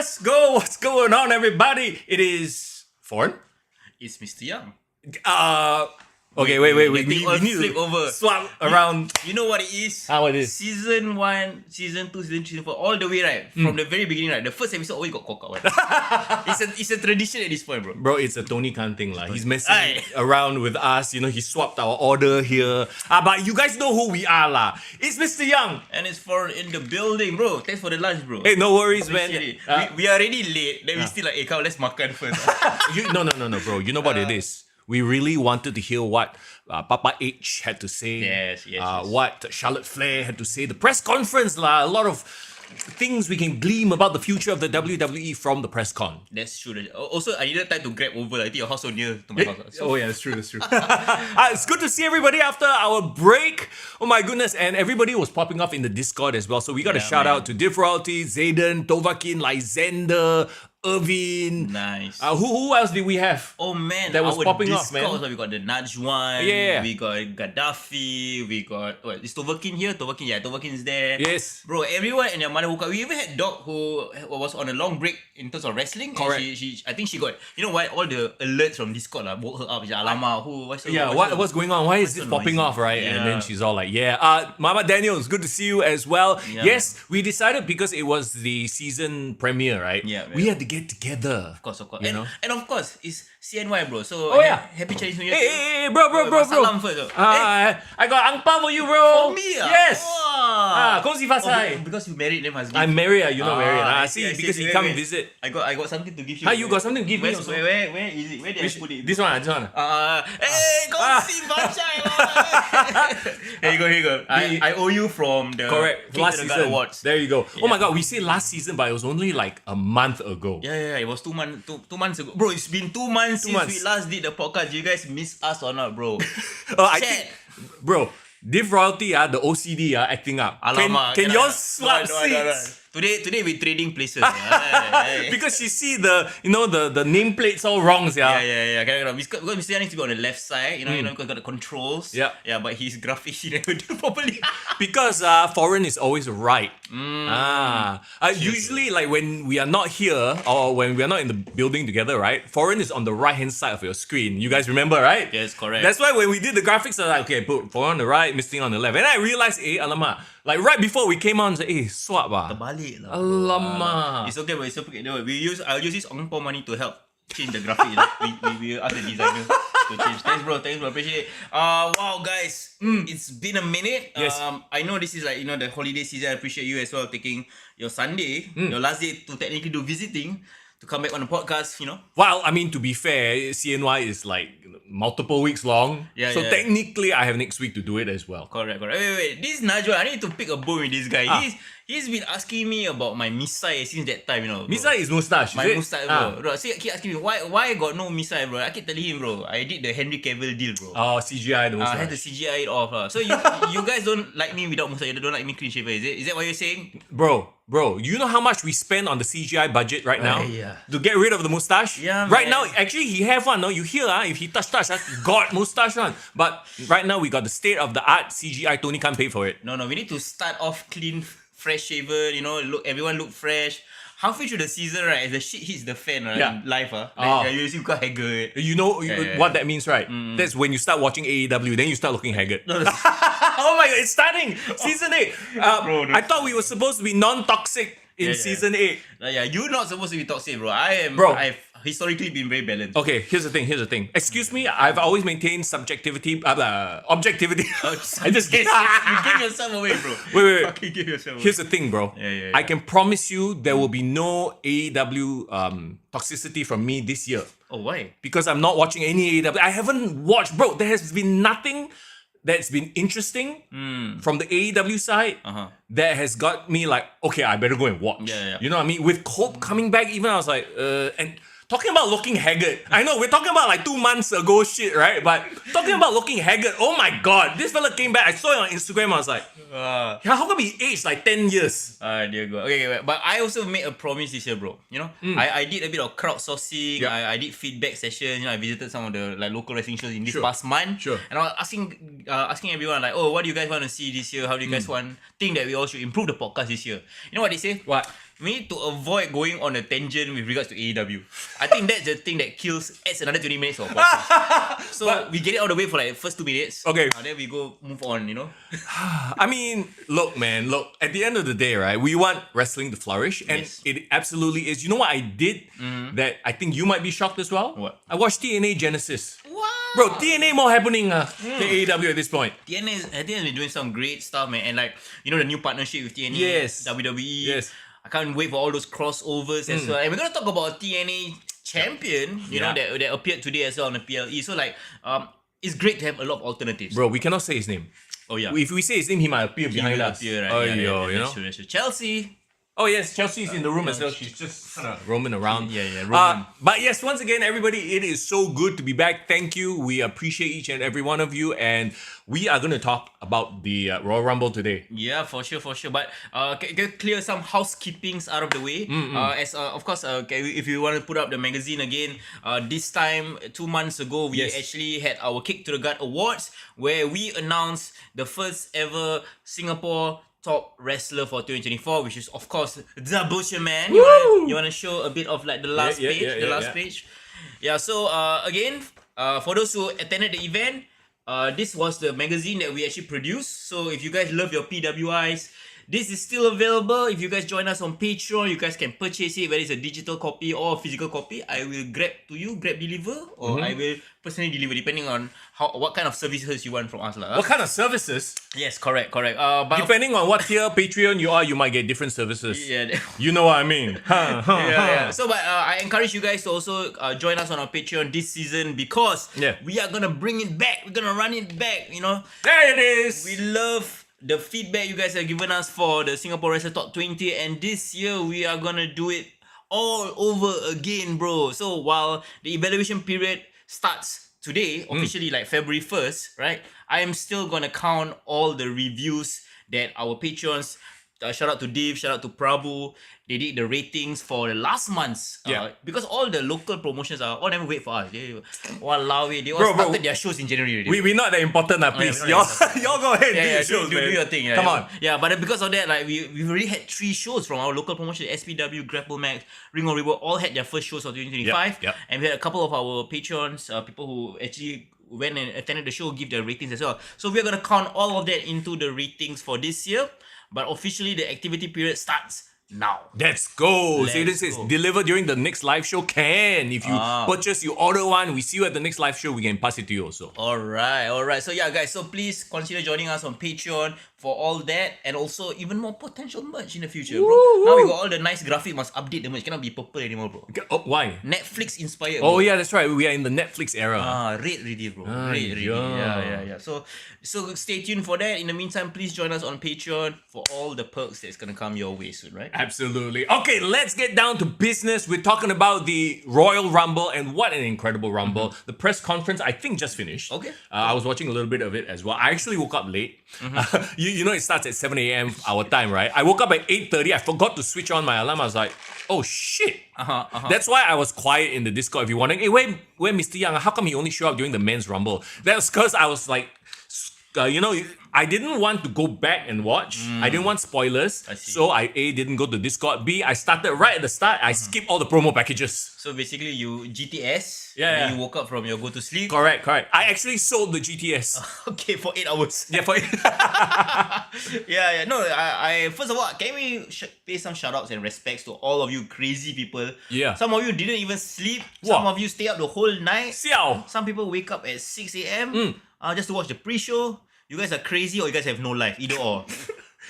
let's go. What's going on, everybody? It is Foreign. It's Mr. Young. Okay, wait. We need need flip to over. swap around. You know what it is? What it is? Season 1, Season 2, Season 3, Season 4, all the way, right? From the very beginning, right? The first episode always got cock out. Right? it's a tradition at this point, bro. Bro, it's a Tony Khan thing. He's messing around with us. You know, he swapped our order here. But you guys know who we are, lah. It's Mr. Young. And it's for in the building, bro. Thanks for the lunch, bro. Hey, no worries, man. We are already late. Then we still like, hey, come, let's makan first. No, bro. You know what it is? We really wanted to hear what Papa H had to say. Yes. What Charlotte Flair had to say. The press conference, lah. A lot of things we can glean about the future of the WWE from the press con. That's true. Also, I needed time to grab over. I think your house so near to my house. So. Oh yeah, that's true. It's good to see everybody after our break. Oh my goodness. And everybody was popping off in the Discord as well. So we got a shout out to Div Royalty, Zayden, Tovakin, Lysander, Irvin. Nice. Who else did we have? Oh man, that was popping off, man. We got the Najwan. Yeah. We got Gaddafi. We got is Tovakin here? Tovakin is there. Yes. Bro, everyone and their mother woke up. We even had Doc who was on a long break in terms of wrestling. Correct. She I think she got why all the alerts from Discord woke her up. Alama, what's going on? Why is this popping off, right? Yeah. And then she's all like, Mama Daniel, it's good to see you as well. Yeah, yes, we decided because it was the season premiere, right? Yeah. We had to get together. Of course. And of course, it's CNY, bro. So happy Chinese New Year. Hey, bro. Salam first. I got ang pao for you, bro. For me? Yes. Wow. Kongsi fasai. Because you married, then must give. I'm married, you're not married. I See, see, because he come visit. I got something to give you. You got something to give me also? Where is it? Where did I put it? This one. Hey, Kongsi fasai. Here you go. I owe you from the last season awards. There you go. Yeah. Oh my god, we say last season, but it was only like a month ago. Yeah, it was 2 months ago. Bro, it's been 2 months since we last did the podcast. You guys miss us or not, bro? I think, bro, Div Royalty, the OCD acting up. Alamak, can y'all swap seats? No. Today we trading places. Because you see the nameplates all wrong, yeah. Because Mr. Yan needs to be on the left side, because got the controls. Yeah. Yeah, but his graphics he never do properly. Because Foreign is always right. Usually, like when we are not here or when we are not in the building together, right? Foreign is on the right hand side of your screen. You guys remember, right? Yes, correct. That's why when we did the graphics, I was like, okay, put Foreign on the right, Mr. on the left. And I realized, alamak. Like right before we came on, I said, swap Terbalik lah. Alamak. It's okay, but it's okay. No, I'll use this Ong Po money to help change the graphic. We ask the designer to change. Thanks, bro. Appreciate it. Wow, guys, it's been a minute. Yes. I know this is like the holiday season. I appreciate you as well taking your Sunday, your last day to technically do visiting. To come back on the podcast, Well, I mean, to be fair, CNY is like multiple weeks long. So technically, I have next week to do it as well. Correct. Wait. This Najwa, I need to pick a bone with this guy. He's been asking me about my misai since that time, bro. Misai is moustache, my moustache, bro. Bro, keep asking me, why I got no misai, bro? I keep telling him, bro, I did the Henry Cavill deal, bro. Oh, CGI the moustache. I had to CGI it off. So you guys don't like me without moustache, you don't like me clean shaver, is it? Is that what you're saying? Bro, you know how much we spend on the CGI budget right now? Yeah. To get rid of the moustache? Yeah, right man. now, actually, he have one, no? You hear, if he touch, got moustache one. But right now, we got the state-of-the-art CGI. Tony can't pay for it. No, we need to start off clean, fresh shaver, everyone look fresh. Halfway through the season, right, as the shit hits the fan, right, in life, you see quite haggard. You know what that means, right? That's when you start watching AEW, then you start looking haggard. No. Oh my god, it's starting! Season 8! I thought we were supposed to be non-toxic in Season 8. You're not supposed to be toxic, bro. I've historically been very balanced. Okay, here's the thing. Excuse me, I've always maintained objectivity. I just you give yourself away, bro. Wait. Fucking give yourself away. Here's the thing, bro. Yeah. I can promise you there will be no AEW toxicity from me this year. Oh, why? Because I'm not watching any AEW. I haven't watched, bro. There has been nothing that's been interesting from the AEW side that has got me like, okay, I better go and watch. Yeah. You know what I mean? With Cope coming back, even I was like, and talking about looking haggard. I know we're talking about like 2 months ago shit, right? But talking about looking haggard, oh my god, this fella came back. I saw it on Instagram. I was like, how come he aged like 10 years? Dear God. Okay, but I also made a promise this year, bro. I did a bit of crowdsourcing. Yep. I did feedback sessions. I visited some of the like local wrestling shows in this past month. Sure. And I was asking everyone like, oh, what do you guys want to see this year? How do you guys think that we all should improve the podcast this year? You know what they say? What? we need to avoid going on a tangent with regards to AEW. I think that's the thing that adds another 20 minutes of podcast. So we get it out of the way for like the first 2 minutes. Okay. Then we move on, I mean, look, man, at the end of the day, right, we want wrestling to flourish, and Yes. it absolutely is. You know what I did that I think you might be shocked as well? What? I watched TNA Genesis. Wow. Bro, TNA more happening than AEW at this point. TNA has been doing some great stuff, man. And like, the new partnership with TNA, Yes. WWE. Yes. I can't wait for all those crossovers as well. And we're going to talk about TNA champion, you know, that appeared today as well on the PLE. So like, it's great to have a lot of alternatives. Bro, we cannot say his name. Oh yeah. If we say his name, he might appear behind us. Appear, right? Oh, yeah, you that's know? true, that's true. Chelsea. Oh yes, Chelsea's in the room as well. She's just kind of roaming around. Yeah, roaming. But yes, once again, everybody, it is so good to be back. Thank you. We appreciate each and every one of you, and we are going to talk about the Royal Rumble today. Yeah, for sure. But can clear some housekeepings out of the way. Of course, if you want to put up the magazine again, this time 2 months ago, we actually had our Kick to the Gut Awards, where we announced the first ever Singapore top wrestler for 2024, which is of course the Butcher Man. You wanna show a bit of like the last page? Yeah. So again, for those who attended the event, this was the magazine that we actually produced. So if you guys love your PWIs, this is still available. If you guys join us on Patreon, you guys can purchase it, whether it's a digital copy or a physical copy. I will grab deliver, or I will personally deliver, depending on what kind of services you want from us. What kind of services? Yes, correct. But Depending on what tier Patreon you are, you might get different services. Yeah. You know what I mean? Yeah. So, but I encourage you guys to also join us on our Patreon this season, because we are gonna bring it back. We're gonna run it back. There it is. We love the feedback you guys have given us for the Singapore Wrestler Top 20, and this year we are gonna do it all over again, bro. So while the evaluation period starts today, officially like February 1st, right? I am still gonna count all the reviews that our patrons, shout out to Div, shout out to Prabhu, they did the ratings for the last month's. Because all the local promotions all never wait for us. They all started their shows in January already. We're not that important, please. Y'all go ahead and do your shows, do man. your thing. Come on. Yeah, but because of that, like we've already had 3 shows from our local promotion, SPW, Grapple Max, Ring of River, all had their first shows of 2025. Yep. And we had a couple of our patrons, people who actually went and attended the show, give their ratings as well. So we're gonna count all of that into the ratings for this year. But officially the activity period starts now. Let's go. Let's Say this is go. deliver during the next live show. If you purchase, you order one, we see you at the next live show, we can pass it to you also. Alright. So yeah, guys, so please consider joining us on Patreon for all that, and also even more potential merch in the future, bro. Now we got all the nice graphic, must update the merch. Cannot be purple anymore, bro. Oh, why? Netflix inspired, Oh bro. yeah, that's right. We are in the Netflix era. Red ready, bro. Red ready. Yeah. So stay tuned for that. In the meantime, please join us on Patreon for all the perks that's gonna come your way soon, right? Absolutely. Okay, let's get down to business. We're talking about the Royal Rumble, and what an incredible Rumble. The press conference, I think, just finished. Okay. I was watching a little bit of it as well. I actually woke up late. You know, it starts at 7 a.m. our time, right? I woke up at 8:30. I forgot to switch on my alarm. I was like, oh shit. That's why I was quiet in the Discord. If you're wondering, hey, where Mr. Young? How come he only showed up during the men's Rumble? That's because I was like, I didn't want to go back and watch. I didn't want spoilers. I see. So I didn't go to Discord. B, I started right at the start. I skipped all the promo packages. So basically, you GTS. Yeah. Then you woke up from your go to sleep. Correct. I actually sold the GTS. Okay, for 8 hours. Yeah, for Yeah. No, I first of all, can we pay some shout outs and respects to all of you crazy people? Yeah. Some of you didn't even sleep. Some of you stay up the whole night. Siao. Some people wake up at 6 a.m. Just to watch the pre-show. You guys are crazy, or you guys have no life. Either or.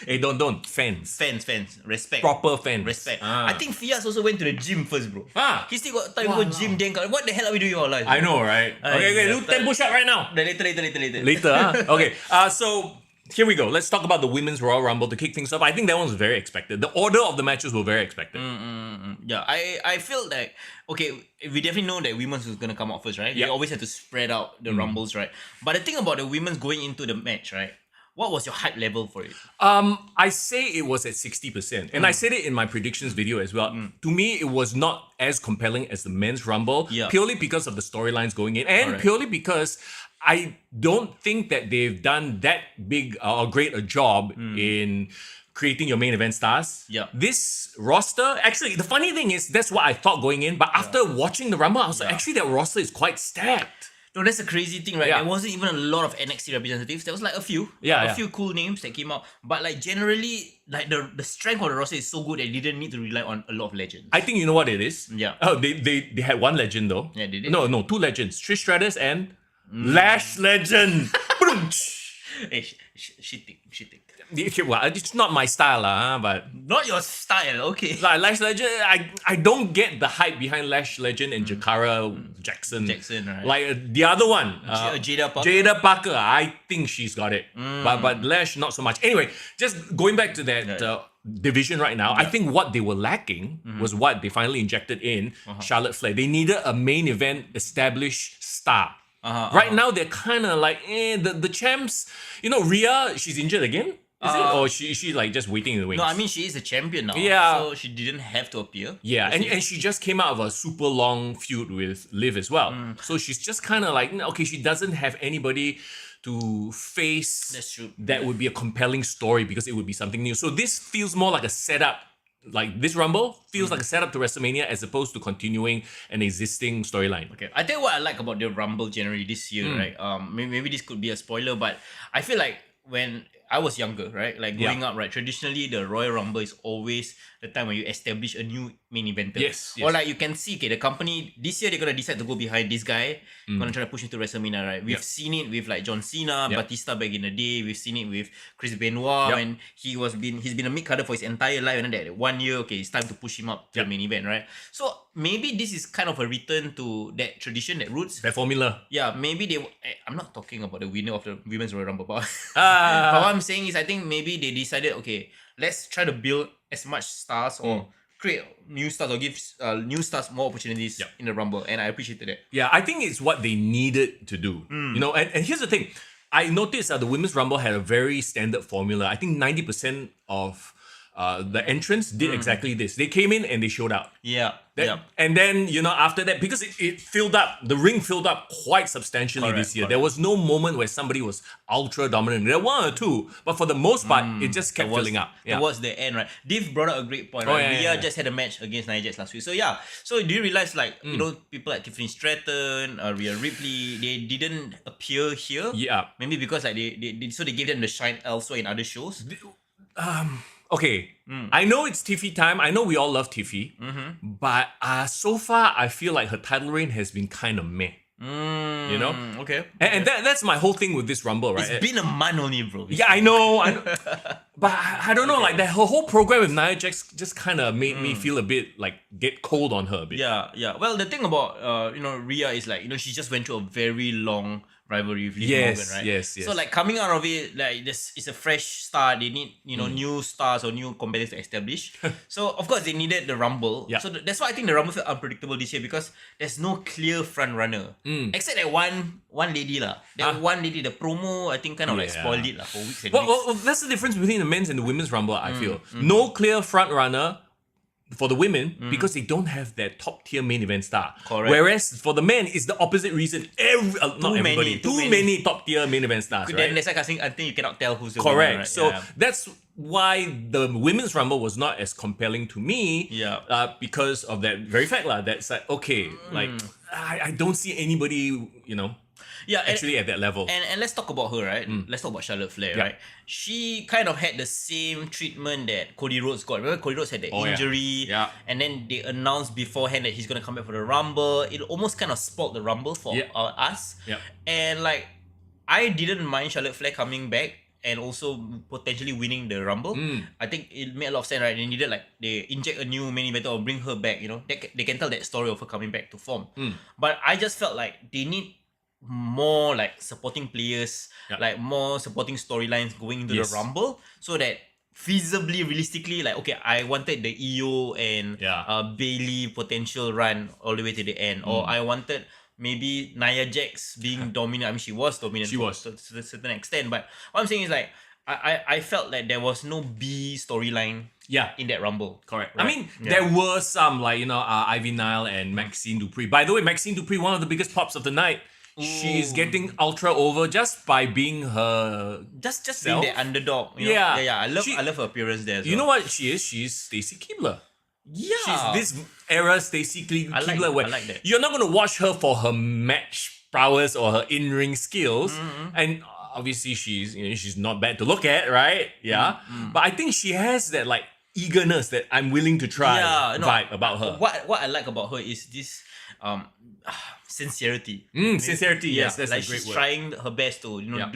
Hey, don't. Fans. Fans. Respect. Proper fans. Respect. I think Fias also went to the gym first, bro. He still got time to go gym then. What the hell are we doing in our life? I know, right? Okay, do 10 push-up right now. Later. Later, Okay, so here we go. Let's talk about the Women's Royal Rumble to kick things off. I think that one was very expected. The order of the matches were very expected. Yeah, I feel like, okay, we definitely know that women's was going to come out first, right? Yeah. They always have to spread out the rumbles, right? But the thing about the women's going into the match, right? What was your hype level for it? I say it was at 60%. And I said it in my predictions video as well. To me, it was not as compelling as the men's Rumble. Yeah. Purely because of the storylines going in. And Correct. purely because I don't think that they've done that big or great a job in creating your main event stars. Yeah. This roster, actually, the funny thing is that's what I thought going in, but after watching the Rumble, I was like, actually, that roster is quite stacked. No, that's the crazy thing, right? Yeah. There wasn't even a lot of NXT representatives. There was like a few. Yeah. A few cool names that came out. But like generally, like the strength of the roster is so good that they didn't need to rely on a lot of legends. I think you know what it is. Yeah. Oh, they had one legend though. Yeah, they did. No, two legends. Trish Stratus and Lash Legend. Boom. Hey, she thick. Well, it's not my style, but Not your style, okay. like Lash Legend, I don't get the hype behind Lash Legend and Jakara Jackson. Jackson, right. Like the other one, Jada Parker. Jada Parker, I think she's got it. But Lash, not so much. Anyway, just going back to that division right now, I think what they were lacking was what they finally injected in Charlotte Flair. They needed a main event established star. Right now, they're kind of like, the champs. You know, Rhea, she's injured again? Is it? Or she like just waiting in the wings? No, I mean, she is a champion now. Yeah. So she didn't have to appear. Yeah, and she just came out of a super long feud with Liv as well. So she's just kind of like, okay, she doesn't have anybody to face. That's true. That would be a compelling story because it would be something new. So this feels more like a setup. Like this Rumble feels like a setup to WrestleMania as opposed to continuing an existing storyline. Okay, I tell you what I like about the Rumble generally this year, right? Maybe this could be a spoiler, but I feel like when I was younger, right? Like growing up, right? Traditionally, the Royal Rumble is always the time when you establish a new main eventer. Yes. Or like you can see, okay, the company this year they're gonna decide to go behind this guy, gonna try to push into WrestleMania, right? We've seen it with like John Cena, Batista back in the day. We've seen it with Chris Benoit, and he's been a mid-carder for his entire life, and then that 1 year, okay, it's time to push him up to the main event, right? So maybe this is kind of a return to that tradition, that roots. That formula. Yeah, maybe I'm not talking about the winner of the Women's Royal Rumble, but what I'm saying is I think maybe they decided, okay, let's try to build as much stars or create new stars or give new stars more opportunities in the Rumble, and I appreciated that. Yeah, I think it's what they needed to do. You know, and here's the thing. I noticed that the Women's Rumble had a very standard formula. I think 90% of the entrants did exactly this. They came in and they showed out. Yeah. And then, you know, after that, because it filled up, the ring filled up quite substantially this year. There was no moment where somebody was ultra dominant. There were one or two, but for the most part, it just kept filling up. Towards the end, right? Div brought up a great point, right? Rhea just had a match against Nia Jax last week. So yeah, so do you realize like, you know, people like Tiffany Stratton, Rhea Ripley, they didn't appear here? Yeah. Maybe because like they gave them the shine elsewhere in other shows? Okay, I know it's Tiffy time. I know we all love Tiffy, but so far I feel like her title reign has been kind of meh. You know? Okay. And that's my whole thing with this Rumble, right? It's been a month only, bro. Yeah, I know. But I don't know, like that her whole program with Nia Jax just kind of made me feel a bit like get cold on her a bit. Yeah. Well, the thing about Rhea is like, she just went through a very long rivalry with Liv Morgan, right? Yes. So like coming out of it, like this is a fresh start. They need new stars or new competitors to establish. So of course they needed the Rumble. Yeah. So that's why I think the Rumble felt unpredictable this year because there's no clear front runner except that one lady lah. That one lady, the promo I think kind of like spoiled it lah for weeks and weeks. Well, that's the difference between the men's and the women's Rumble. I feel no clear front runner for the women because they don't have that top tier main event star. Correct. Whereas for the men, it's the opposite reason. Too many top tier main event stars. Then Right? that's like I think you cannot tell who's the Correct. winner, right? So that's why the women's Rumble was not as compelling to me. Yeah. Because of that very fact lah. That's like okay, like I don't see anybody, actually at that level. And let's talk about her, right? Let's talk about Charlotte Flair, right? She kind of had the same treatment that Cody Rhodes got. Remember Cody Rhodes had the injury, and then they announced beforehand that he's gonna come back for the Rumble. It almost kind of spoiled the Rumble for us. And like, I didn't mind Charlotte Flair coming back and also potentially winning the Rumble. I think it made a lot of sense, right? They needed they inject a new main eventer or bring her back. They can tell that story of her coming back to form. But I just felt like they need more like supporting players, like more supporting storylines going into the Rumble, so that feasibly, realistically, like okay, I wanted the EO and Bailey potential run all the way to the end, or I wanted maybe Nia Jax being dominant. I mean, she was dominant to a certain extent, but what I'm saying is like I felt like there was no B storyline in that Rumble. Correct. Right? I mean, there were some like Ivy Nile and Maxine Dupree. By the way, Maxine Dupree, one of the biggest pops of the night. she's getting ultra over just by being her just self. being the underdog. You know? Yeah. Yeah. I love her appearance there. As You know well. what she is? She's Stacy Keibler. Yeah. She's this era Stacy Keibler where I like that. you're not going to watch her for her match prowess or her in-ring skills. And obviously she's not bad to look at, right? Yeah. But I think she has that like eagerness that I'm willing to try vibe about her. What I like about her is this sincerity. Sincerity, yes, that's like a great she's word. trying her best to Yeah.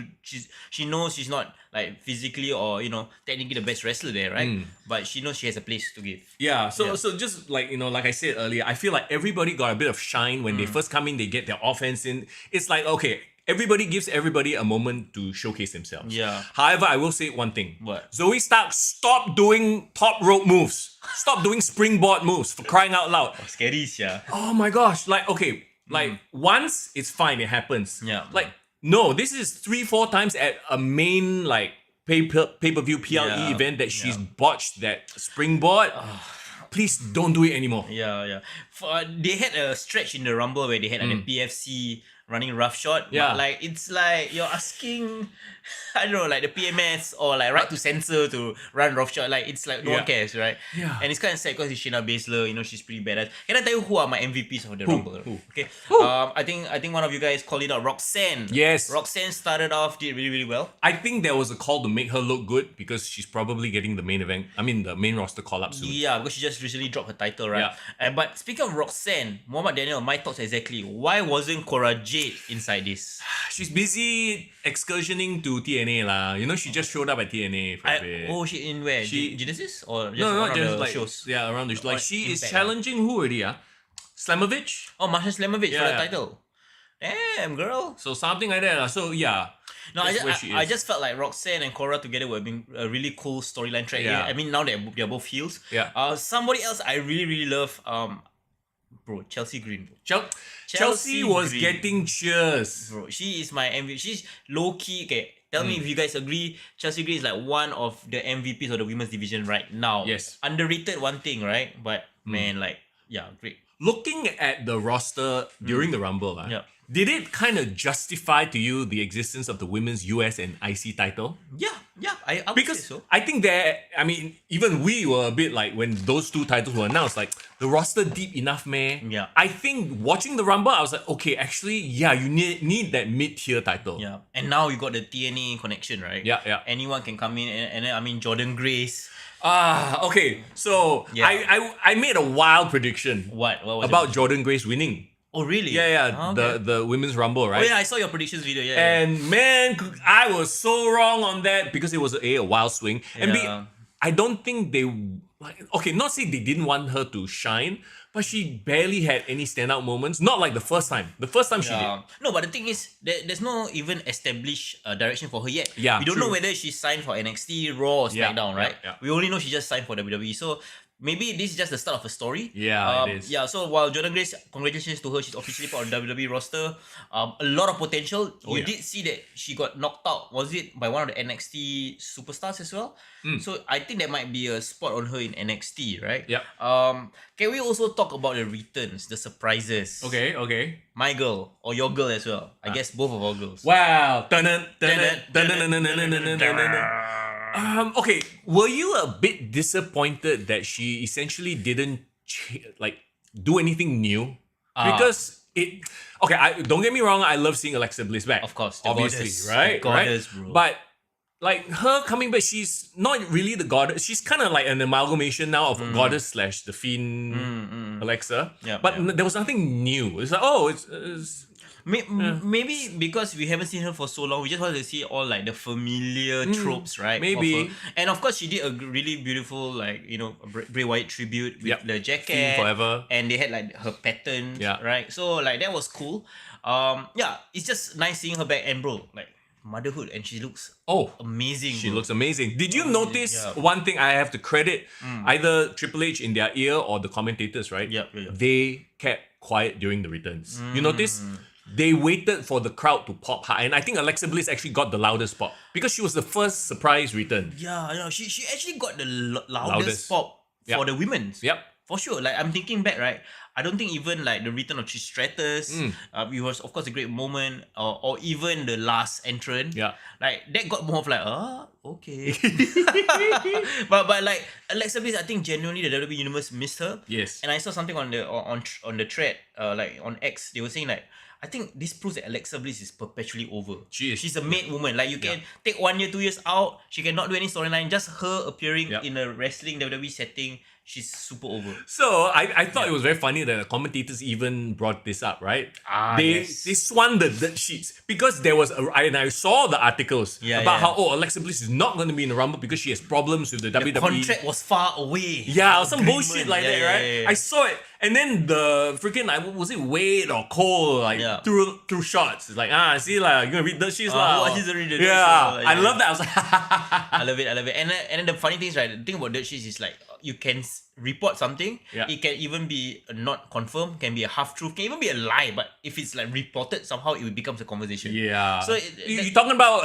she knows she's not like physically or technically the best wrestler there, right? But she knows she has a place to give. Yeah, so just like like I said earlier, I feel like everybody got a bit of shine when they first come in, they get their offense in. It's like, okay, everybody gives everybody a moment to showcase themselves. Yeah. However, I will say one thing. What? Zoe Stark, stop doing top rope moves. Stop doing springboard moves, for crying out loud. Scary, yeah. Oh my gosh, like, okay, like once it's fine, it happens. Yeah. Like, no, this is 3-4 times at a main like pay-per-view PLE event that she's botched that springboard. Please don't do it anymore. Yeah. They had a stretch in the Rumble where they had like the PFC running roughshod. Yeah. But like it's like you're asking, I don't know, like the PMS or like Right to Censor to run roughshod. Like it's like no one cares, right? Yeah. And it's kind of sad because it's Shayna Baszler. She's pretty badass. Can I tell you who are my MVPs of the Rumble? Who? Okay. Who? I think one of you guys called it out. Roxanne. Yes. Roxanne started off, did really really well. I think there was a call to make her look good because she's probably getting the main event. I mean, the main roster call up soon. Yeah, because she just recently dropped her title, right? But speaking of Roxanne, Muhammad Daniel, my thoughts exactly. Why wasn't Cora Jade inside this? She's busy excursioning to TNA lah. She just showed up at TNA for a bit. She in where? She- Genesis or just No, one of just the like shows? yeah, around the like Or she is Impact, challenging who already? Slamovich. Oh, Masha Slamovich for the Yeah. title. Damn, girl. So something like that lah. So yeah. No, that's where she I is. just felt like Roxanne and Cora together would have been a really cool storyline track. Yeah. I mean, now they're both heels. Yeah. Somebody else I really really love. Bro, Chelsea Green. Bro. Chelsea Chelsea was Green. getting cheers. Bro, she is my MVP. She's low key. Okay, tell me if you guys agree. Chelsea Green is like one of the MVPs of the women's division right now. Yes. Underrated one thing, right? But man, like, yeah, great. Looking at the roster during the Rumble, Yeah. did it kind of justify to you the existence of the women's US and IC title? Yeah, I would Because say so. I think even we were a bit like when those two titles were announced, like the roster deep enough, man. Yeah. I think watching the Rumble, I was like, okay, actually, yeah, you need that mid-tier title. Yeah, and now you got the TNA connection, right? Yeah. Anyone can come in, and then I mean Jordan Grace. Okay. So Yeah. I made a wild prediction What was about it? Jordan Grace winning. Oh really? Yeah. Oh, okay. The women's Rumble, right? Oh yeah, I saw your predictions video. Yeah. And man, I was so wrong on that because it was a wild swing. And B, Yeah. I don't think they not say they didn't want her to shine, but she barely had any standout moments. Not like the first time. The first time she did. No, but the thing is, there's no even established direction for her yet. Yeah, we don't true. know whether she signed for NXT, Raw, or Yeah, SmackDown, right? yeah. We only know she just signed for WWE. So maybe this is just the start of a story. Yeah, it is. Yeah, so while Jordan Grace, congratulations to her, she's officially part of the WWE roster. A lot of potential. You did see that she got knocked out, was it, by one of the NXT superstars as well? So I think that might be a spot on her in NXT, right? Yep. Can we also talk about the returns, the surprises? Okay. My girl or your girl as well. I guess both of our girls. Wow. Okay, were you a bit disappointed that she essentially didn't do anything new? Because don't get me wrong, I love seeing Alexa Bliss back. Of course, the obviously, goddess. right? The goddess, right? bro. But like her coming back, she's not really the goddess. She's kind of like an amalgamation now of goddess slash the fiend Alexa. Yeah, but yeah. there was nothing new. It's like, it's Maybe because we haven't seen her for so long, we just want to see all like the familiar tropes, right? maybe. of her. And of course, she did a really beautiful, like, Bray Wyatt tribute with Yep. the jacket. Fiend forever. And they had like her pattern, Yeah. right? So like that was cool. It's just nice seeing her back, and bro, like motherhood, and she looks amazing. She bro. looks amazing. Did you notice yeah. one thing I have to credit either Triple H in their ear or the commentators, right? Yeah. They kept quiet during the returns. You notice? They waited for the crowd to pop high. And I think Alexa Bliss actually got the loudest pop because she was the first surprise return. Yeah, she actually got the loudest Loudest. pop Yep. for the women's. Yep. For sure. Like I'm thinking back, right? I don't think even like the return of Trish Stratus, it was of course a great moment, or even the last entrant. Yeah. Like that got more of like, okay. but like Alexa Bliss, I think genuinely the WWE universe missed her. Yes. And I saw something on the thread, like on X, they were saying like, I think this proves that Alexa Bliss is perpetually over. She is. She's a made woman. Like you can take 1 year, 2 years out. She cannot do any storyline. Just her appearing in a wrestling WWE setting, she's super over. So I thought it was very funny that the commentators even brought this up, right? They Yes. swung the dirt sheets because there was and I saw the articles about how Alexa Bliss is not going to be in the Rumble because she has problems with the WWE. Contract was far away. Yeah, some Agreement. bullshit like that, right? I saw it, and then the freaking was it Wade or Cole through shots. It's like see like you're gonna read dirt sheets lah. She's already the I love that. I was like, I love it. And then the funny thing is, right, the thing about dirt sheets is like you can report something. It can even be not confirmed, can be a half truth, can even be a lie. But if it's like reported somehow, it becomes a conversation. Yeah. So you talking about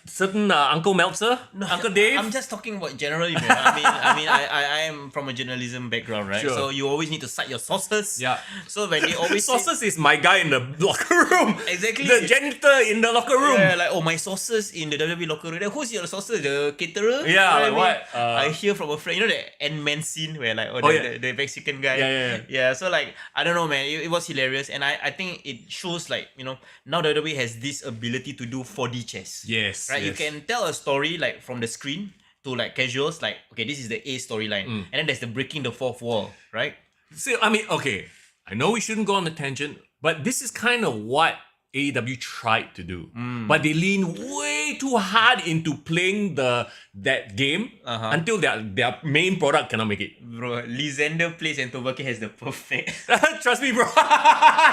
certain Uncle Meltzer, Uncle Dave? I'm just talking about generally, man. I am from a journalism background, right? Sure. So you always need to cite your sources. Yeah. So when they always sources is my guy in the locker room. Exactly. The janitor in the locker room. Yeah, like my sources in the WWE locker room. Then who's your sources? The caterer? Yeah, You know like what I mean? I hear from a friend. You know the Ant-Man scene where like the Mexican guy. Yeah. So like I don't know, man. It was hilarious, and I think it shows like now WWE has this ability to do 4D chess. Yes. Right. You can tell a story like from the screen to like casuals. Like okay, this is the A storyline, and then there's the breaking the fourth wall. Right. So okay. I know we shouldn't go on a tangent, but this is kind of what AEW tried to do, but they lean way too hard into playing that game until their main product cannot make it. Bro, Lysander plays and Tobaki has the perfect Trust me, bro.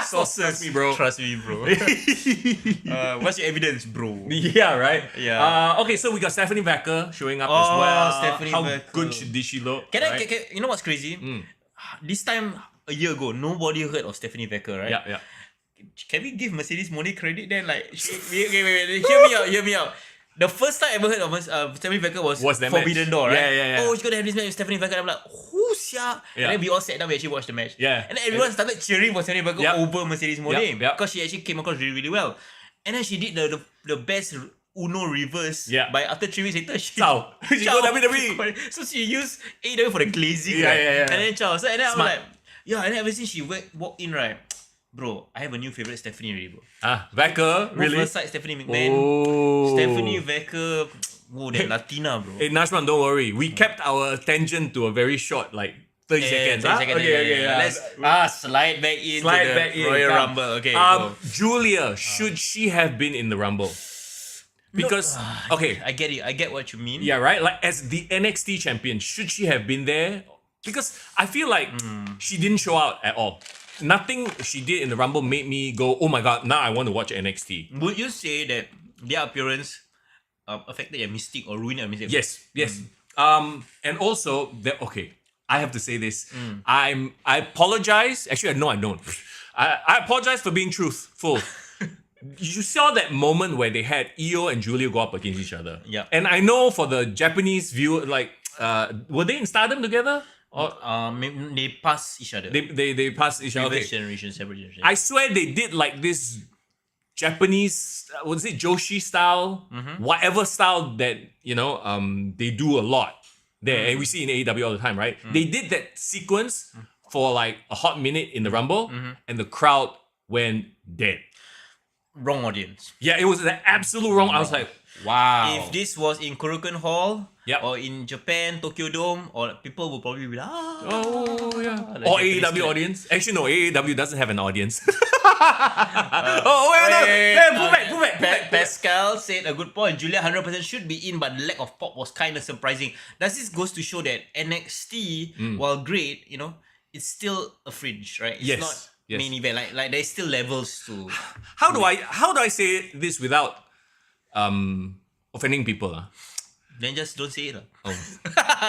sources. Trust me, bro. Trust me, bro. What's your evidence, bro? Yeah, right. Yeah. Okay, so we got Stephanie Becker showing up as well. Stephanie How Becker. good did she look? Can right? you know what's crazy? This time a year ago, nobody heard of Stephanie Becker, right? Yeah. Can we give Mercedes Moné credit then? Like, wait. Hear me out. The first time I ever heard of Stephanie Becker was that Forbidden match? Door, right? Yeah. Oh, she's gonna have this match with Stephanie Becker. I'm like, who's ya? Yeah. And then we all sat down, we actually watched the match. Yeah. And then everyone started cheering for Stephanie Becker over Mercedes Moné Yep. because she actually came across really, really well. And then she did the best Uno reverse. By after 3 weeks later, she go WWE. So she used AEW for the glazing, Yeah, right? yeah. And then ciao. So and then Smart. I'm like, and then ever since she walked in, right? Bro, I have a new favorite Stephanie already, bro. Becker, really? First side Stephanie McMahon. Oh. Stephanie Becker. Whoa, that Latina, bro. Hey, Nashman, don't worry. We kept our attention to a very short, like 30 seconds. 30 seconds. Okay. Let's slide back into the Royal Rumble. Okay. Go. Julia, should she have been in the Rumble? Because, okay. I get it. I get what you mean. Yeah, right? Like, as the NXT champion, should she have been there? Because I feel like she didn't show out at all. Nothing she did in the Rumble made me go, oh my god, now I want to watch NXT. Would you say that their appearance affected your mystique or ruined your mystique? Yes. And also, I have to say this. I apologize. Actually, no, I don't. I apologize for being truthful. You saw that moment where they had Io and Julia go up against each other. Yeah. And I know for the Japanese viewer, like, were they in Stardom together? Or maybe they pass each other. they passed each other. Reverse Okay. generation, separate generation. I swear they did like this Japanese, was it Joshi style? Whatever style that, they do a lot there. And we see in AEW all the time, right? They did that sequence for like a hot minute in the Rumble and the crowd went dead. Wrong audience. Yeah, it was the absolute wrong. I was like, wow. If this was in Korakuen Hall or in Japan, Tokyo Dome, or people will probably be like, oh yeah. the Or Japanese AEW crowd. audience. Actually, no, AEW doesn't have an audience. Pull back. Pascal said a good point. Julia 100% should be in, but the lack of pop was kind of surprising. Does this goes to show that NXT, while great, it's still a fringe, right? It's not main event. Like there's still levels to. How do I say this without offending people? Then just don't say it. Oh.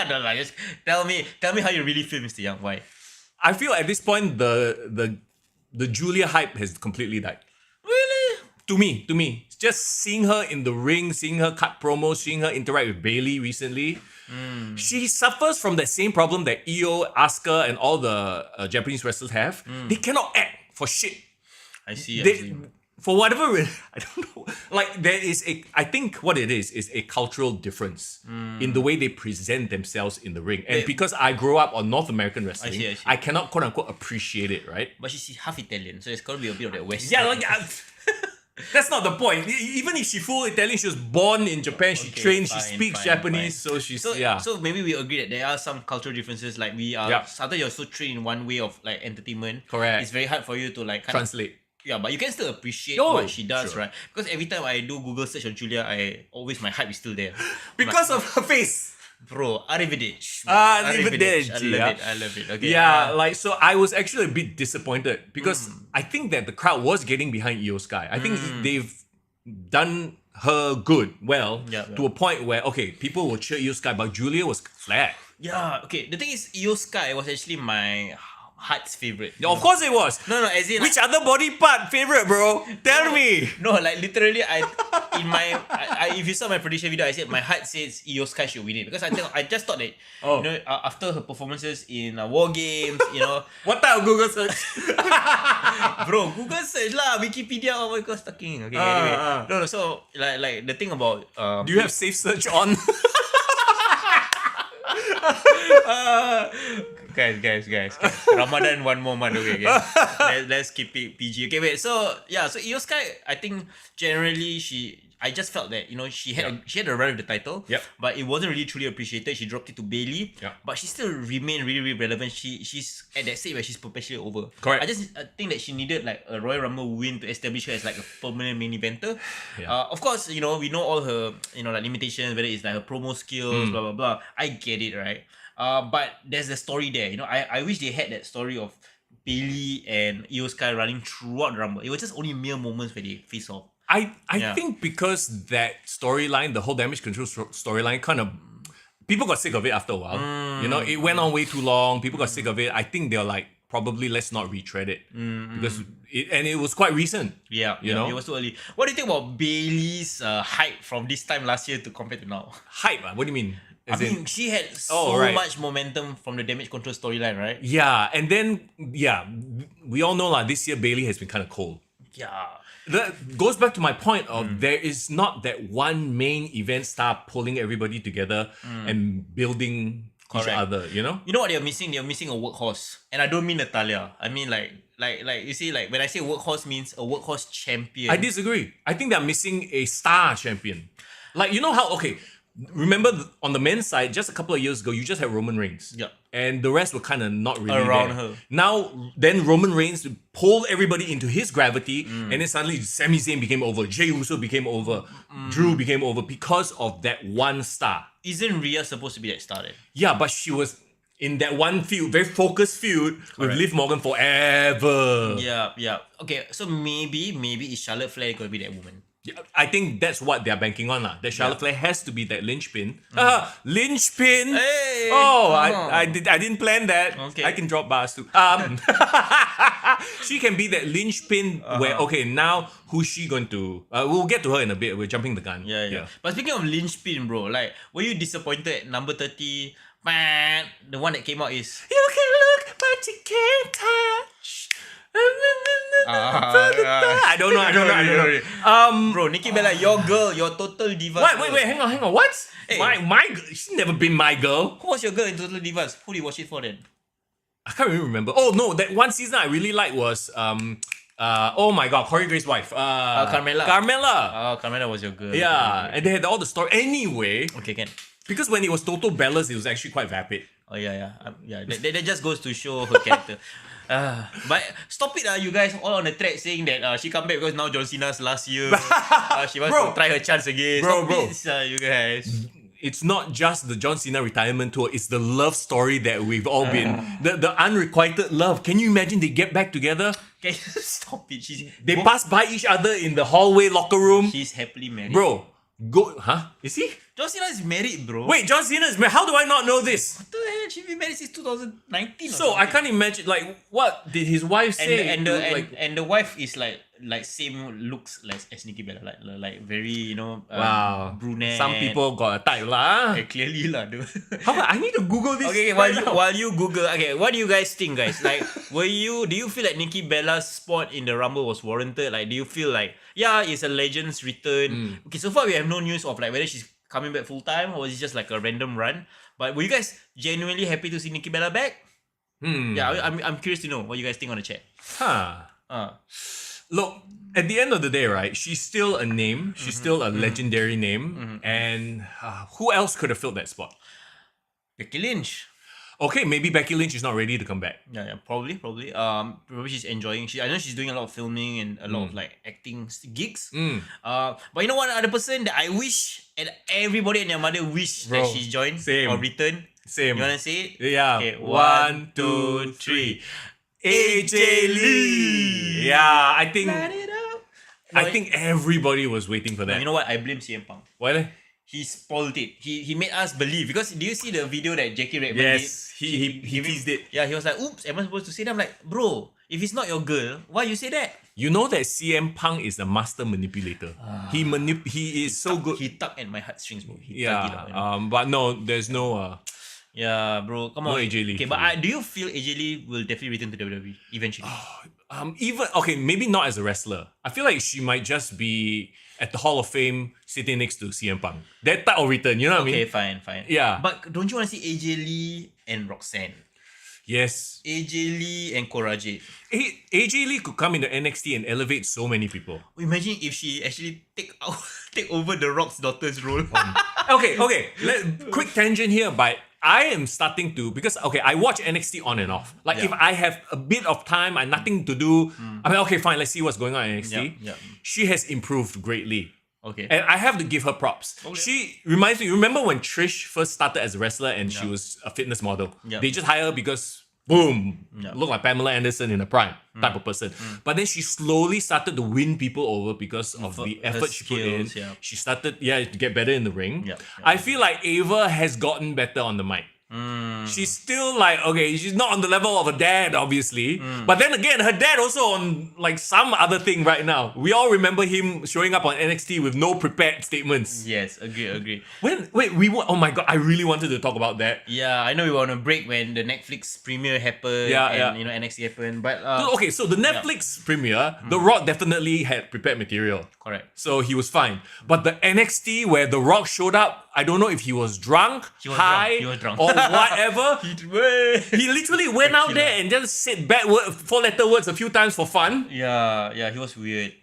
No, just tell me how you really feel, Mr. Young. Why? I feel at this point the Julia hype has completely died. Really? to me, just seeing her in the ring, seeing her cut promos, seeing her interact with Bailey recently, she suffers from that same problem that Io, Asuka, and all the Japanese wrestlers have. They cannot act for shit. I see. For whatever reason, I don't know. Like there is I think what it is a cultural difference in the way they present themselves in the ring. And because I grew up on North American wrestling, I see. I cannot quote unquote appreciate it, right? But she's half Italian, so it's gotta be a bit of that West. Yeah, like that's not the point. Even if she full Italian, she was born in Japan. She trained. She speaks Japanese, so she's So maybe we agree that there are some cultural differences. Like we are, sometimes you're so trained in one way of like entertainment. Correct. It's very hard for you to like translate. Yeah, but you can still appreciate what she does, right? Because every time I do Google search on Julia, my hype is still there. Because of her face. Bro, arrivederci. Arrivederci. I love it. Okay. Yeah, like so I was actually a bit disappointed because I think that the crowd was getting behind Io Sky. I think they've done her well to a point where people will cheer Io Sky, but Julia was flat. Yeah, okay. The thing is, Io Sky was actually my heart's favorite. Of course it was. No, as in which other body part favorite, bro? Tell me. No, like literally, if you saw my prediction video, I said my heart says Io Sky should win it because I just thought that after her performances in War Games, what type of Google search? Bro, Google search lah, Wikipedia. Oh my god, talking. Okay, anyway, no. So like the thing about do you have safe search on? Guys. Ramadan one more month, okay. Let's keep it PG. Okay, wait. So Io Sky, I think generally I just felt that she had a run with the title, but it wasn't really truly appreciated. She dropped it to Bailey, but she still remained really, really relevant. She's at that stage where she's perpetually over. Correct. I think that she needed like a Royal Rumble win to establish her as like a permanent main eventer. Of course, we know all her like limitations, whether it's like her promo skills, blah blah blah. I get it, right? But there's the story there. I wish they had that story of Bailey and Io Sky running throughout the Rumble. It was just only mere moments where they face off. I think because that storyline, the whole damage control storyline, kind of people got sick of it after a while. It went on way too long. People got sick of it. I think they're like, probably let's not retread it because it was quite recent. Yeah, it was too early. What do you think about Bailey's hype from this time last year to compare to now? Hype? What do you mean? She had much momentum from the damage control storyline, right? Yeah, and then we all know this year Bailey has been kind of cold. Yeah. That goes back to my point of there is not that one main event star pulling everybody together and building each other, You know what they're missing? They're missing a workhorse. And I don't mean Natalia. I mean like you see, like when I say workhorse means a workhorse champion. I disagree. I think they're missing a star champion. Like how remember on the men's side, just a couple of years ago, you just had Roman Reigns. Yeah. And the rest were kind of not really around there. her. Now, then Roman Reigns pulled everybody into his gravity, and then suddenly Sami Zayn became over, Jey Uso became over, Drew became over because of that one star. Isn't Rhea supposed to be that star then? Yeah, but she was in that one feud, very focused feud with Liv Morgan forever. Yeah. Okay, so maybe is Charlotte Flair going to be that woman? Yeah, I think that's what they're banking on. That Charlotte Flair has to be that linchpin. Linchpin! Hey! I didn't plan that. Okay. I can drop bars too. She can be that linchpin where, now who's she going to... we'll get to her in a bit. We're jumping the gun. Yeah. But speaking of linchpin, bro, like, were you disappointed at number 30? Man, the one that came out is... You can look, but you can't touch. I don't know. Bro, Nikki Bella, your girl, your total diva. Wait, hang on. What? Hey. My girl? She's never been my girl. Who was your girl in Total Divas? Who did you watch it for then? I can't really remember. Oh no, that one season I really liked was oh my god, Corey Grace's wife. Carmella. Carmella. Oh, Carmella was your girl. Yeah, and they had all the story. Anyway. Okay, can. Because when it was Total Bellas, it was actually quite vapid. Oh yeah. That just goes to show her character. But stop it, you guys all on the track saying that she come back because now John Cena's last year. She wants to try her chance again. Stop it, you guys. It's not just the John Cena retirement tour, it's the love story that we've all been. The unrequited love. Can you imagine they get back together? Okay, stop it. They pass by each other in the hallway locker room. She's happily married. Bro, is he? John Cena is married, bro. Wait, John Cena is married? How do I not know this? What the hell? She's been married since 2019 So I can't imagine, what did his wife say? And the wife is like like same looks as Nikki Bella, like very Wow. brunette. Some people got a type lah. Clearly lah. How about I need to Google this. Okay, right now. while you Google, okay, what do you guys think, guys? Like, do you feel like Nikki Bella's spot in the Rumble was warranted? Like, do you feel like, yeah, it's a legend's return? Okay, so far we have no news of like whether she's coming back full time or was it just like a random run? But were you guys genuinely happy to see Nikki Bella back? Yeah, I'm curious to know what you guys think on the chat. Look, at the end of the day, right? She's still a name. She's still a legendary name, and who else could have filled that spot? Becky Lynch. Okay, maybe Becky Lynch is not ready to come back. Yeah, probably. Probably she's enjoying. I know she's doing a lot of filming and a lot of like acting gigs. But you know one other person that I wish and everybody and their mother wish that she joined or returned. Same. You wanna say it? Yeah. Okay, 1, 2, 3. AJ Lee. Yeah, I think everybody was waiting for that. You know what? I blame CM Punk. Why? He spoiled it. He made us believe, because do you see the video that Jackie Redmond did? Yes, he teased it. Yeah, he was like, "Oops, am I supposed to say that?" I'm like, "Bro, if it's not your girl, why you say that?" You know that CM Punk is a master manipulator. He is so good. He tugged at my heartstrings, bro. He tugged it out, but no, there's no. Yeah, bro, come on. No AJ Lee. Okay, but do you feel AJ Lee will definitely return to WWE eventually? Maybe not as a wrestler. I feel like she might just be at the Hall of Fame sitting next to CM Punk. That type of return, you know what I mean? Okay, fine. Yeah. But don't you want to see AJ Lee and Roxanne? Yes. AJ Lee and Cora Jade. AJ Lee could come into NXT and elevate so many people. Imagine if she actually take over the Rock's daughter's role. Okay. Quick tangent here, but I am starting to, because I watch NXT on and off. Like if I have a bit of time and nothing to do, I mean, okay, fine, let's see what's going on in NXT. Yeah. She has improved greatly. Okay. And I have to give her props. Okay. She reminds me, remember when Trish first started as a wrestler and she was a fitness model? Yeah. They just hire her because, boom, look like Pamela Anderson in a prime type of person. But then she slowly started to win people over because of the effort she put in. Yeah. She started, to get better in the ring. Yeah. I feel like Ava has gotten better on the mic. She's still like, she's not on the level of her dad, obviously. But then again, her dad also on like some other thing right now. We all remember him showing up on NXT with no prepared statements. Yes, agree. Oh my god, I really wanted to talk about that. Yeah, I know we were on a break when the Netflix premiere happened and NXT happened. But so the Netflix premiere, The Rock definitely had prepared material. Correct. So he was fine. But the NXT where The Rock showed up, I don't know if he was drunk, high, or whatever. He literally went out there and just said bad four-letter words a few times for fun. Yeah, he was weird.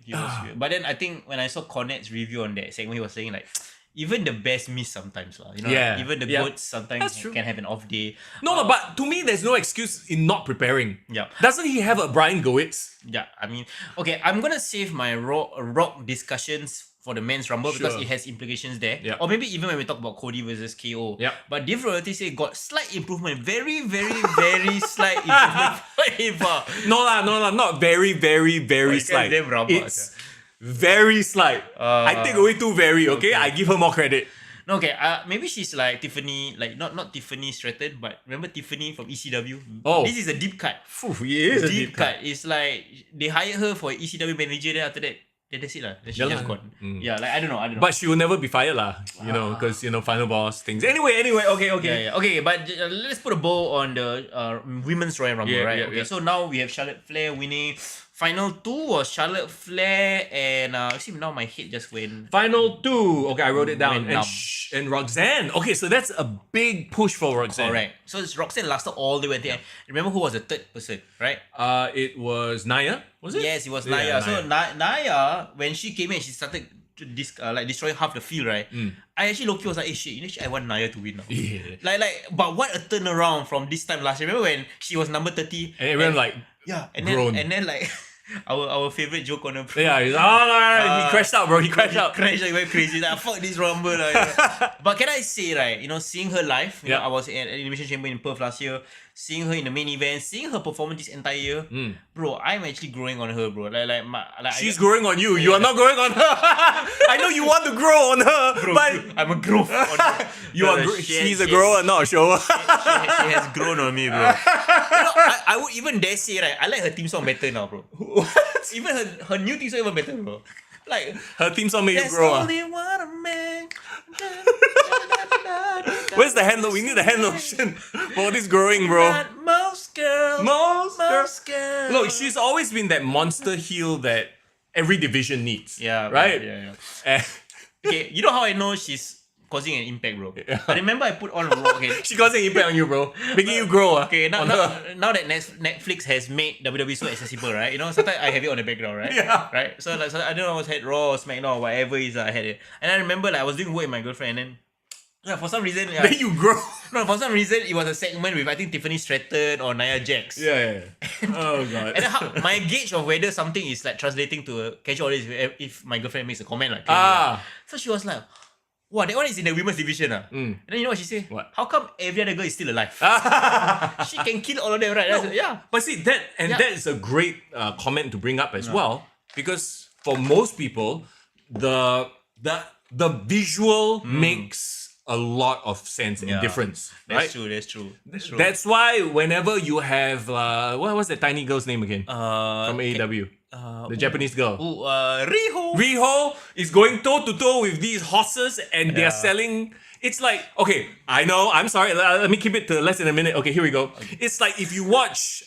But then I think when I saw Cornette's review on that segment, he was saying like, even the best miss sometimes, even the goats sometimes can have an off day. No, but to me, there's no excuse in not preparing. Yeah. Doesn't he have a Brian Goetz? Yeah, I mean, okay, I'm gonna save my rock discussions for the men's rumble because it has implications there. Yeah. Or maybe even when we talk about Cody versus KO. Yeah. But Div Royalty say got slight improvement. Very, very, very slight improvement for Ava. No, not very, very, very slight. It's very slight. I take away too very, okay? I give her more credit. No, okay, maybe she's like Tiffany, like not Tiffany Stratton, but remember Tiffany from ECW? Oh. This is a deep cut. He is a deep cut. It's like they hired her for ECW manager, then after that, that's it lah. Then she just gone. Yeah, like I don't know. But she will never be fired lah, because final boss things. Anyway, okay. Yeah. Okay, but let's put a bow on the women's Royal Rumble, right? Okay, so now we have Charlotte Flair winning. Final 2 was Charlotte Flair and see now my head just went. Final 2. Okay, I wrote it down. And Roxanne. Okay, so that's a big push for Roxanne. Correct. So Roxanne lasted all the way until. Remember who was the third person, right? It was Nia. Was it? Yes, it was Nia. Yeah, so Nia, when she came in, she started to destroying half the field, right? I actually low-key was like, hey shit, I want Nia to win now. Yeah. But what a turnaround from this time last year. Remember when she was number 30? And everyone and then like our favorite Joe Corner. Yeah, he crashed out, bro. He crashed out. He went crazy. Like, fuck this Rumble. But can I say, right, seeing her live, I was at Elimination Chamber in Perth last year, seeing her in the main event, seeing her performance this entire year, bro, I'm actually growing on her, bro. She's growing on you. You are not growing on her. I know you want to grow on her, bro, but I'm a growth on her. She's a grower, not a shower. She has grown on me, bro. I would even dare say, right, I like her theme song better now, bro. Even her new theme song even better, bro. Like, Her theme song made you there's grow. only one man. Where's the hand lotion? We need the hand lotion for this growing, bro. Not most girls. Most girls. Look, she's always been that monster heel that every division needs. Yeah, right. Yeah. Eh, Okay, you know how I know she's causing an impact, bro? I remember I put on Raw. Okay, she causing impact on you, bro. Making you grow. okay. Now, on now, her. now that Netflix has made WWE so accessible, right? You know, sometimes I have it on the background, right? Yeah. Right. So like, I don't know, I was had Raw, SmackDown, or whatever it is. I had it, and I remember like I was doing work with my girlfriend, and then yeah, for some reason, Then you grow. no, for some reason it was a segment with I think Tiffany Stratton or Nia Jax. Yeah. Oh god. And then my gauge of whether something is like translating to a casual audience if my girlfriend makes a comment like. So she was like, "Wow, that one is in the women's division, ah." And then you know what she said? What? How come every other girl is still alive? She can kill all of them, right? No, Yeah. But see that is a great comment to bring up as well, because for most people, the visual makes a lot of sense and difference, right? That's true. That's why whenever you have what was that tiny girl's name again from AEW? The Japanese girl. Riho is going toe to toe with these horses, and they're selling. It's like, okay, I know. I'm sorry. Let me keep it to less than a minute. Okay, here we go. Okay. It's like if you watch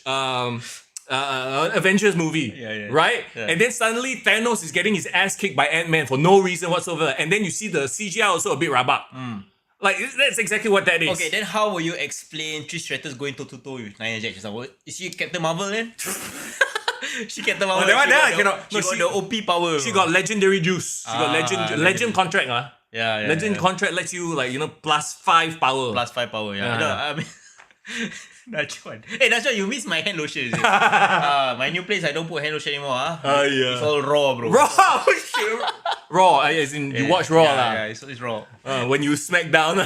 Avengers movie, right? Yeah. And then suddenly Thanos is getting his ass kicked by Ant-Man for no reason whatsoever, and then you see the CGI also a bit rabak. Like, that's exactly what that is. Okay, then how will you explain Trish Stratus going toe to toe with Nia Jax? Is she Captain Marvel then? She Captain Marvel. That one I cannot. She got the OP power. She got legendary juice. She got legend contract. Yeah. Legend contract lets you plus 5 power. Plus 5 power, yeah. No, I mean, Nachon. Hey, Nachon, you miss my hand lotion, is it? My new place, I don't put hand lotion anymore. Yeah. It's all raw, bro. Raw? Raw, as in you watch Raw. Yeah, it's raw. When you smack down.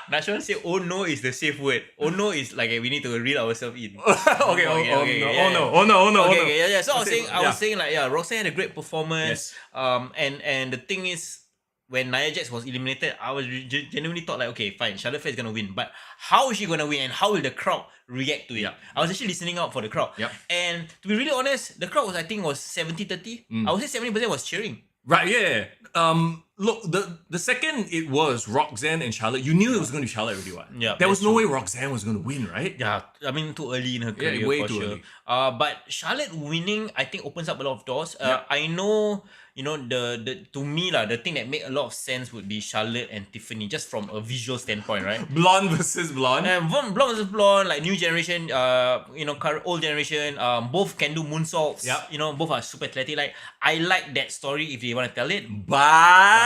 Nachon said, "Oh no" is the safe word. Oh no is like we need to reel ourselves in. Okay, oh no. Yeah. So I was saying like, yeah, Roxanne had a great performance. Yes. And the thing is, when Nia Jax was eliminated, I was genuinely thought like, okay, fine, Charlotte Flair is gonna win, but how is she gonna win, and how will the crowd react to it? I was actually listening out for the crowd, and to be really honest, the crowd was 70-30. I would say 70% was cheering. Right, yeah. Look, the second it was Roxanne and Charlotte, you knew it was going to be Charlotte already, what? Yeah, there was no way Roxanne was going to win, right? Yeah, I mean, too early in her career, way for too sure. early. But Charlotte winning, I think, opens up a lot of doors. I know, the to me the thing that made a lot of sense would be Charlotte and Tiffany, just from a visual standpoint, right? Blonde versus blonde. And blonde versus blonde, like new generation, old generation, both can do moonsaults. Both are super athletic. Like, I like that story if they want to tell it.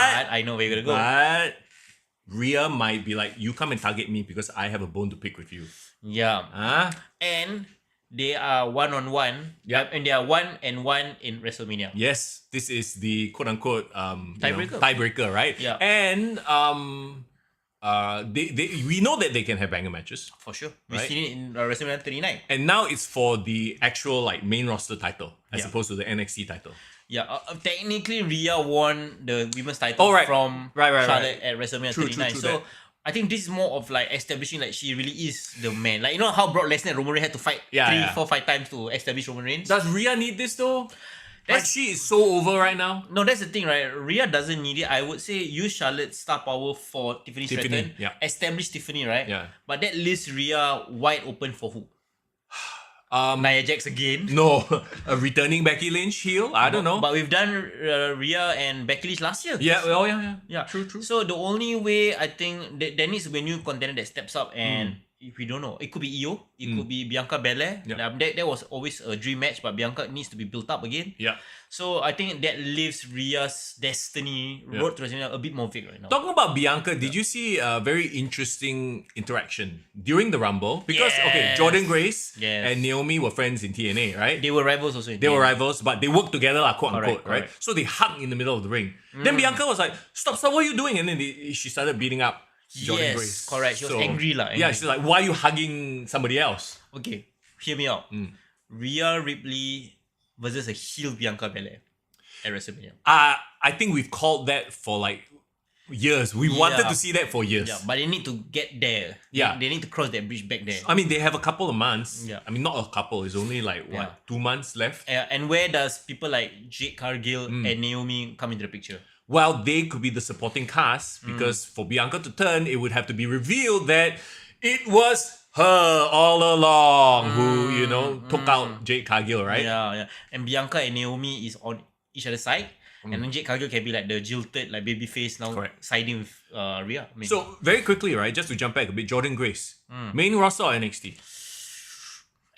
But I know where you're gonna go. But Rhea might be like, you come and target me because I have a bone to pick with you. Yeah. And they are 1-on-1. And they are 1-1 in WrestleMania. Yes, this is the quote-unquote tiebreaker, right? Yeah. And we know that they can have banger matches. For sure. We've seen it in WrestleMania 39. And now it's for the actual main roster title as opposed to the NXT title. Yeah, technically Rhea won the women's title from Charlotte at WrestleMania 39. True so that. I think this is more of establishing she really is the man. Like, you know how Brock Lesnar and Roman Reigns had to fight 5 times to establish Roman Reigns? Does Rhea need this though? She is so over right now. No, that's the thing, right? Rhea doesn't need it. I would say use Charlotte's star power for Tiffany Stratton. Establish Tiffany, right? Yeah. But that leaves Rhea wide open for who? Nia Jax again? No, a returning Becky Lynch heel? I don't know. But we've done Rhea and Becky Lynch last year. Yeah. True. So the only way I think there needs to be a new contender that steps up, and if we don't know, it could be Io, it could be Bianca Belair. That was always a dream match, but Bianca needs to be built up again. Yeah. So I think that leaves Rhea's destiny road to WrestleMania a bit more vague right now. Talking about Bianca, did you see a very interesting interaction during the Rumble? Because Jordan Grace and Naomi were friends in TNA, right? They were rivals also. They were rivals, but they worked together, quote unquote, right? Correct. So they hugged in the middle of the ring. Then Bianca was like, "Stop! What are you doing?" And then she started beating up Jordan Grace. Correct. She was angry. Yeah, she's like, "Why are you hugging somebody else?" Okay, hear me out. Rhea Ripley versus a heel Bianca Belair at WrestleMania. I think we've called that for years. We wanted Yeah. to see that for years. Yeah, but they need to get there. Yeah. They need to cross that bridge back there. I mean, they have a couple of months. Yeah. I mean, not a couple. It's only like, Yeah. 2 months left? And where does people like Jade Cargill and Naomi come into the picture? Well, they could be the supporting cast because for Bianca to turn, it would have to be revealed that it was her all along who, took out Jade Cargill, right? Yeah. And Bianca and Naomi is on each other's side. And then Jade Cargill can be like the jilted, like baby face now Correct. siding with Rhea. Maybe. So, very quickly, right, just to jump back a bit, Jordan Grace, main roster or NXT?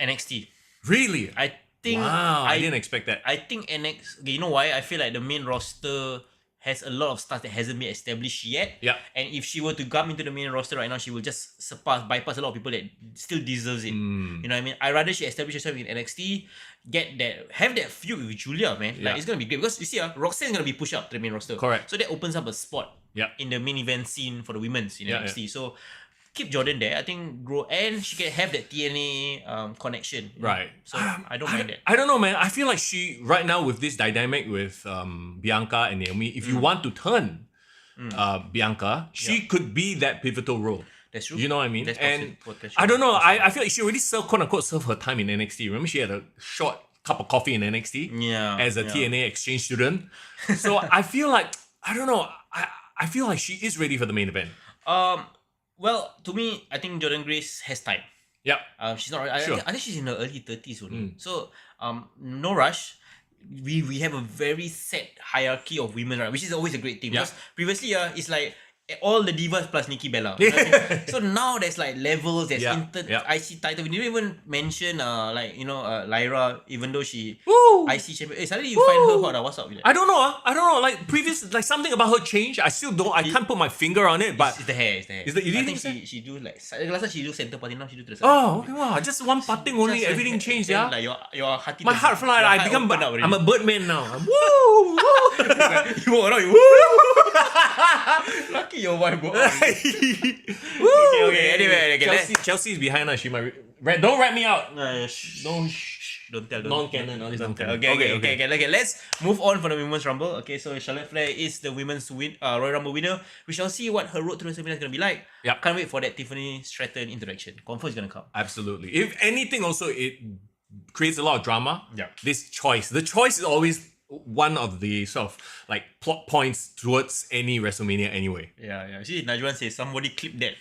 NXT. Really? I think Wow, I didn't expect that. I think NXT. Okay, you know why? I feel like the main roster has a lot of stuff that hasn't been established yet. Yeah. And if she were to come into the main roster right now, she will just bypass a lot of people that still deserves it. You know what I mean? I rather she establish herself in NXT, have that feud with Julia, man. Yeah. Like it's gonna be great because you see, Roxanne's gonna be pushed up to the main roster. Correct. So that opens up a spot Yeah. in the main event scene for the women's in Yeah, NXT. So keep Jordan there. I think grow and she can have that TNA connection. you know? Right. So I don't mind that. I don't know, man. I feel like she, right now, with this dynamic with Bianca and Naomi, if you want to turn Bianca, she could be that pivotal role. That's true. You know what I mean? That's And potential. I don't know. I feel like she already quote unquote served her time in NXT. Remember, she had a short cup of coffee in NXT Yeah, as a yeah. TNA exchange student. So I feel like, I don't know. I feel like she is ready for the main event. Well, to me, I think Jordan Grace has time. Yep. She's not. I Sure. think she's in her early 30s only. So, no rush. We have a very set hierarchy of women, right? Which is always a great thing. Yeah. Because previously, it's like all the divas plus Nikki Bella. You know what I mean? So now there's like levels. There's Yeah, yeah. IC title. We didn't even mention Lyra, even though she Woo! IC champion. Hey, suddenly you find her hot. What's up with that? I don't know. Like previous, like something about her changed. I still don't. I can't put my finger on it. But It's the hair. Is the- you I think think she do like last time she do center parting, now she do to the side. oh, okay, wow, just one parting only, Just everything changed, then, yeah. Like your heart. My heart fly. your I heart become. open up already. I'm a birdman now. Woo! you walk around, you woo! Lucky your wife bro. Okay. Anyway, okay. Chelsea is behind us. She might. Don't rat me out. Don't tell. Non-canon. All this non-canon. Okay. Let's move on for the women's rumble. Okay, so Charlotte Flair is the women's Royal Rumble winner. We shall see what her road to WrestleMania is gonna be like. Yep. Can't wait for that Tiffany Stratton interaction. Confirm is gonna come. Absolutely. If anything, also it creates a lot of drama. Yeah. This choice. The choice is always one of the sort of like plot points towards any WrestleMania anyway. Yeah. See, Najwan says somebody clip that.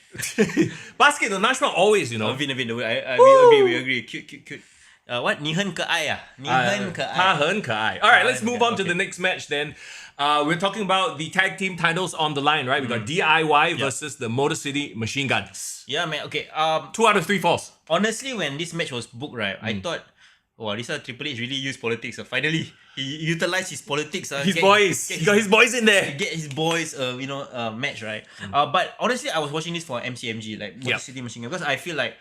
Basket, the national always, Vin, we agree. Cute. What? 你很可爱啊? 你很可爱. 他很可爱. Alright, let's move on to the next match then. We're talking about the tag team titles on the line, right? We got DIY versus the Motor City Machine Guns. Yeah, man. Okay. 2 out of 3 falls. Honestly, when this match was booked, right, I thought, wow, this Triple H really used politics. Finally, he utilized his politics. He got his boys in there. Get his boys, match, right? But honestly, I was watching this for MCMG, like Motor City Machine Gun, because I feel like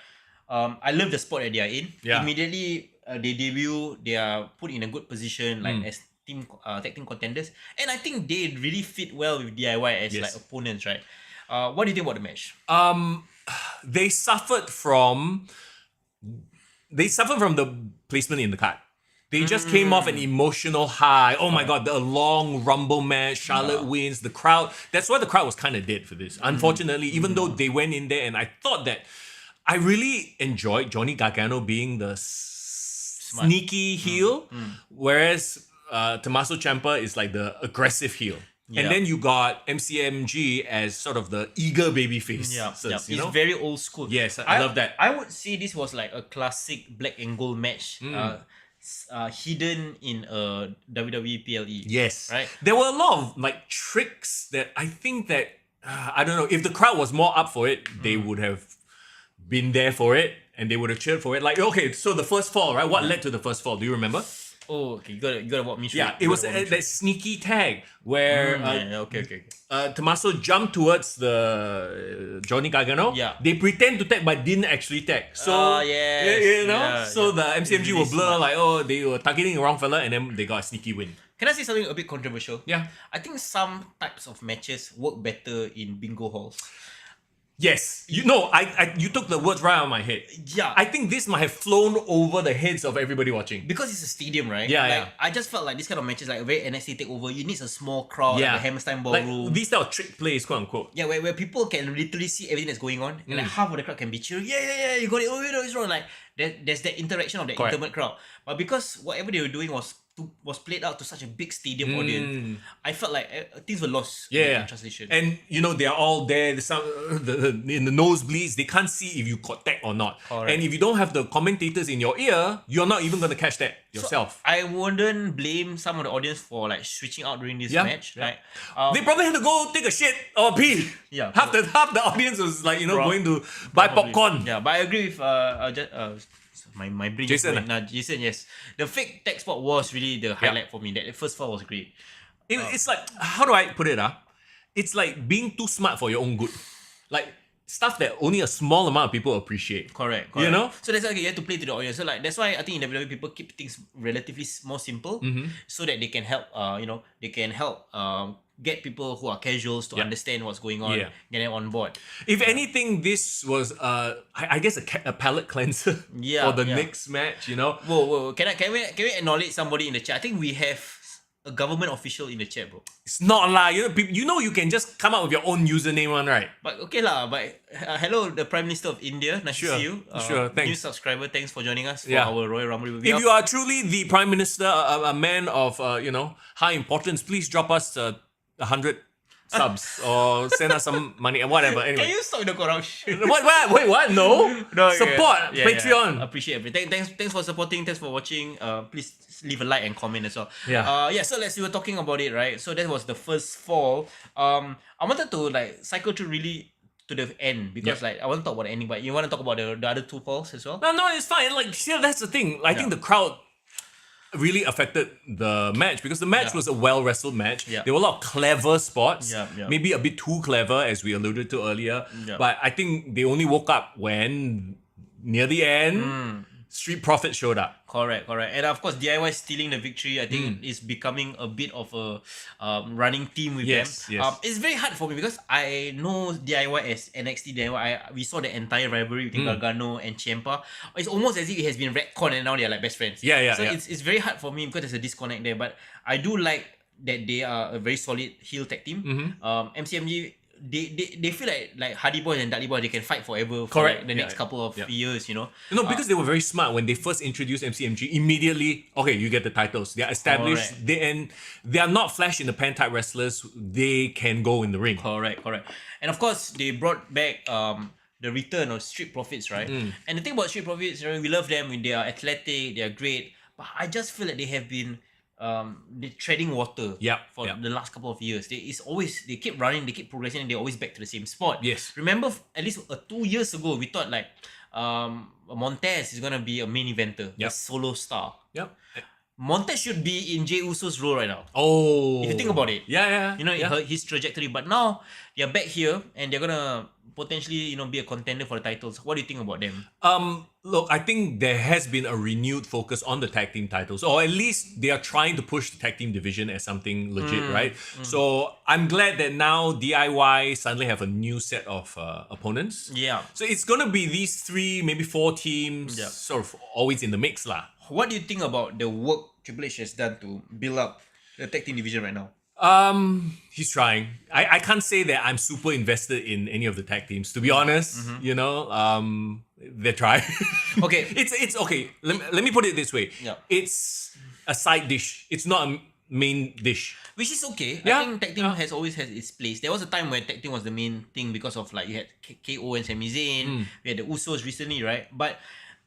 I love the spot that they are in. Yeah. Immediately, they debut, they are put in a good position, like as tag team contenders. And I think they really fit well with DIY as like opponents, right? What do you think about the match? They suffered from the placement in the card. They just came off an emotional high. Oh my god, the long rumble match, Charlotte wins, the crowd. That's why the crowd was kind of dead for this. Unfortunately, even though they went in there and I thought that I really enjoyed Johnny Gargano being the sneaky heel, whereas Tommaso Ciampa is like the aggressive heel. Yeah. And then you got MCMG as sort of the eager babyface. It's very old school. Yes, I love that. I would say this was like a classic black and gold match. Hidden in a WWE PLE. Yes. Right? There were a lot of like tricks that I think that, I don't know, if the crowd was more up for it, they would have been there for it and they would have cheered for it. Like, okay, so the first fall, right? What led to the first fall? Do you remember? Oh, okay. You gotta walk me through. Yeah, it was that sneaky tag where okay. Tommaso jumped towards the Johnny Gargano. Yeah. They pretend to tag but didn't actually tag. So the MCMG will blur like, oh, they were targeting the wrong fella and then they got a sneaky win. Can I say something a bit controversial? Yeah. I think some types of matches work better in bingo halls. Yes, you took the words right out of my head. Yeah. I think this might have flown over the heads of everybody watching. Because it's a stadium, right? Yeah, like, yeah. I just felt like this kind of matches, like a very NXT takeover, you need a small crowd, like a Hammerstein ballroom. Like these type of trick plays, quote unquote. Yeah, where people can literally see everything that's going on, and like half of the crowd can be cheering. Yeah, you got it. Oh, it's wrong. Like there's that interaction of the intimate crowd. But because whatever they were doing was played out to such a big stadium audience, I felt like things were lost in translation. And they are all there. In the nosebleeds, they can't see if you got tagged or not. Correct. And if you don't have the commentators in your ear, you're not even gonna catch that yourself. So I wouldn't blame some of the audience for like switching out during this match. Yeah. Like, they probably had to go take a shit or pee. Yeah. Half the audience was like going to buy popcorn. Yeah, but I agree with my brain. Jason, Jason, yes. The fake tech spot was really the highlight for me. That the first fall was great. It's like, how do I put it? It's like being too smart for your own good. Like stuff that only a small amount of people appreciate. Correct. You know? So that's why you have to play to the audience. So like that's why I think in WWE people keep things relatively more simple, so that they can help. Get people who are casuals to understand what's going on, get them on board. If anything, this was I guess a palate cleanser for the next match. Whoa! Can we acknowledge somebody in the chat? I think we have a government official in the chat, bro. It's not lah. You can just come up with your own username one, right? But okay lah. But hello, the Prime Minister of India. Nice to see you. Sure, thanks. New subscriber, thanks for joining us for our Royal Rumble. If you are truly the Prime Minister, a man of high importance, please drop us 100 subs or send us some money or whatever. Anyway. Can you stop the corruption? Wait, what? No. Support Patreon. Yeah. Appreciate everything. Thanks for supporting. Thanks for watching. Please leave a like and comment as well. Yeah. So we were talking about it, right? So that was the first fall. I wanted to like cycle through really to the end because like I want to talk about the ending, but you want to talk about the other two falls as well? No, it's fine. Like, that's the thing. I think the crowd really affected the match because the match was a well-wrestled match. Yeah. There were a lot of clever spots, Yeah. maybe a bit too clever as we alluded to earlier. Yeah. But I think they only woke up when, near the end, Street Profits showed up. Correct. And of course, DIY stealing the victory, I think, is becoming a bit of a running theme with them. Yes. It's very hard for me because I know DIY as NXT DIY. We saw the entire rivalry between Gargano and Ciampa. It's almost as if it has been retconned and now they're like best friends. So it's very hard for me because there's a disconnect there. But I do like that they are a very solid heel tag team. MCMG, they feel like Hardy Boys and Dudley Boys, they can fight forever for like the next couple of years, because they were very smart when they first introduced MCMG. Immediately, okay, you get the titles. They are established. They are not flash in the pan type wrestlers. They can go in the ring. Correct. And of course, they brought back the return of Street Profits, right? And the thing about Street Profits, we love them. They are athletic. They are great. But I just feel like they have been they're treading water for the last couple of years. They keep running, they keep progressing, and they're always back to the same spot. Yes. Remember, at least 2 years ago, we thought like Montez is gonna be a main eventer, a solo star. Yep. Montez should be in Jey Uso's role right now. Oh. If you think about it. Yeah. His trajectory. But now they're back here and they're gonna potentially, be a contender for the titles. What do you think about them? Look, I think there has been a renewed focus on the tag team titles, or at least they are trying to push the tag team division as something legit, right? So I'm glad that now DIY suddenly have a new set of opponents. Yeah. So it's gonna be these 3, maybe 4 teams, sort of always in the mix lah. What do you think about the work Triple H has done to build up the tag team division right now? He's trying. I can't say that I'm super invested in any of the tag teams, to be honest. They're trying. Okay. It's okay. Let me put it this way. Yeah. It's a side dish. It's not a main dish. Which is okay. Yeah. I think tag team has always had its place. There was a time where tag team was the main thing because of like you had KO and Sami Zayn. We had the Usos recently, right? But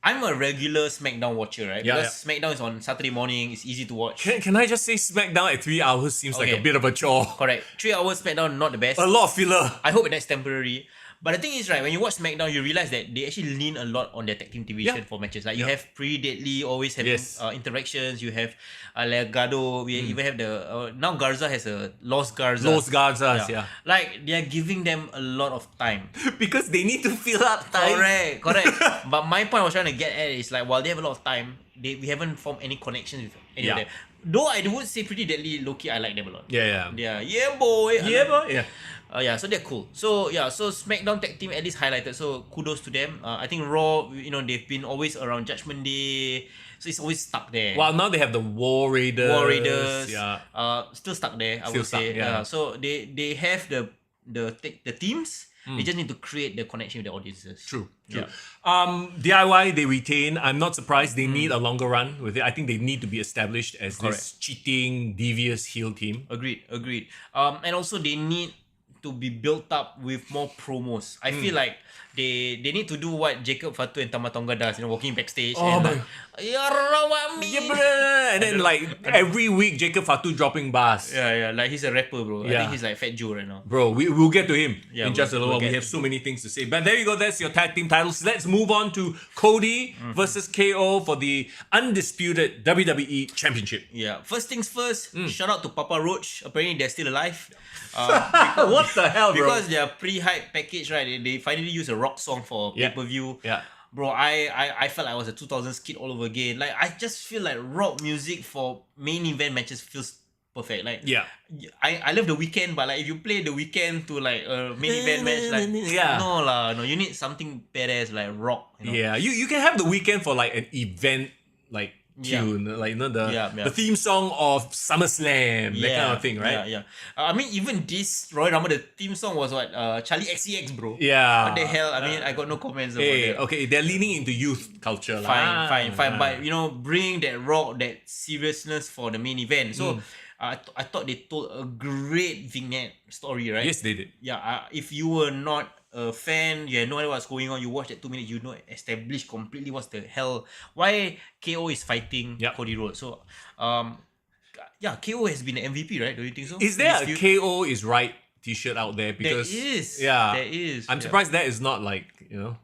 I'm a regular SmackDown watcher, right? Because SmackDown is on Saturday morning. It's easy to watch. Can I just say SmackDown at 3 hours seems like a bit of a chore. Correct. 3 hours SmackDown, not the best. A lot of filler. I hope that's temporary. But the thing is, right, when you watch SmackDown, you realize that they actually lean a lot on their tag team division for matches. Like you have Pre-Deadly always having interactions. You have Legado. We even have the now Garza has a Los Garza. Los Garzas, Like they are giving them a lot of time because they need to fill up time. Correct. But my point I was trying to get at is like while they have a lot of time, we haven't formed any connections with any of them. Though I would say Pretty Deadly, low-key, I like them a lot. Yeah, boy. Yeah. So they're cool. So SmackDown tag team at least highlighted. So kudos to them. I think Raw, they've been always around Judgment Day, so it's always stuck there. Well, now they have the War Raiders. Yeah. Still stuck there. I Still would say. stuck, yeah. So they have the teams. They just need to create the connection with the audiences. True. Yeah. DIY they retain. I'm not surprised. They need a longer run with it. I think they need to be established as this cheating, devious heel team. Agreed. And also they need to be built up with more promos. I feel like they need to do what Jacob Fatu and Tama Tonga does, walking backstage and like, and then like every week Jacob Fatu dropping bars. Yeah, like he's a rapper, bro. I Yeah. think he's like Fat Joe right now. Bro, we'll get to him in just a little while. we'll We get have so many things to say. But there you go, that's your tag team titles. Let's move on to Cody versus KO for the undisputed WWE Championship. Yeah. First things first, shout out to Papa Roach. Apparently they're still alive. What the hell, bro? Because their pre-hype package, right? They finally used a rock song for pay-per-view. Yeah. Bro, I felt like I was a 2000s kid all over again. Like, I just feel like rock music for main event matches feels perfect. Like, Yeah. I love The Weeknd, but like if you play The Weeknd to like a main event match, like no, you need something badass like rock. Yeah, you can have The Weeknd for like an event like tune, like the theme song of SummerSlam, that kind of thing, right? Yeah. I mean, even this Royal Rumble, the theme song was what? Charlie XCX, bro. Yeah. What the hell? I mean, I got no comments about that. Okay, they're leaning into youth culture. Fine. But bring that rock, that seriousness for the main event. So I thought they told a great vignette story, right? Yes, they did. Yeah. If you were not a fan, you had no idea what's going on, you watch that 2 minutes, establish completely what's the hell, why KO is fighting Cody Rhodes. So KO has been the MVP, right? Do you think so? Is there a KO is right t-shirt out there? Because there is. Yeah, there is. I'm surprised that is not like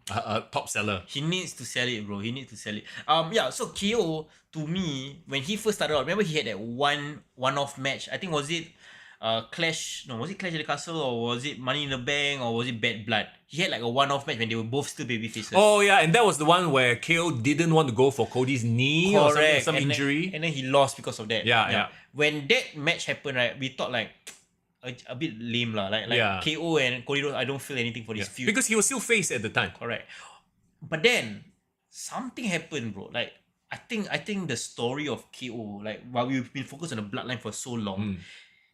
a top seller. He needs to sell it, bro. He needs to sell it. So KO, to me, when he first started out, remember he had that one-off match. I think was it Clash at the Castle, or was it Money in the Bank, or was it Bad Blood? He had like a one-off match when they were both still baby faces. Oh yeah, and that was the one where KO didn't want to go for Cody's knee or some injury. And then he lost because of that. Yeah. When that match happened, right, we thought like a bit lame lah. Like KO and Cody Rhodes, I don't feel anything for this feud. Because he was still face at the time. Correct. But then something happened, bro. Like I think the story of KO, like while we've been focused on the bloodline for so long,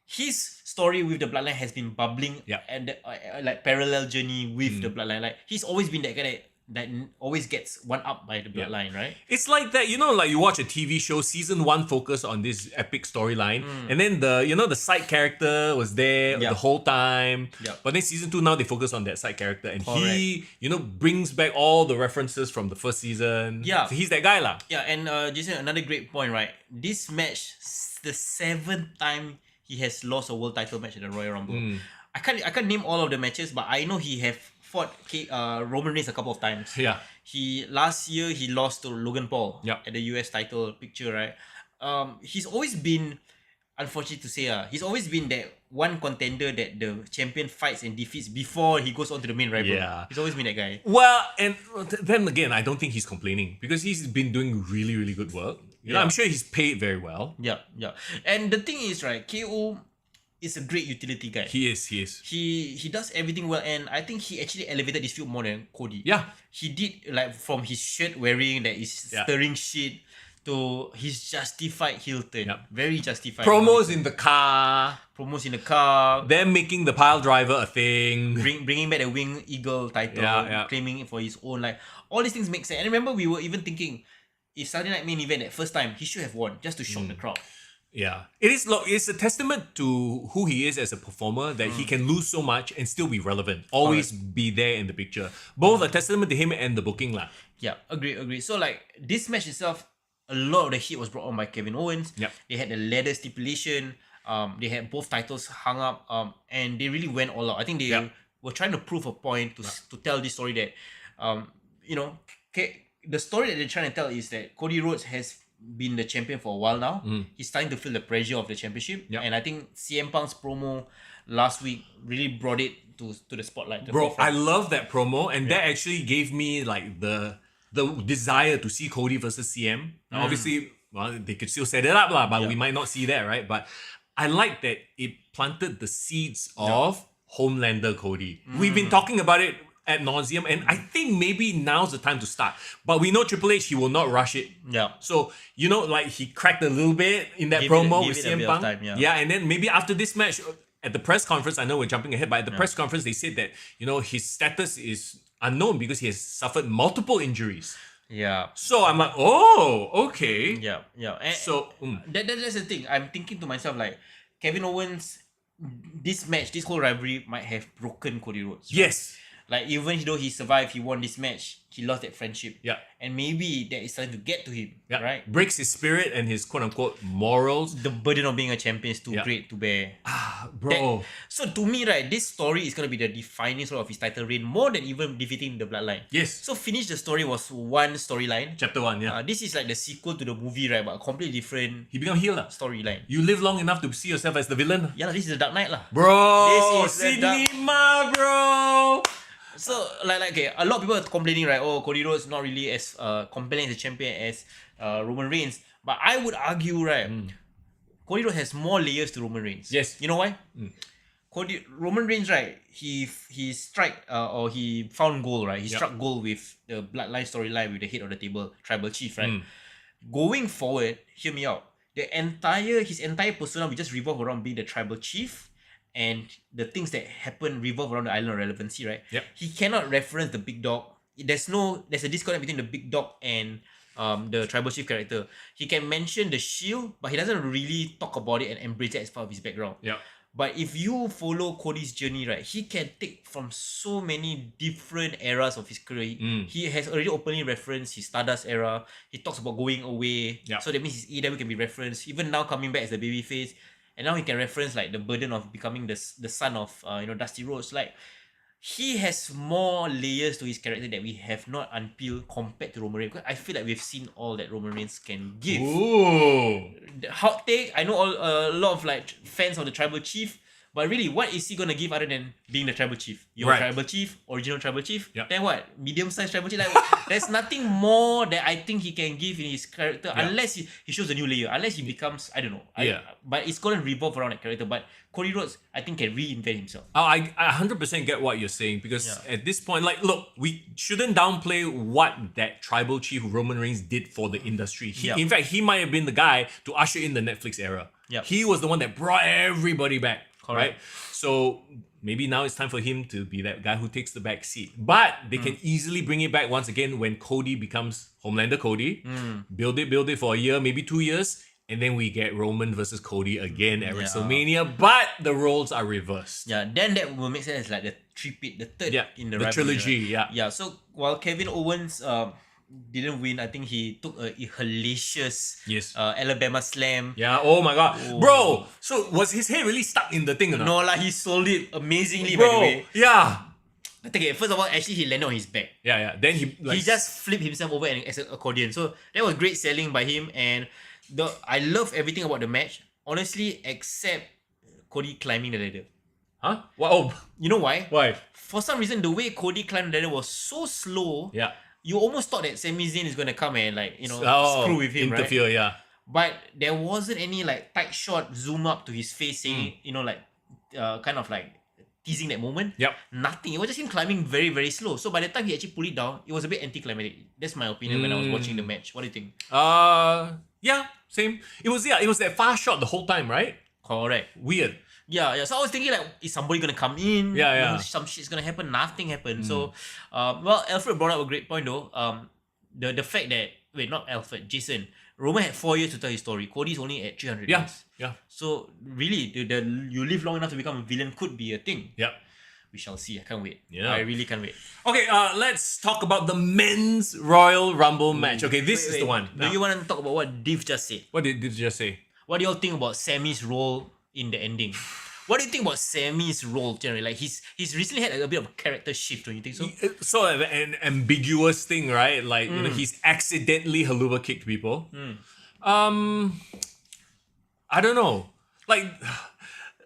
his story with the bloodline has been bubbling and like parallel journey with the bloodline. Like he's always been that guy that always gets one up by the bloodline, right? It's like that, like you watch a TV show, season 1 focus on this epic storyline, and then the side character was there the whole time. But then season 2 now they focus on that side character, and he brings back all the references from the first season. Yeah, so he's that guy lah. Yeah, and Jason, another great point, right? This match, the 7th time he has lost a world title match at the Royal Rumble. I can't name all of the matches, but I know he have fought Roman Reigns a couple of times. Yeah. Last year he lost to Logan Paul at the US title picture, right? He's always been, unfortunate to say, he's always been that one contender that the champion fights and defeats before he goes on to the main rival. Yeah. He's always been that guy. Well, and then again, I don't think he's complaining because he's been doing really, really good work. I'm sure he's paid very well. Yeah. And the thing is, right, KO is a great utility guy. He is. He does everything well, and I think he actually elevated this feud more than Cody. Yeah. He did, like, from his shirt wearing that is stirring shit to his justified heel turn. Very justified. Promos in the car. Them making the pile driver a thing. Bringing back the Wing Eagle title. Claiming it for his own. Like, all these things make sense. And remember, we were even thinking, if Saturday Night Main Event that first time, he should have won just to shock the crowd. Yeah. It's a testament to who he is as a performer that he can lose so much and still be relevant. Always be there in the picture. Both a testament to him and the booking lah. Yeah, agree. So like this match itself, a lot of the heat was brought on by Kevin Owens. They had the ladder stipulation. They had both titles hung up. And they really went all out. I think they were trying to prove a point to tell this story that the story that they're trying to tell is that Cody Rhodes has been the champion for a while now. He's starting to feel the pressure of the championship. And I think CM Punk's promo last week really brought it to the spotlight. Bro, I love that promo, and that actually gave me like the desire to see Cody versus CM. Now, obviously, they could still set it up, but we might not see that, right? But I like that it planted the seeds of Homelander Cody. We've been talking about it ad nauseum, and I think maybe now's the time to start. But we know Triple H, he will not rush it. Yeah. So, like he cracked a little bit in that Give promo it with a CM bit of Punk. time, yeah. And then maybe after this match, at the press conference, I know we're jumping ahead, but at the press conference, they said that, his status is unknown because he has suffered multiple injuries. Yeah. So I'm like, oh, okay. Yeah. And So, that's the thing. I'm thinking to myself, like, Kevin Owens, this match, this whole rivalry might have broken Cody Rhodes. Right? yes. Like, even though he survived, he won this match, he lost that friendship. Yeah. And maybe that is starting to get to him. Yeah. Right? Breaks his spirit and his quote unquote morals. The burden of being a champion is too great to bear. Bro. So to me, right, this story is gonna be the defining sort of his title reign more than even defeating the Bloodline. Yes. So Finish the Story was one storyline. Chapter 1, yeah. This is like the sequel to the movie, right? But a completely different He become healer. storyline. You live long enough to see yourself as the villain. Yeah, this is the Dark Knight lah. Bro, This is the cinema, bro. So like okay, a lot of people are complaining, right? Oh, Cody Rhodes not really as compelling as a champion as Roman Reigns. But I would argue, right, Cody Rhodes has more layers to Roman Reigns. Yes. You know why? Roman Reigns, right? He found gold, right? He struck gold with the Bloodline storyline with the head of the table, Tribal Chief, right? Going forward, hear me out. His entire persona will just revolve around being the Tribal Chief, and the things that happen revolve around the island of relevancy, right? Yep. He cannot reference the big dog. There's a disconnect between the big dog and the Tribal Chief character. He can mention the Shield, but he doesn't really talk about it and embrace it as part of his background. Yeah. But if you follow Cody's journey, right, he can take from so many different eras of his career. He has already openly referenced his Stardust era. He talks about going away. Yeah. So that means his AEW can be referenced. Even now coming back as the babyface. And now he can reference like the burden of becoming the son of Dusty Rhodes. Like, he has more layers to his character that we have not unpeeled compared to Roman Reigns. Because I feel like we've seen all that Roman Reigns can give. Ooh. The hot take, I know a lot of like fans of the Tribal Chief, but really, what is he gonna give other than being the Tribal Chief? Your Right. Tribal Chief, original Tribal Chief. Yep. Then what? Medium-sized Tribal Chief. Like, there's nothing more that I think he can give in his character unless he shows a new layer. Unless he becomes, I don't know. But it's gonna revolve around that character. But Cody Rhodes, I think, can reinvent himself. I 100% get what you're saying because at this point, like, look, we shouldn't downplay what that Tribal Chief Roman Reigns did for the industry. In fact, he might have been the guy to usher in the Netflix era. Yep. He was the one that brought everybody back. Correct. Right? So maybe now it's time for him to be that guy who takes the back seat. But they can easily bring it back once again when Cody becomes Homelander Cody. Build it for a year, maybe 2 years. And then we get Roman versus Cody again at WrestleMania. But the roles are reversed. Yeah, then that will make sense as like the three-peat, the third in the rivalry, trilogy, right? Yeah, so while Kevin Owens didn't win, I think he took a hellacious Alabama Slam. Yeah, oh my god. Bro, so was his head really stuck in the thing or not? No lah, he sold it amazingly, by the way. Yeah. Okay, first of all, actually he landed on his back. Yeah. Then he just flipped himself over as an accordion. So that was great selling by him, and I love everything about the match. Honestly, except Cody climbing the ladder. Huh? Wow. You know why? Why? For some reason, the way Cody climbed the ladder was so slow. Yeah. You almost thought that Sami Zayn is gonna come and screw with him, interfere, right? Yeah. But there wasn't any like tight shot zoom up to his face saying, kind of like teasing that moment. Yep. Nothing. It was just him climbing very, very slow. So by the time he actually pulled it down, it was a bit anticlimactic. That's my opinion when I was watching the match. What do you think? Yeah, same. It was that fast shot the whole time, right? Correct. Weird. Yeah. So I was thinking like, is somebody gonna come in? Yeah. Some shit's gonna happen. Nothing happened. So, Alfred brought up a great point though. The fact that not Alfred, Jason. Roman had 4 years to tell his story. Cody's only at 300 days. Yeah. So really, the you live long enough to become a villain could be a thing. Yeah. We shall see. I can't wait. Yeah. I really can't wait. Okay, let's talk about the men's Royal Rumble match. Okay, this is the one. Do you want to talk about what Div just said? What did you just say? What do y'all think about Sammy's role in the ending? What do you think about Sammy's role generally? Like he's recently had a bit of a character shift, don't you think so? It's sort of an ambiguous thing, right? Like he's accidentally haluva kicked people. I don't know. Like,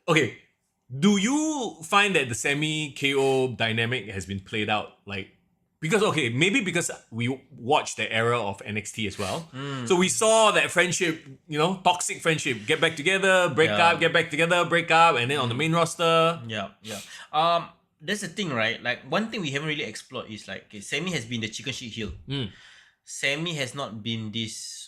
okay, do you find that the Sammy KO dynamic has been played out like because because we watched the era of NXT as well. So we saw that friendship, toxic friendship, get back together, break up, get back together, break up, and then on the main roster. Yeah. That's the thing, right? Like, one thing we haven't really explored is like, okay, Sammy has been the chicken shit heel. Sammy has not been this,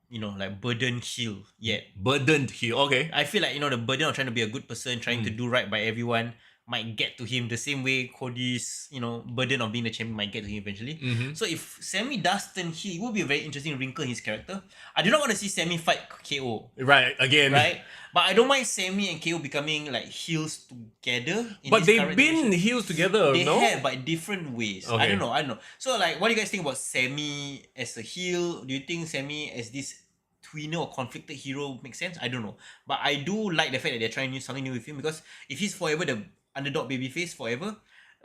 like burdened heel yet. Burdened heel, okay. I feel like, the burden of trying to be a good person, trying to do right by everyone might get to him the same way Cody's, burden of being the champion might get to him eventually. So if Sammy does turn heel, it would be a very interesting wrinkle in his character. I do not want to see Sammy fight KO. Right, again. Right? But I don't mind Sammy and KO becoming like heels together. But they've been heels together, they no? have, but in different ways. Okay. I don't know. So like, what do you guys think about Sammy as a heel? Do you think Sammy as this tweener or conflicted hero makes sense? I don't know. But I do like the fact that they're trying something new with him, because if he's forever the underdog babyface forever,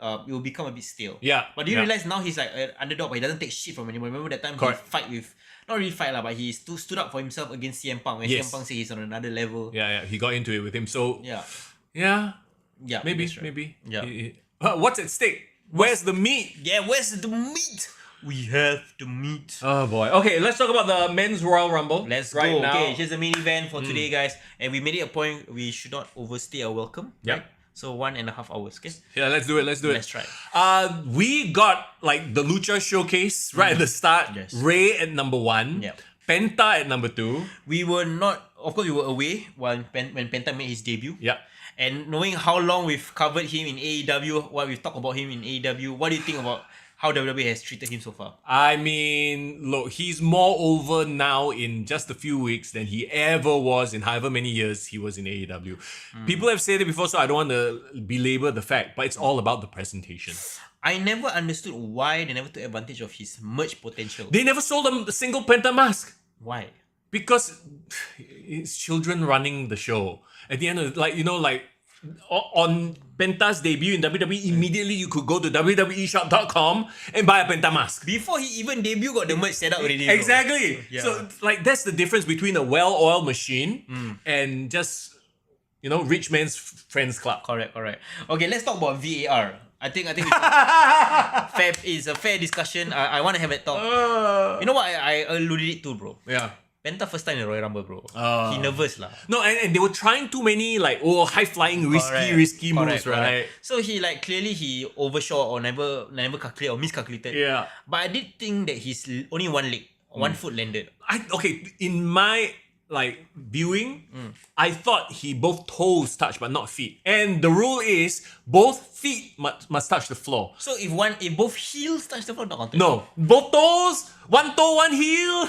it will become a bit stale. Yeah. But do you realize now he's like an underdog, but he doesn't take shit from anyone? Remember that time he fight with, not really fight lah, but he stood up for himself against CM Punk, and CM Punk said he's on another level. Yeah, he got into it with him. So yeah, maybe, right. maybe. Yeah. What's at stake? Where's the meat? Yeah, where's the meat? We have the meat. Oh boy. Okay, let's talk about the men's Royal Rumble. Let's right go. now. Okay, here's the main event for today, guys. And we made it a point we should not overstay our welcome. Yep. Right? So 1.5 hours, okay? Yeah, let's do it. Let's try. We got like the Lucha showcase right at the start. Yes. Ray at number 1. Yep. Penta at number 2. We were not, of course, we were away when Penta made his debut. Yeah. And knowing how long we've covered him in AEW, what we've talked about him in AEW, what do you think about how WWE has treated him so far? I mean, look, he's more over now in just a few weeks than he ever was in however many years he was in AEW. People have said it before, so I don't want to belabor the fact, but it's all about the presentation. I never understood why they never took advantage of his merch potential. They never sold him a single Penta mask. Why? Because it's children running the show. At the end of on Penta's debut in WWE, immediately you could go to www.shop.com and buy a Penta mask. Before he even debuted, got the merch set up already. Bro. Exactly. Yeah. So that's the difference between a well-oiled machine and just rich man's friends club. Correct. Okay, let's talk about VAR. I think it's a fair discussion. I want to have that talk. You know what I alluded it to, bro? Yeah. Penta first time in Royal Rumble, bro. He nervous lah. No, and they were trying too many high-flying, risky moves, right? So he clearly he overshot or never calculated or miscalculated. Yeah. But I did think that he's only one leg, one foot landed. In my viewing, I thought he both toes touched but not feet. And the rule is both feet must touch the floor. So if both heels touch the floor, not counted. No, both toes, one toe, one heel.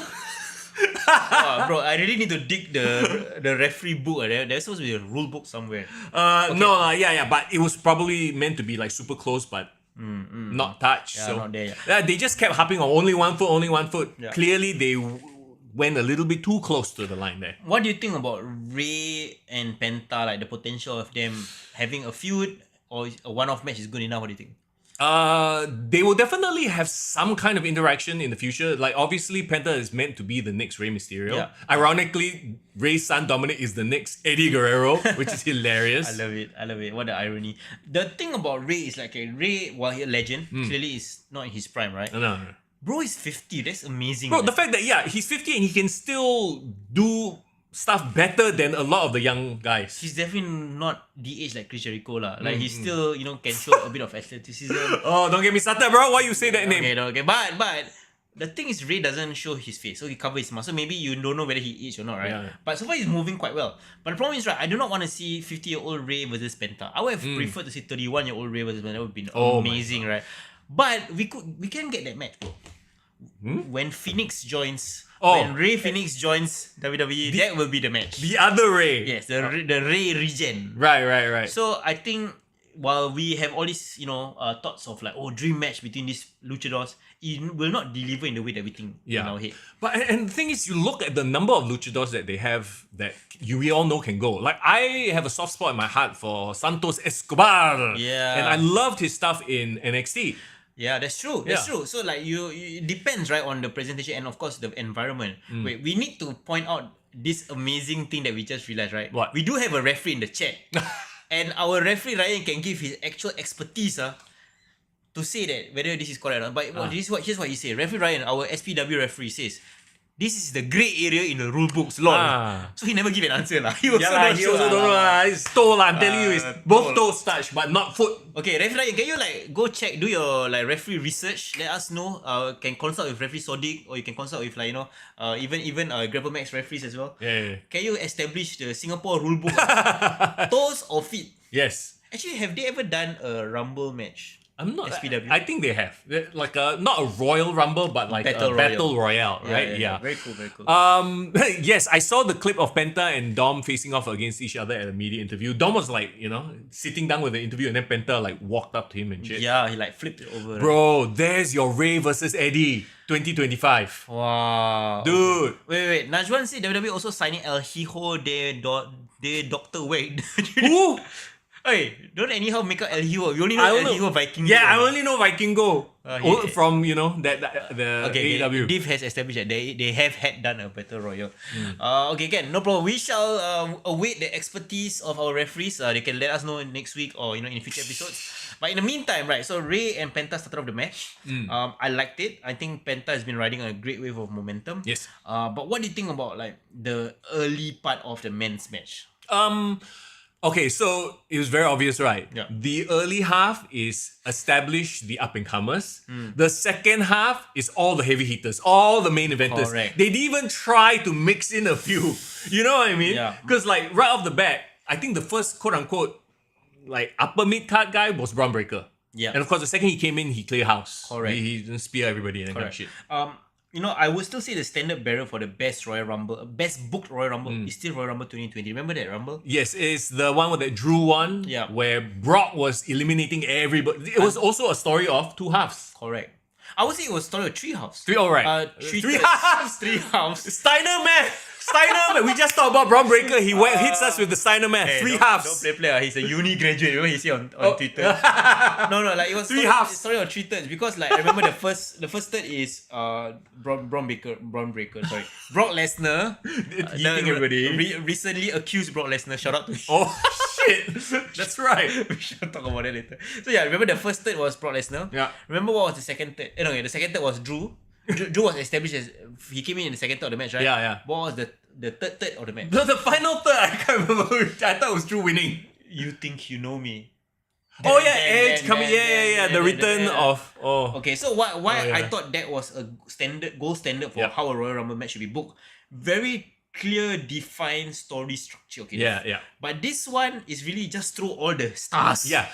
Bro, I really need to dig the referee book. There's supposed to be a rule book somewhere. But it was probably meant to be super close, but not touched. Yeah, so not there. they just kept harping on only one foot. Yeah. Clearly, they went a little bit too close to the line there. What do you think about Ray and Penta? The potential of them having a feud, or a one-off match is good enough? What do you think? They will definitely have some kind of interaction in the future. Obviously, Penta is meant to be the next Rey Mysterio. Yeah. Ironically, Rey's son Dominic is the next Eddie Guerrero, which is hilarious. I love it. What the irony. The thing about Ray is Ray, while he's a legend, clearly is not in his prime, right? No. Bro is 50. That's amazing. Bro, the fact that he's 50 and he can still do stuff better than a lot of the young guys. He's definitely not the age like Chris Jericho lah. He still can show a bit of athleticism. Oh, don't get me started, bro. Why you say that name? Okay. But the thing is, Ray doesn't show his face, so he covers his mouth. So maybe you don't know whether he is or not, right? Yeah. But so far he's moving quite well. But the problem is, right, I do not want to see 50-year-old Ray versus Penta. I would have preferred to see 31-year-old Ray versus Penta. That would have been amazing, right? But we can get that match, bro. When Phoenix joins. When Ray Phoenix joins WWE, that will be the match. The other Ray. Yes, the Ray regen. Right. So I think while we have all these, thoughts of dream match between these luchadors, it will not deliver in the way that we think in our head. But and the thing is, you look at the number of luchadors that they have that we all know can go. I have a soft spot in my heart for Santos Escobar. Yeah. And I loved his stuff in NXT. Yeah, that's true. That's true. So it depends, right, on the presentation and of course the environment. Wait, we need to point out this amazing thing that we just realized, right? What? We do have a referee in the chat. And our referee Ryan can give his actual expertise to say that whether this is correct or not. But here's what he said. Referee Ryan, our SPW referee, says this is the grey area in the rule books, lol. So he never give an answer lah. He also don't know lah. It's toe lah. I'm telling you, it's both toes touch, but not foot. Okay, referee Ryan, can you like go check, do your like referee research? Let us know. Can consult with referee Sodiq, or you can consult with like even Grapple Max referees as well. Yeah. Can you establish the Singapore rule book? Toes or feet? Yes. Actually, have they ever done a Rumble match? I'm not. SPW. I think they have. They're like not a Royal Rumble, but like a Battle Royale, right? Yeah. Very cool. Yes, I saw the clip of Penta and Dom facing off against each other at a media interview. Dom was like, sitting down with the interview, and then Penta like walked up to him and shit. Yeah, he like flipped it over. Bro, there's your Ray versus Eddie 2025. Wow. Dude. Wait. Najwan said WWE also signing El Hijo de Dr. Wade. Who? Hey, don't anyhow make up El Hijo. You only know El Hijo Vikingo. Yeah, I only know Vikingo. From, the Okay, AEW. Div has established that they have done a battle royal. Okay, again, no problem. We shall await the expertise of our referees. They can let us know next week or in future episodes. But in the meantime, right, so Ray and Penta started off the match. I liked it. I think Penta has been riding a great wave of momentum. Yes. But what do you think about like the early part of the men's match? Okay, so it was very obvious, right? Yeah. The early half is establish the up-and-comers. The second half is all the heavy hitters, all the main eventers. Correct. They didn't even try to mix in a few. You know what I mean? Yeah. Because like right off the bat, I think the first quote-unquote like upper mid-card guy was Braun Breaker. Yeah. And of course, the second he came in, he cleared house. Correct. He didn't spear everybody and that kind of shit. I would still say the standard bearer for the best Royal Rumble, best booked Royal Rumble is still Royal Rumble 2020. Remember that Rumble? Yes, it's the one with that Drew one, Yeah. where Brock was eliminating everybody. It was also a story of two halves. Correct. I would say it was a story of three halves. Three, all right. Three Three halves. Three halves. Steiner man. We just talked about Braun Breaker. He hits us with the Steiner man. Hey, Three don't halves. play. He's a uni graduate. You know he say on Twitter. No, like it was Three halves. story of three thirds because like I remember the first third is Braun Breaker. Sorry, Brock Lesnar. Eating everybody. Recently accused Brock Lesnar. Shout out to him. Oh shit. That's right. We shall talk about that later. So yeah, remember the first third was Brock Lesnar. Yeah. Remember what was the second third? The second third was Drew. Drew was established as he came in the second third of the match, right? Yeah. What was the third of the match? The final third, I can't remember. I thought it was Drew winning. You think you know me? Oh yeah, Edge coming. Yeah. The return of. Oh. Okay, so why yeah. I thought that was a gold standard for how a Royal Rumble match should be booked. Very clear, defined story structure. Okay. Yeah. But this one is really just through all the stars. Yeah.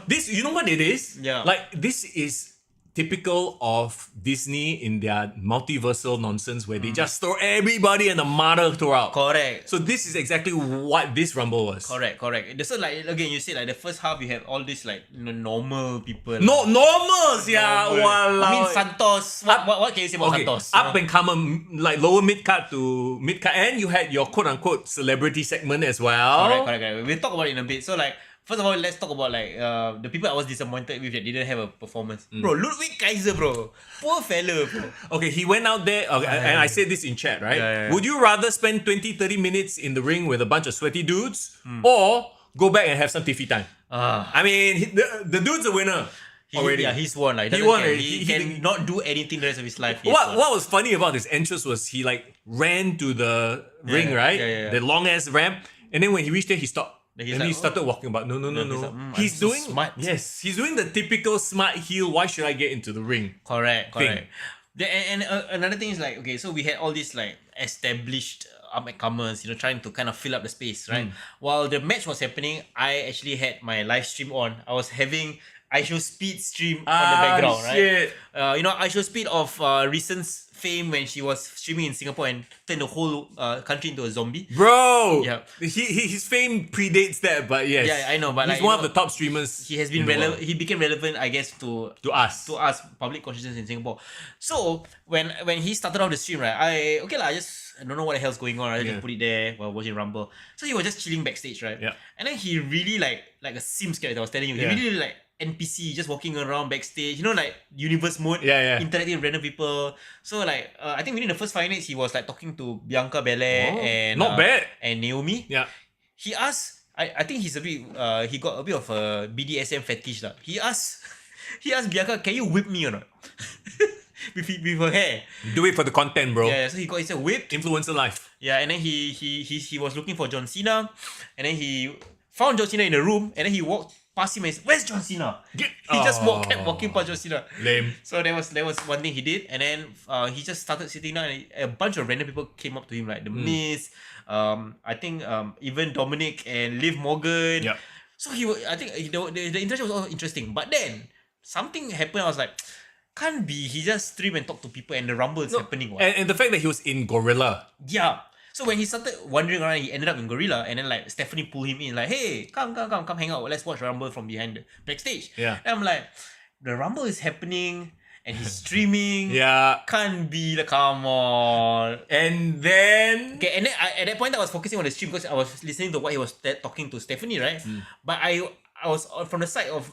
This, you know what it is? Yeah. Like, this is typical of Disney in their multiversal nonsense where they just throw everybody and the mother throughout. Correct. So this is exactly what this Rumble was. Correct. So like again, you say like the first half you have all these like normal people. No, normals, yeah. Walao. I mean Santos. What can you say about Santos? Up and coming, like lower mid card to mid card, and you had your quote unquote celebrity segment as well. Correct. We'll talk about it in a bit. So like, first of all, let's talk about like the people I was disappointed with that didn't have a performance. Bro, Ludwig Kaiser, bro. Poor fella, bro. Okay, he went out there, and I said this in chat, right? Yeah. Would you rather spend 20-30 minutes in the ring with a bunch of sweaty dudes, or go back and have some tiffy time? I mean, the dude's a winner. Already. Yeah, he's won. Like, he won already. He can not do anything the rest of his life. What was funny about his entrance was he like ran to the ring, right? Yeah. The long ass ramp, and then when he reached there, he stopped. He's and like, he started walking about. No. He's so doing smart. Yes, he's doing the typical smart heel. Why should I get into the ring? Correct. And another thing is like, okay, so we had all these like established up-and-comers, trying to kind of fill up the space, right? While the match was happening, I actually had my live stream on. I was having iShow Speed stream on the background, shit. right? iShow Speed of recent fame when she was streaming in Singapore and turned the whole country into a zombie. Bro, Yeah. His fame predates that, but yes. Yeah, I know, but he's like, one of the top streamers. He has been relevant. He became relevant, I guess, to us, public consciousness in Singapore. So when he started off the stream, right, I don't know what the hell's going on. I just put it there while watching Rumble. So he was just chilling backstage, right? Yeah. And then he really like a Sims character. I was telling you, he really like NPC, just walking around backstage. Like universe mode. Yeah. Interacting with random people. So like, I think within the first 5 minutes, he was like talking to Bianca Belair and not bad. and Naomi. Yeah. He asked. I think he's a bit. He got a bit of a BDSM fetish lah. He asked he asked Bianca, can you whip me or not? with her hair. Do it for the content, bro. Yeah, so he got himself whipped. Influencer life. Yeah, and then he was looking for John Cena, and then he found John Cena in the room, and then he walked past him and said, "Where's John Cena?" He just kept walking past John Cena. Lame. So that was one thing he did, and then he just started sitting down, and a bunch of random people came up to him, like the Miz, I think even Dominic and Liv Morgan. Yep. So I think the interaction was all interesting, but then something happened. I was like, can't be. He just stream and talk to people, and the Rumble is happening. What? And the fact that he was in Gorilla. Yeah. So when he started wandering around, he ended up in Gorilla, and then like Stephanie pulled him in, like, "Hey, come hang out. Let's watch Rumble from behind the backstage." Yeah. And I'm like, the Rumble is happening, and he's streaming. Yeah. Can't be. Like, come on. And then... Okay, and then at that point I was focusing on the stream because I was listening to what he was talking to Stephanie, right? But I was from the side of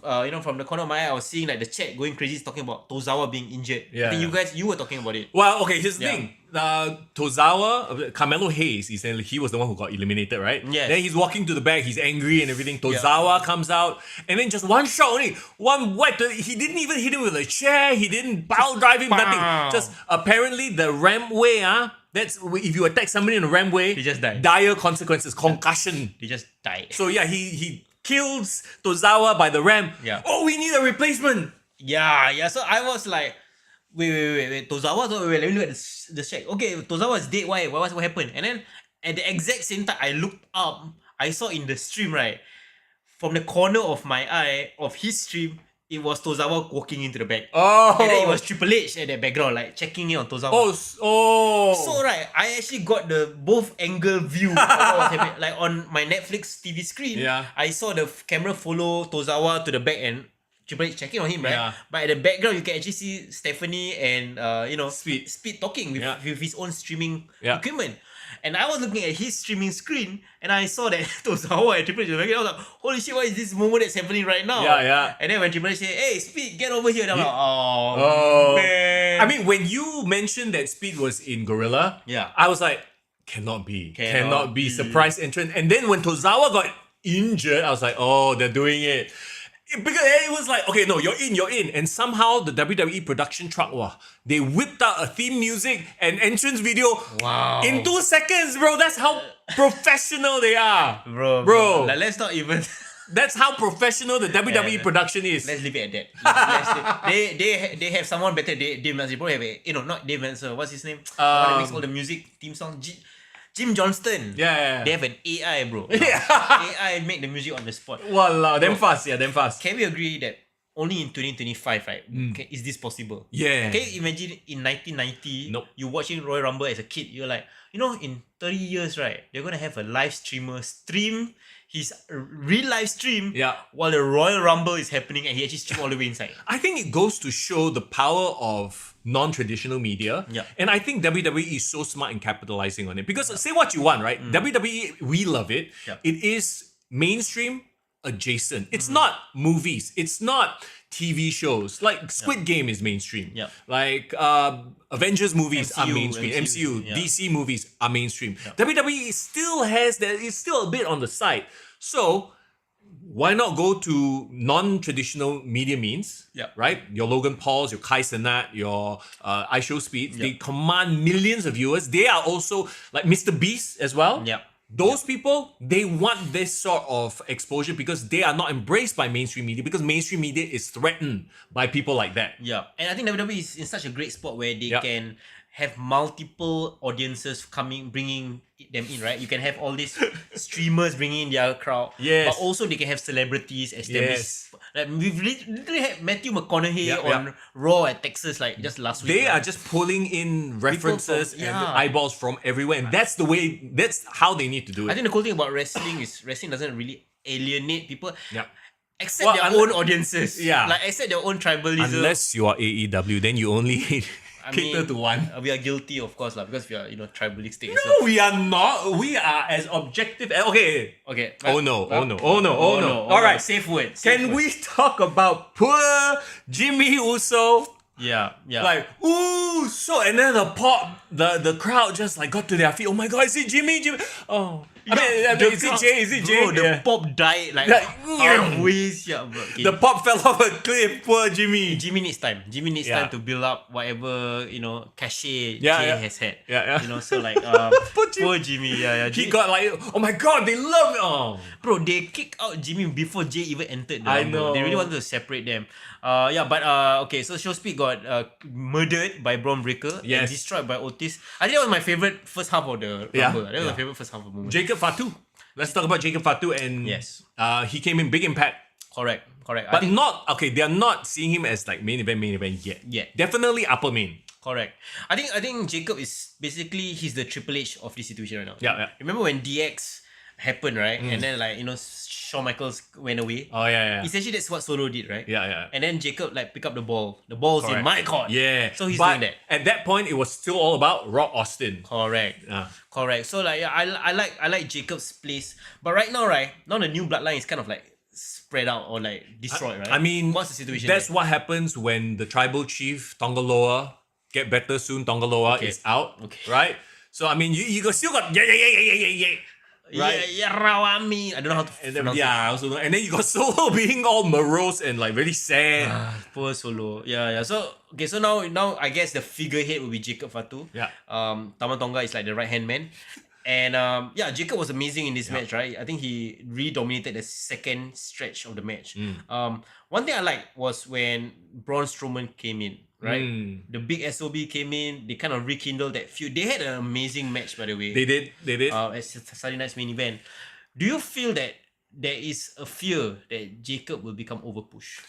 from the corner of my eye, I was seeing like the chat going crazy, talking about Tozawa being injured. Yeah, I think you were talking about it. Well, okay, here's the thing. Tozawa, Carmelo Hayes, essentially, he was the one who got eliminated, right? Yes. Then he's walking to the back, he's angry and everything. Tozawa comes out, and then just one shot only, one wipe. He didn't even hit him with a chair, he didn't power drive him, nothing. Just apparently the rampway, that's if you attack somebody in the rampway, He just died. Dire consequences, concussion. He just died. So yeah, he kills Tozawa by the ramp. Yeah. Oh, we need a replacement. Yeah. So I was like, wait. Tozawa, let me look at the check. Okay, Tozawa is dead. Why? What happened? And then at the exact same time, I looked up. I saw in the stream, right, from the corner of my eye of his stream, it was Tozawa walking into the back. Oh. And then it was Triple H at the background, like checking in on Tozawa. Oh. So right, I actually got the both angle view of what was happening. Like on my Netflix TV screen, Yeah. I saw the camera follow Tozawa to the back and Triple H checking on him, right? Yeah. But at the background, you can actually see Stephanie and Speed talking with, Yeah. with his own streaming Yeah. equipment. And I was looking at his streaming screen, and I saw that Tozawa and Triple H were back. I was like, holy shit, what is this moment that's happening right now? Yeah. And then when Triple H said, "Hey, Speed, get over here," and I'm like, oh, man. I mean, when you mentioned that Speed was in Gorilla, Yeah. I was like, cannot be. Cannot be. Surprise entrance. And then when Tozawa got injured, I was like, oh, they're doing it. Because it was like, okay, no, you're in. And somehow the WWE production truck, they whipped out a theme music and entrance video Wow. in 2 seconds, bro. That's how professional they are. Bro. Like, let's not even... That's how professional the WWE production is. Let's leave it at that. They have someone better. Dave Meltzer. They probably have not Dave Meltzer. What's his name? The one that makes all the music theme song. Jim Johnston. Yeah. They have an AI, bro. Yeah. AI make the music on the spot. Wallah, damn fast. Yeah, damn fast. Can we agree that only in 2025, right? Is this possible? Yeah. Can you imagine in 1990, Nope. you watching Royal Rumble as a kid, you're like, in 30 years, right, they're gonna have a live streamer stream his real live stream while the Royal Rumble is happening, and he actually stream all the way inside. I think it goes to show the power of non-traditional media. Yeah. And I think WWE is so smart in capitalizing on it. Because say what you want, right? WWE, we love it. Yeah. It is mainstream adjacent. It's not movies. It's not TV shows. Like Squid Game is mainstream. Yeah. Like Avengers movies are MCU, mainstream. MCU, yeah. DC movies are mainstream. WWE still has that. It's still a bit on the side. So why not go to non-traditional media means? Yeah. Right? Your Logan Pauls, your Kai Cenat, your iShowSpeeds. They command millions of viewers. They are also like Mr. Beast as well. Yeah. Those people, they want this sort of exposure because they are not embraced by mainstream media, because mainstream media is threatened by people like that. Yeah. And I think WWE is in such a great spot where they can have multiple audiences bringing them in, right? You can have all these streamers bringing in their crowd. Yes. But also they can have celebrities established. Like we've literally had Matthew McConaughey on Raw at Texas like just last week. They are just pulling in references and eyeballs from everywhere. And that's how they need to do it. I think the cool thing about wrestling is wrestling doesn't really alienate people. Yeah. Except their own audiences. Yeah. Like except their own tribalism. Unless you are AEW, then you only cater to one. We are guilty, of course, because we are, tribalistic. No, we are not. We are as objective. Okay. Okay. Oh no. All right. Safe word. Can we talk about poor Jimmy Uso? Yeah. Like, and then the crowd just like got to their feet. Oh my God, is it Jimmy? Oh, I mean, is it Jay? Is it Jay? Bro, the pop died like halfway. Yeah, bro. Okay. The pop fell off a cliff. Poor Jimmy. Jimmy needs time. Jimmy needs time to build up whatever cachet Jay has had. Yeah. So like poor Jimmy. Yeah. He got like, oh my god, they love it. Oh. Bro, they kicked out Jimmy before Jay even entered the I Rumble. know. They really wanted to separate them. Okay, so Showspeed got murdered by Braun Breaker and destroyed by Otis. I think that was my favorite first half of the Rumble. That was my favorite first half of the moment. Jacob Fatu. Let's talk about Jacob Fatu and he came in big impact. Correct. But they are not seeing him as like main event yet. Yeah. Definitely upper main. Correct. I think Jacob is basically he's the Triple H of this situation right now. Yeah. Remember when DX happened, right? And then Shawn Michaels went away. Oh yeah. Essentially that's what Solo did, right? Yeah. And then Jacob like pick up the ball. The ball's in my court. Yeah. So he's doing that. At that point, it was still all about Rock Austin. Correct. Correct. So like I like Jacob's place. But right now the new bloodline is kind of like spread out or like destroyed, right? I mean, what's the situation? That's what happens when the tribal chief Tongaloa get better soon. Tongaloa is out, right? So I mean, you still got right? Rawami. I don't know how to pronounce it. I also know. And then you got Solo being all morose and like very sad. Poor Solo. Yeah. So now I guess the figurehead will be Jacob Fatu. Yeah. Tama Tonga is like the right hand man. And Jacob was amazing in this match, right? I think he really dominated the second stretch of the match. One thing I liked was when Braun Strowman came in, right? The big SOB came in, they kind of rekindled that feud. They had an amazing match, by the way. They did. At Saturday night's main event. Do you feel that there is a fear that Jacob will become overpushed?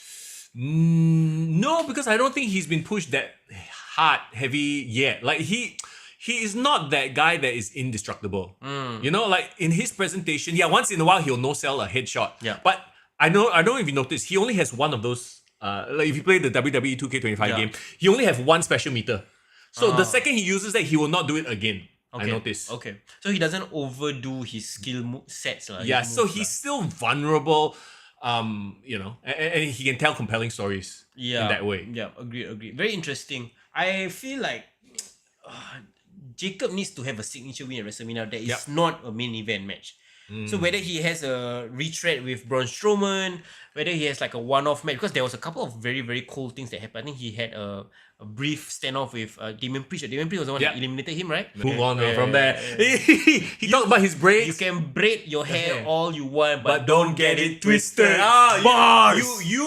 No, because I don't think he's been pushed that hard, heavy yet. Like he is not that guy that is indestructible. Like in his presentation, once in a while he'll no-sell a headshot. Yeah. But I don't know if you noticed, he only has one of those. Like if you play the WWE 2K25 game, he only has one special meter. So the second he uses that, he will not do it again. I noticed. Okay. So he doesn't overdo his skill sets. So he's still vulnerable. And he can tell compelling stories in that way. Yeah, agree. Very interesting. I feel like Jacob needs to have a signature win at WrestleMania that is not a main event match. So whether he has a retread with Braun Strowman, whether he has like a one-off match, because there was a couple of very, very cool things that happened. I think he had a brief standoff with Damian Priest. Damian Priest was the one that eliminated him, right? Move on from there. He talked about his braids. You can braid your hair all you want, but don't get it twisted. Bars! You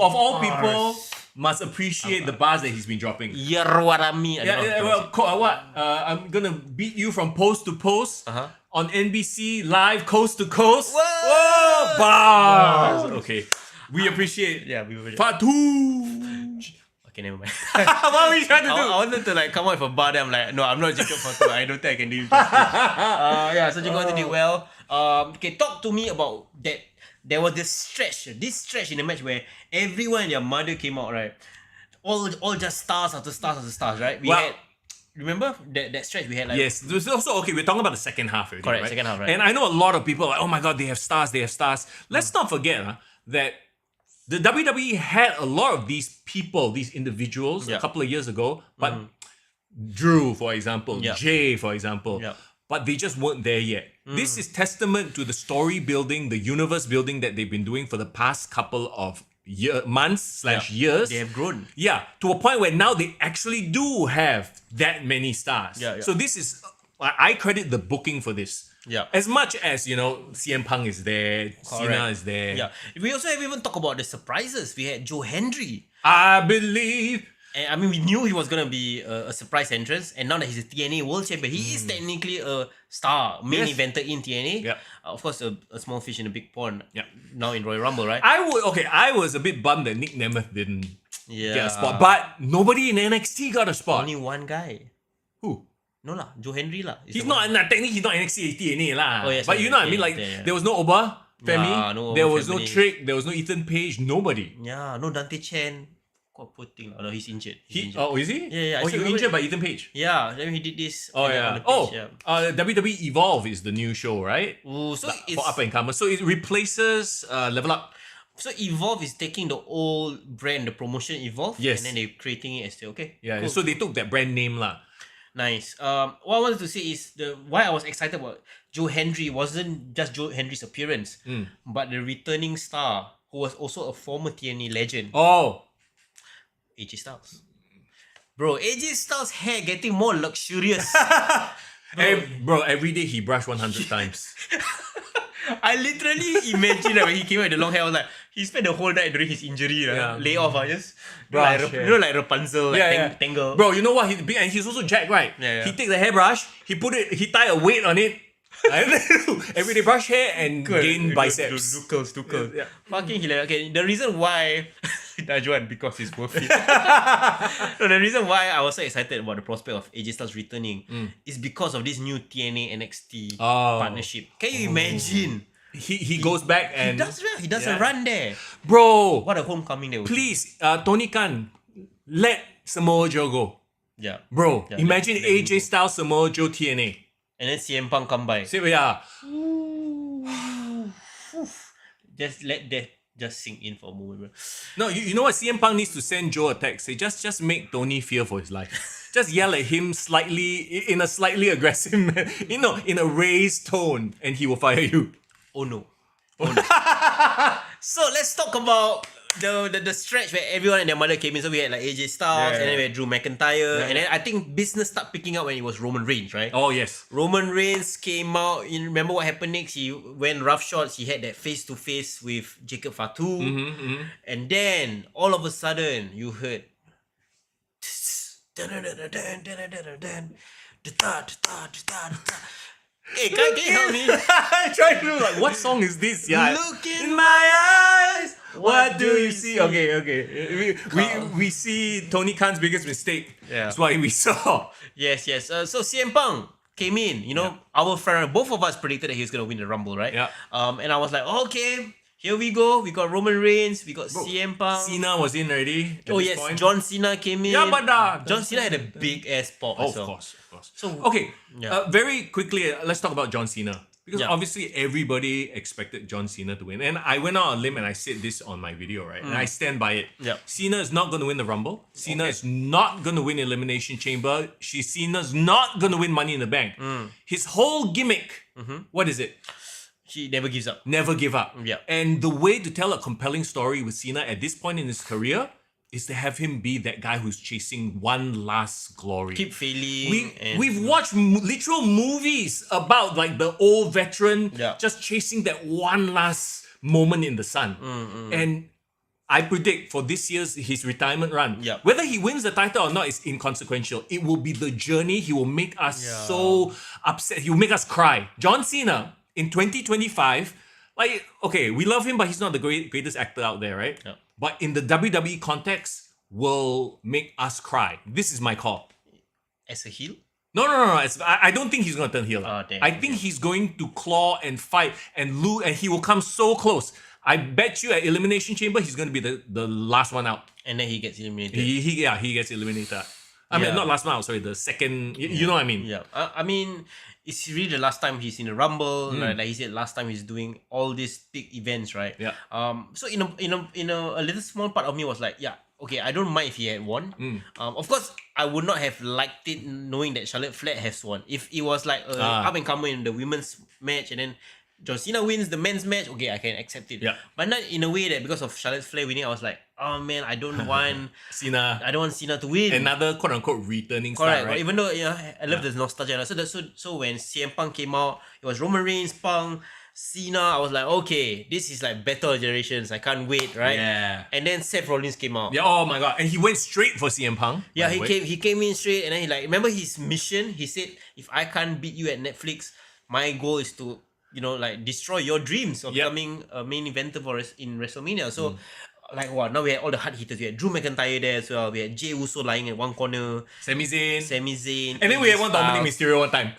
of all people must appreciate the bars that he's been dropping. Yarwarami. I'm gonna beat you from post to post on NBC live, coast to coast. Whoa, bars. Okay, we appreciate. We appreciate. Part 2. Okay, never mind. What were you trying to do? I wanted to like come out with a bar. Then I'm like, no, I'm not Jacob Fatu. I don't think I can do it. So Jacob did well. Talk to me about that. There was this stretch in the match where everyone and their mother came out, right? All just stars after stars after stars, right? Remember that stretch we had like... Yes. There's also, we're talking about the second half already, correct, right? second half, right? And I know a lot of people are like, oh my god, they have stars. Let's not forget that the WWE had a lot of these people, these individuals a couple of years ago, but Drew, for example, Jay, for example, but they just weren't there yet. This is testament to the story building, the universe building that they've been doing for the past couple of months/years. They have grown. To a point where now they actually do have that many stars. So this is, I credit the booking for this. As much as, CM Punk is there, Cena is there. We also have even talked about the surprises. We had Joe Hendry. I believe. And I mean, we knew he was going to be a surprise entrance. And now that he's a TNA World Champion, he is technically a star, main eventer in TNA. Of course, a small fish in a big pond. Now in Royal Rumble, right? I was a bit bummed that Nick Nemeth didn't get a spot. But nobody in NXT got a spot. Only one guy. Who? No lah, Joe Hendry lah. He's not, technically he's not NXT, TNA lah. Oh, yes, but you know what I mean? Like, there was no Oba Femi, no there was Femi. no Trick, there was no Ethan Page, nobody. No Dante Chen. Poor thing. No, he's injured. Oh, is he? Yeah. Oh, he was injured by Ethan Page. Then he did this. Oh, yeah. WWE Evolve is the new show, right? Ooh, so it's for up and comers. So it replaces Level Up. So Evolve is taking the old brand, the promotion Evolve, and then they're creating it as okay. Cool. So they took that brand name lah. Nice. What I wanted to say is why I was excited about Joe Hendry wasn't just Joe Hendry's appearance, but the returning star who was also a former TNA legend, Oh, AJ Styles. Bro, AJ Styles' hair getting more luxurious. bro, every day he brushed 100 times. I literally imagine that when he came out with the long hair, I was like, he spent the whole night during his injury, lay off, just Brush like, hair. like Rapunzel, like Tangle. Bro, you know what? And he's also jacked, right? Yeah. He take the hairbrush, he tie a weight on it. Every day brush hair and gain biceps. Duckles. Yeah. Fucking hilarious. Okay, the reason why Najwan, because it's worth it. So the reason why I was so excited about the prospect of AJ Styles returning is because of this new TNA NXT partnership. Can you imagine? He goes back and He does a run there. Bro, What a homecoming there. please, Tony Khan, let Samoa Joe go. Yeah. Bro, Yeah, imagine let him AJ Styles, Samoa Joe, TNA. And then CM Punk come by. See, yeah. Just let that just sink in for a moment, bro. No, you know what? CM Punk needs to send Joe a text. Say, just make Tony fear for his life. Just yell at him in a slightly aggressive, in a raised tone, and he will fire you. Oh no. So let's talk about the stretch where everyone and their mother came in. So we had like AJ Styles, and then we had Drew McIntyre, and then I think business started picking up when it was Roman Reigns, right? Oh yes. Roman Reigns came out. You remember what happened next? He went rough shots. He had that face to face with Jacob Fatu, and then all of a sudden you heard. Hey, can you help me? I tried to like, what song is this? Yeah. Look in my eyes. What do you see? Okay. We see Tony Khan's biggest mistake. Yeah. That's why we saw. Yes. So CM Punk came in. You know, our friend, both of us predicted that he was gonna win the Rumble, right? Yeah. And I was like, okay, here we go. We got Roman Reigns. We got CM Punk. Cena was in already. At this point. John Cena came in. Yeah, but John Cena had a big ass pop. Oh, as well. of course. So Okay, very quickly, let's talk about John Cena. Because Yeah. obviously everybody expected John Cena to win. And I went out on a limb and I said this on my video, right? And I stand by it. Yeah. Cena is not going to win the Rumble. Cena is not going to win Elimination Chamber. Cena's not going to win Money in the Bank. His whole gimmick, what is it? He never gives up. Never give up. Yeah. And the way to tell a compelling story with Cena at this point in his career is to have him be that guy who's chasing one last glory. Keep failing. We've watched literal movies about like the old veteran Yeah. just chasing that one last moment in the sun. And I predict for this year's his retirement run, Yeah. whether he wins the title or not is inconsequential. It will be the journey. He will make us so upset. He will make us cry. John Cena in 2025, like, okay, we love him, but he's not the greatest actor out there, right? Yeah. But in the WWE context, will make us cry. This is my call. As a heel? No. I don't think he's going to turn heel. Oh, damn. I think he's going to claw and fight and lose, and he will come so close. I bet you at Elimination Chamber, he's going to be the last one out. And then he gets eliminated. He gets eliminated. I mean, not last one out, sorry, the second. You know what I mean? Yeah. I mean, it's really the last time he's in the Rumble. Right? Like he said, last time he's doing all these big events, right? Yeah. So in a little small part of me was like, yeah, okay, I don't mind if he had won. Of course, I would not have liked it knowing that Charlotte Flair has won. If it was like up and coming in the women's match and then John Cena wins the men's match, okay, I can accept it. Yeah. But not in a way that because of Charlotte Flair winning, I was like, oh man, I don't want Cena. I don't want Cena to win. Another quote unquote returning star, Correct. right? Even though I love the nostalgia. So when CM Punk came out, it was Roman Reigns, Punk, Cena. I was like, okay, this is like battle of generations. I can't wait, right? Yeah. And then Seth Rollins came out. Yeah, oh my god. And he went straight for CM Punk. Yeah, by the way. he came in straight, and then he like, remember his mission? He said, if I can't beat you at Netflix, my goal is to like destroy your dreams of becoming a main eventer in WrestleMania. So like wow, now we had all the hard hitters. We had Drew McIntyre there as well. We had Jey Uso lying in one corner. Sami Zayn. And then we had one Dominic Mysterio one time.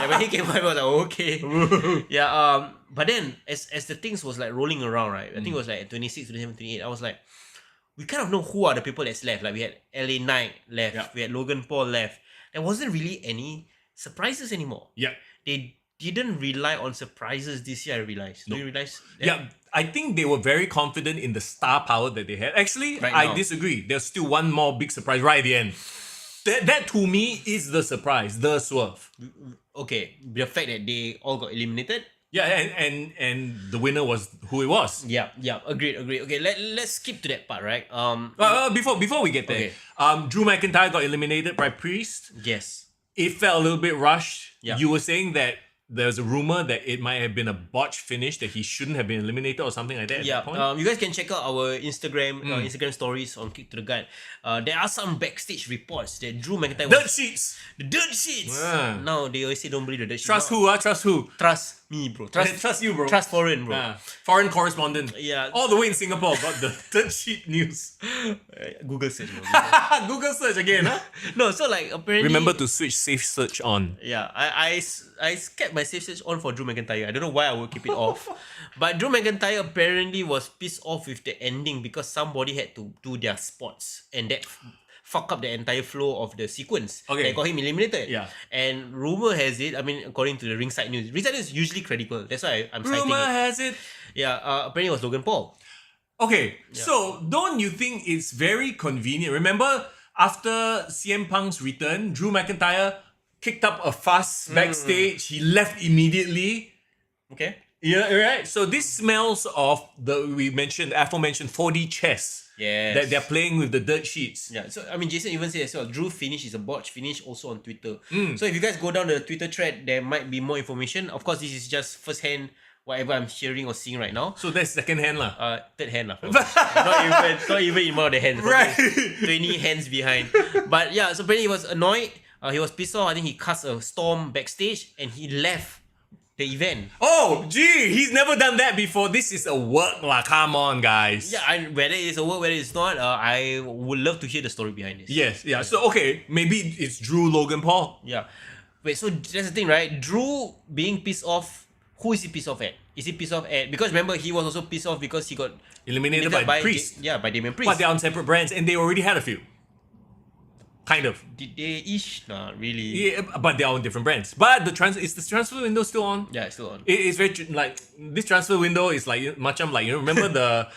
When he came out, I was like, okay. Yeah. But then as the things was like rolling around, right? I think it was like 26, 27, 28. I was like, we kind of know who are the people that's left. Like we had LA Knight left. Yeah. We had Logan Paul left. There wasn't really any surprises anymore. Yeah. They didn't rely on surprises this year, I realized. Do you realize that? Yeah, I think they were very confident in the star power that they had. Actually, Right I now. disagree. There's still one more big surprise right at the end. That to me is the surprise, the swerve. Okay, the fact that they all got eliminated. Yeah, and the winner was who it was. Yeah, agreed. Okay, let's skip to that part, right? Before we get there, Drew McIntyre got eliminated by Priest. Yes. It felt a little bit rushed. Yeah. You were saying that there's a rumor that it might have been a botch finish, that he shouldn't have been eliminated or something like that at that point. You guys can check out our Instagram stories on Kick to the Gut. There are some backstage reports that Drew McIntyre Dirt sheets! The dirt sheets! Ah. No, they always say don't believe the dirt sheets. Trust who? Trust who? Trust me, bro. Trust you, bro. Trust foreign, bro. Foreign correspondent. Yeah. All the way in Singapore got the dirt sheet news. Google search, bro. Google search again, huh? No, so like apparently... Remember to switch safe search on. Yeah, I kept my safe search on for Drew McIntyre. I don't know why I would keep it off. But Drew McIntyre apparently was pissed off with the ending because somebody had to do their spots. And that fuck up the entire flow of the sequence. Okay. That got him eliminated. Yeah. And rumor has it, I mean, according to the Ringside News is usually credible. That's why I'm citing Rumor it. has it. Yeah, apparently it was Logan Paul. Okay, so don't you think it's very convenient? Remember, after CM Punk's return, Drew McIntyre kicked up a fuss backstage. He left immediately. Okay. Yeah, right. So this smells of the aforementioned 4D chess. Yes. That they're playing with the dirt sheets. Yeah, so I mean, Jason even said as well, Drew finish is a botch finish also on Twitter. So if you guys go down the Twitter thread, there might be more information. Of course, this is just first hand, whatever I'm hearing or seeing right now. So that's second hand lah. Third hand lah. not even in one of the hands. Right. 20 hands behind. But yeah, so apparently he was annoyed. He was pissed off. I think he cast a storm backstage and he left the event. Oh, gee, he's never done that before. This is a work lah. Come on, guys. Yeah, and whether it's a work, whether it's not, I would love to hear the story behind this. Yes, yeah. So okay, maybe it's Drew Logan Paul. Yeah. Wait, so that's the thing, right? Drew being pissed off, who is he pissed off at? Is he pissed off at... Because remember, he was also pissed off because he got... Eliminated by Priest. By Damian Priest. But they're on separate brands and they already had a few. Kind of. Did they ish? Not really. Yeah, but they're on different brands. But is the transfer window still on? Yeah, it's still on. It's very like this transfer window is like much. I'm like, you know, remember the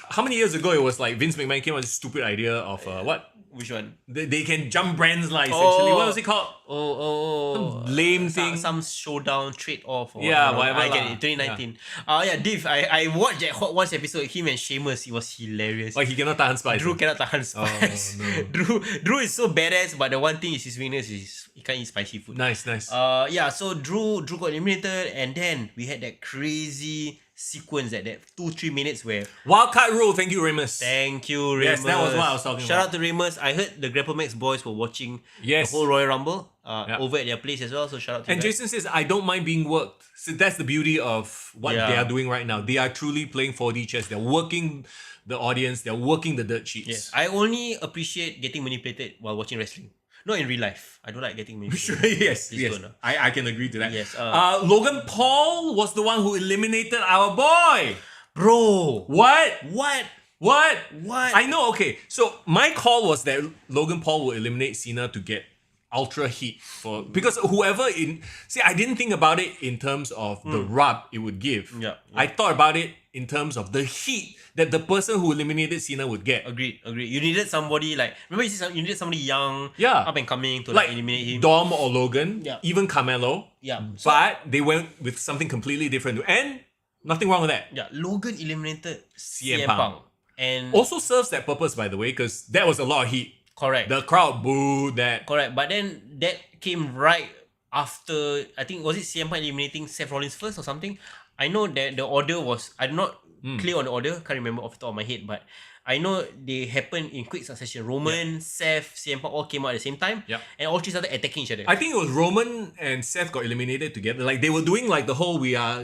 how many years ago it was like Vince McMahon came up with this stupid idea of what? Which one? They can jump brands like essentially. What was it called? Some lame thing. Some showdown trade off. Or whatever. I get it. 2019. Yeah, Div. I watched that Hot Ones episode. Him and Sheamus. It was hilarious. Like he cannot tahan spice. Drew cannot tahan spice. No. Drew is so badass, but the one thing is his weakness is he can't eat spicy food. Nice. Yeah. So Drew got eliminated, and then we had that crazy sequence that 2-3 minutes where Wildcard rule. Thank you, Remus. Thank you, Remus. Yes, that was what I was talking Shout about. out to Remus. I heard the Grapple Max boys were watching the Yes. whole Royal Rumble over at their place as well. So shout out to And you guys. Jason says, I don't mind being worked. So that's the beauty of what they are doing right now. They are truly playing 4D chess. They're working the audience. They're working the dirt sheets. Yes. I only appreciate getting manipulated while watching wrestling. Not in real life. I don't like getting manipulated. yes. Don't, I can agree to that. Yes, Logan Paul was the one who eliminated our boy. Bro. What? What? I know, okay. So my call was that Logan Paul will eliminate Cena to get ultra heat because whoever I didn't think about it in terms of the rub it would give. Yeah. I thought about it in terms of the heat that the person who eliminated Cena would get. Agreed. You needed somebody like... Remember you needed somebody young, Yeah. up and coming to Like eliminate him. Dom or Logan, Yeah. even Carmelo. Yeah. But they went with something completely different. And nothing wrong with that. Yeah, Logan eliminated CM CM Punk. Punk. And Also serves that purpose, by the way, because that was a lot of heat. correct. The crowd booed that. Correct. But then that came right after, I think, was it CM Punk eliminating Seth Rollins first or something? I know that the order was, I'm not clear on the order, can't remember off the top of my head, but I know they happened in quick succession. Roman, Seth, CM Punk all came out at the same time. Yep. And all three started attacking each other. I think it was Roman and Seth got eliminated together. Like they were doing like the whole we are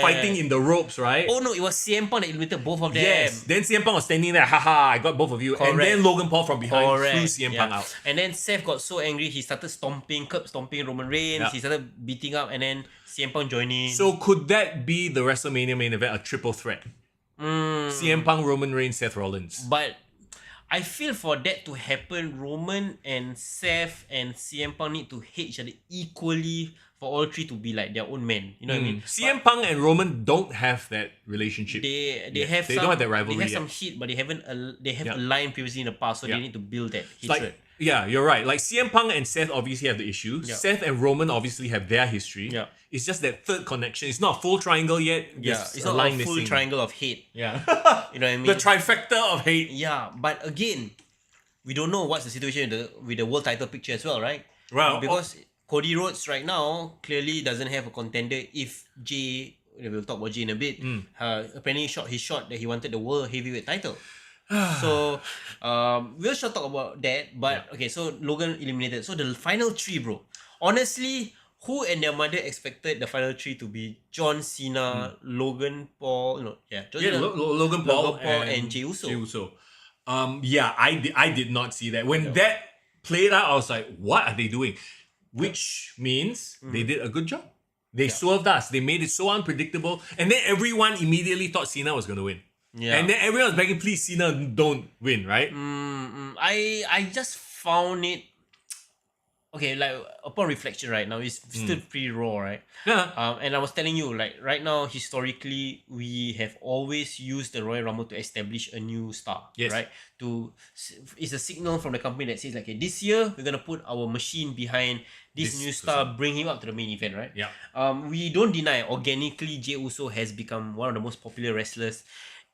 fighting in the ropes, right? Oh no, it was CM Punk that eliminated both of them. Yes. Then CM Punk was standing there, haha, I got both of you. Correct. And then Logan Paul from behind Correct. threw CM Punk out. And then Seth got so angry, he started curb stomping Roman Reigns. Yeah. He started beating up, and then CM Punk joined in. So could that be the WrestleMania main event, a triple threat? CM Punk, Roman Reigns, Seth Rollins. But I feel for that to happen, Roman and Seth and CM Punk need to hate each other equally for all three to be like their own men. You know what I mean? CM Punk and Roman don't have that relationship. They don't have that rivalry They have yet. some heat, but they have Yeah. aligned previously in the past, so Yeah. they need to build that It's like hatred. Yeah, you're right. Like CM Punk and Seth obviously have the issue. Yeah. Seth and Roman obviously have their history. Yeah. It's just that third connection. It's not a full triangle yet. Yeah, There's it's a not line a full missing. triangle of hate. Yeah. You know what I mean? The trifecta of hate. Yeah, but again, we don't know what's the situation with the world title picture as well, right? Well, Because Cody Rhodes right now clearly doesn't have a contender. If Jay, we'll talk about Jay in a bit. Apparently, he shot that he wanted the world heavyweight title. So, we'll shall talk about that. But okay, so Logan eliminated. So the final three, bro. Honestly, who and their mother expected the final three to be John Cena, Logan Paul, John Cena, Logan Paul, and Jey Uso. Jey Uso. Yeah, I did not see that. When that played out, I was like, what are they doing? Which means they did a good job. They swerved us. They made it so unpredictable. And then everyone immediately thought Cena was going to win. Yeah. And then everyone was begging, please, Cena, don't win, right? I just found it okay. Like upon reflection, right now it's still pretty raw, right? Yeah. And I was telling you, like right now, historically, we have always used the Royal Rumble to establish a new star, Yes. right? It's a signal from the company that says, like, okay, this year we're gonna put our machine behind this new star, bring him up to the main event, right? Yeah. We don't deny organically, Jey Uso has become one of the most popular wrestlers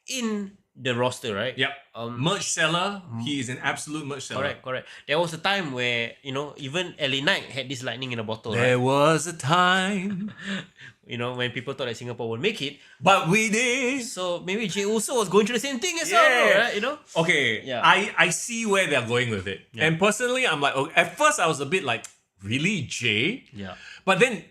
in the roster, right? Yep. Merch seller. He is an absolute merch seller. Correct. There was a time where, even LA Knight had this lightning in a bottle, There right? was a time. When people thought that Singapore would make it. But we did. So maybe Jey Uso was going through the same thing as well, right? Okay. Yeah. I see where they're going with it. Yeah. And personally, I'm like, at first I was a bit like, really, Jay? Yeah. But then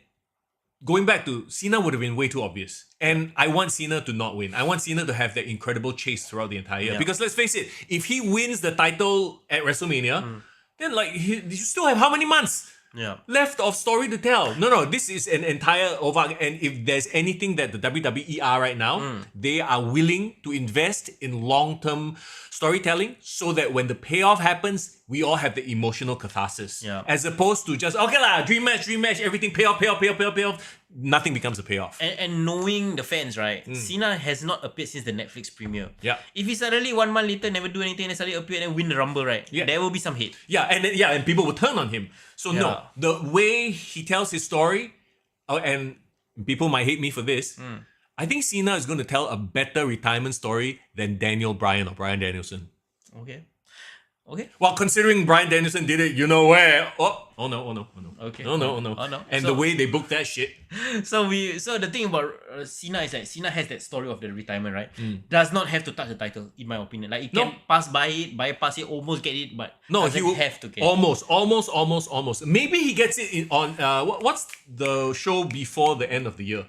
going back to Cena would have been way too obvious. And I want Cena to not win. I want Cena to have that incredible chase throughout the entire year. Yeah. Because let's face it, if he wins the title at WrestleMania, then you still have how many months Yeah. left of story to tell? No, this is an entire over. And if there's anything that the WWE are right now, they are willing to invest in long-term storytelling so that when the payoff happens, we all have the emotional catharsis. Yeah. As opposed to just, okay lah, dream match, everything payoff. Nothing becomes a payoff. And knowing the fans, right? Cena has not appeared since the Netflix premiere. Yeah. If he suddenly 1 month later never do anything and suddenly appear and win the Rumble, right? Yeah. There will be some hate. And people will turn on him. So no, Yeah. the way he tells his story, and people might hate me for this, I think Cena is going to tell a better retirement story than Daniel Bryan or Bryan Danielson. Okay. Well, considering Bryan Danielson did it, you know where? Oh no. Okay. Oh no. Oh, no. And So- the way they booked that shit. So the thing about Cena is like Cena has that story of the retirement, right? Does not have to touch the title, in my opinion. Like, it No. can pass by it, bypass it, almost get it, but No, doesn't he will have to get it. almost. Maybe he gets it on what's the show before the end of the year?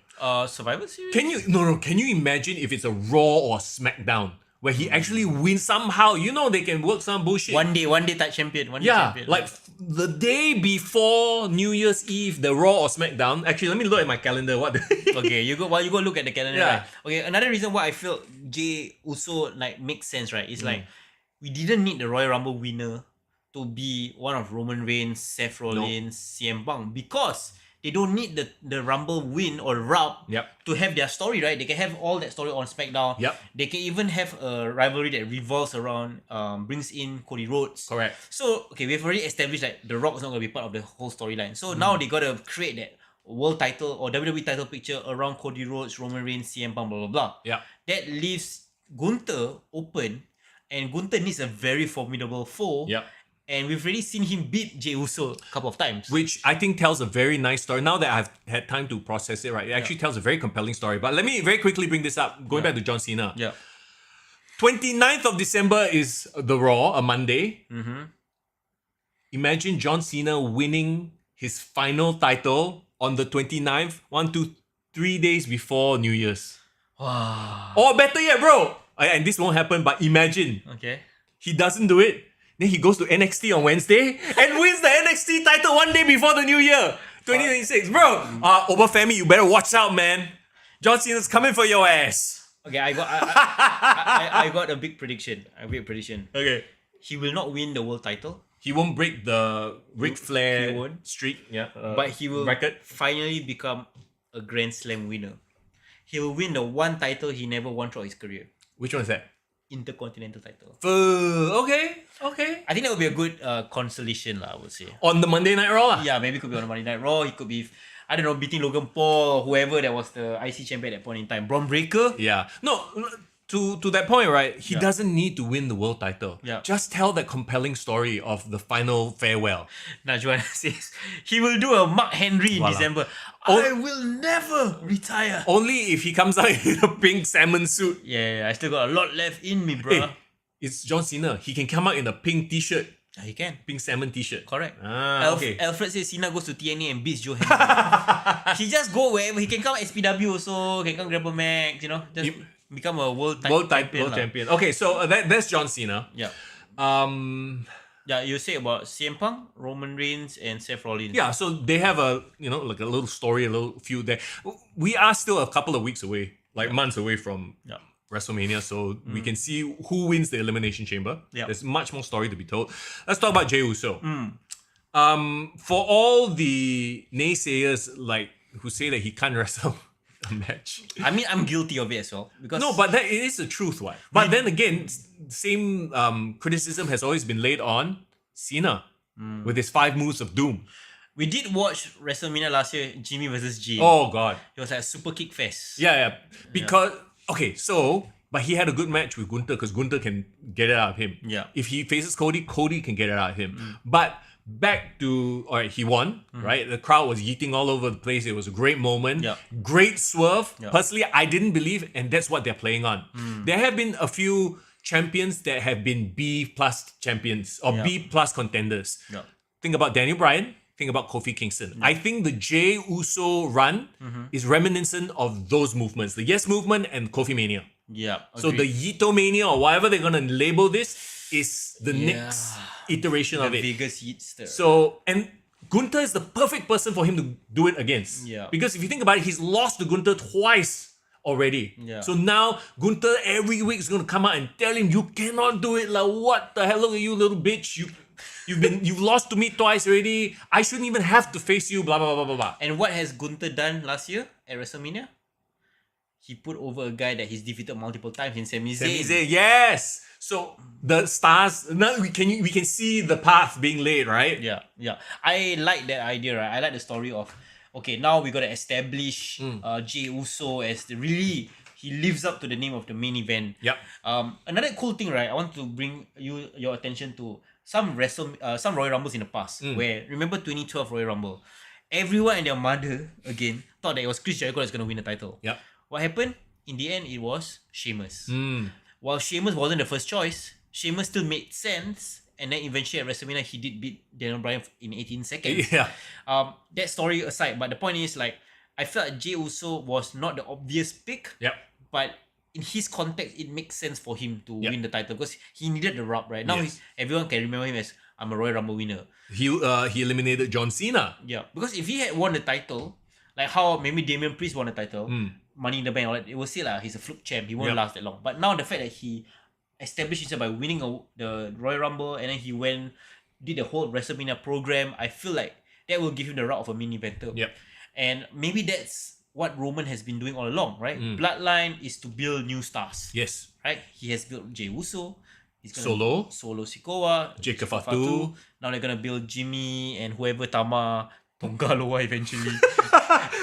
Survivor Series? Can you imagine if it's a Raw or SmackDown where he actually wins somehow? They can work some bullshit. One day touch champion. Champion. Like the day before New Year's Eve, the Raw or SmackDown. Actually, let me look at my calendar. What? Okay, you go look at the calendar. Yeah. Right? Okay, another reason why I feel Jey Uso makes sense, right? Is like we didn't need the Royal Rumble winner to be one of Roman Reigns, Seth Rollins, CM Punk, because they don't need the Rumble win or rub Yep. to have their story, right? They can have all that story on SmackDown. Yep. They can even have a rivalry that revolves around, brings in Cody Rhodes. Correct. So, okay, we've already established that The Rock is not going to be part of the whole storyline. So now they got to create that world title or WWE title picture around Cody Rhodes, Roman Reigns, CM Punk, blah, blah, blah. Yeah. That leaves Gunther open, and Gunther needs a very formidable foe. Yeah. And we've already seen him beat Jey Uso a couple of times. Which I think tells a very nice story. Now that I've had time to process it, right, it actually tells a very compelling story. But let me very quickly bring this up. Going back to John Cena. Yeah. 29th of December is the Raw, a Monday. Imagine John Cena winning his final title on the 29th, 1 to 3 days before New Year's. Wow. Or better yet, bro, and this won't happen, but imagine Okay. he doesn't do it. Then he goes to NXT on Wednesday and wins the NXT title 1 day before the new year, 2026. Bro, Oberfemi, you better watch out, man. John Cena's coming for your ass. Okay, I got a big prediction. Okay. He will not win the world title, He won't break the Ric Flair He won't. streak. Yeah. but he will record. finally become a Grand Slam winner. He will win the one title he never won throughout his career. Which one is that? Intercontinental title. Okay. I think that would be a good consolation, I would say. On the Monday Night Raw. Yeah, maybe it could be on a Monday Night Raw. It could be, I don't know, beating Logan Paul or whoever that was the IC champion at that point in time. Braun Breaker. Yeah. No, to that point, right? He Yeah. doesn't need to win the world title. Yeah. Just tell that compelling story of the final farewell. Najwan says he will do a Mark Henry in Voila. December. Oh. I will never retire. Only if he comes out in a pink salmon suit. Yeah, I still got a lot left in me, bro. Hey, it's John Cena. He can come out in a pink t-shirt. He can. Pink salmon t-shirt. Correct. Okay. Alfred says Cena goes to TNA and beats Joe Henry. He just go wherever. He can come SPW also. Can come grab a max. You know, just become a world champion. Okay, so that's John Cena. Yeah. Yeah, you say about CM Punk, Roman Reigns, and Seth Rollins. Yeah, so they have a like a little story, a little feud there. We are still a couple of weeks away, like months away from WrestleMania, so we can see who wins the Elimination Chamber. Yeah. There's much more story to be told. Let's talk about Jey Uso. For all the naysayers like who say that he can't wrestle a match. I mean, I'm guilty of it as well. Because No, but that it is the truth, what? But then again, same criticism has always been laid on Cena with his 5 moves of doom. we did watch WrestleMania last year, Jimmy versus Jey. Oh god. It was like a super kick fest. Yeah. Because okay, so but he had a good match with Gunther because Gunther can get it out of him. Yeah. If he faces Cody, Cody can get it out of him. But back to alright, he won, right? The crowd was yeeting all over the place. It was a great moment. Yeah. Great swerve. Yeah. Personally, I didn't believe, and that's what they're playing on. There have been a few champions that have been B plus champions or B plus contenders. Yeah. Think about Daniel Bryan. Think about Kofi Kingston. I think the Jey Uso run is reminiscent of those movements, the Yes movement and Kofi Mania. Yeah. So the Yito Mania or whatever they're gonna label this is the next iteration of it. Vegas Yeetster. So and Gunther is the perfect person for him to do it against. Yeah. Because if you think about it, he's lost to Gunther twice already. Yeah. So now Gunther every week is gonna come out and tell him, you cannot do it. Like what the hell are you, little bitch? You've lost to me twice already. I shouldn't even have to face you. Blah blah blah blah blah. And what has Gunther done last year at WrestleMania? He put over a guy that he's defeated multiple times in Sami Zayn. Sami Zayn, yes. So the stars now we can see the path being laid, right? Yeah. I like that idea, right? I like the story of, okay, now we gotta establish Jey Uso as he lives up to the name of the main event. Yep. Another cool thing, right? I want to bring your attention to some Royal Rumbles in the past. Where remember 2012 Royal Rumble, everyone and their mother again thought that it was Chris Jericho that's gonna win the title. Yep. What happened? In the end, it was Sheamus. While Sheamus wasn't the first choice, Sheamus still made sense. And then eventually at WrestleMania, he did beat Daniel Bryan in 18 seconds. Yeah. That story aside, but the point is, like, I felt Jey Uso was not the obvious pick. Yep. But in his context, it makes sense for him to win the title because he needed the rub, right? Now everyone can remember him as, I'm a Royal Rumble winner. He eliminated John Cena. Yeah. Because if he had won the title, like how maybe Damian Priest won the title, Money in the Bank, all that, it will say like he's a fluke champ. He won't last that long. But now the fact that he established himself by winning the Royal Rumble and then he did the whole WrestleMania program, I feel like that will give him the route of a main eventer. Yep. And maybe that's what Roman has been doing all along, right? Bloodline is to build new stars. Yes. Right? He has built Jey Uso. He's Solo Sikoa. Jacob Fatu. Now they're gonna build Jimmy and whoever Tama Tongaloa eventually.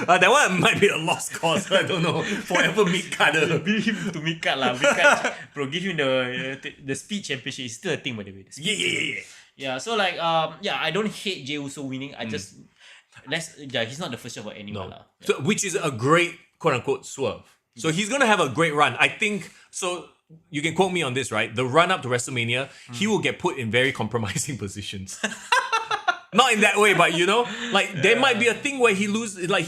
That one might be a lost cause. I don't know. Forever mid-carder. Build him to mid-card lah. Mid-card, bro, give him the speed championship. It's still a thing, by the way. Yeah. Yeah, so like, I don't hate Jey Uso winning. I just, he's not the first choice for anyone lah. So, which is a great quote-unquote swerve. So he's going to have a great run. I think, so you can quote me on this, right? The run up to WrestleMania, he will get put in very compromising positions. Not in that way, but like there might be a thing where he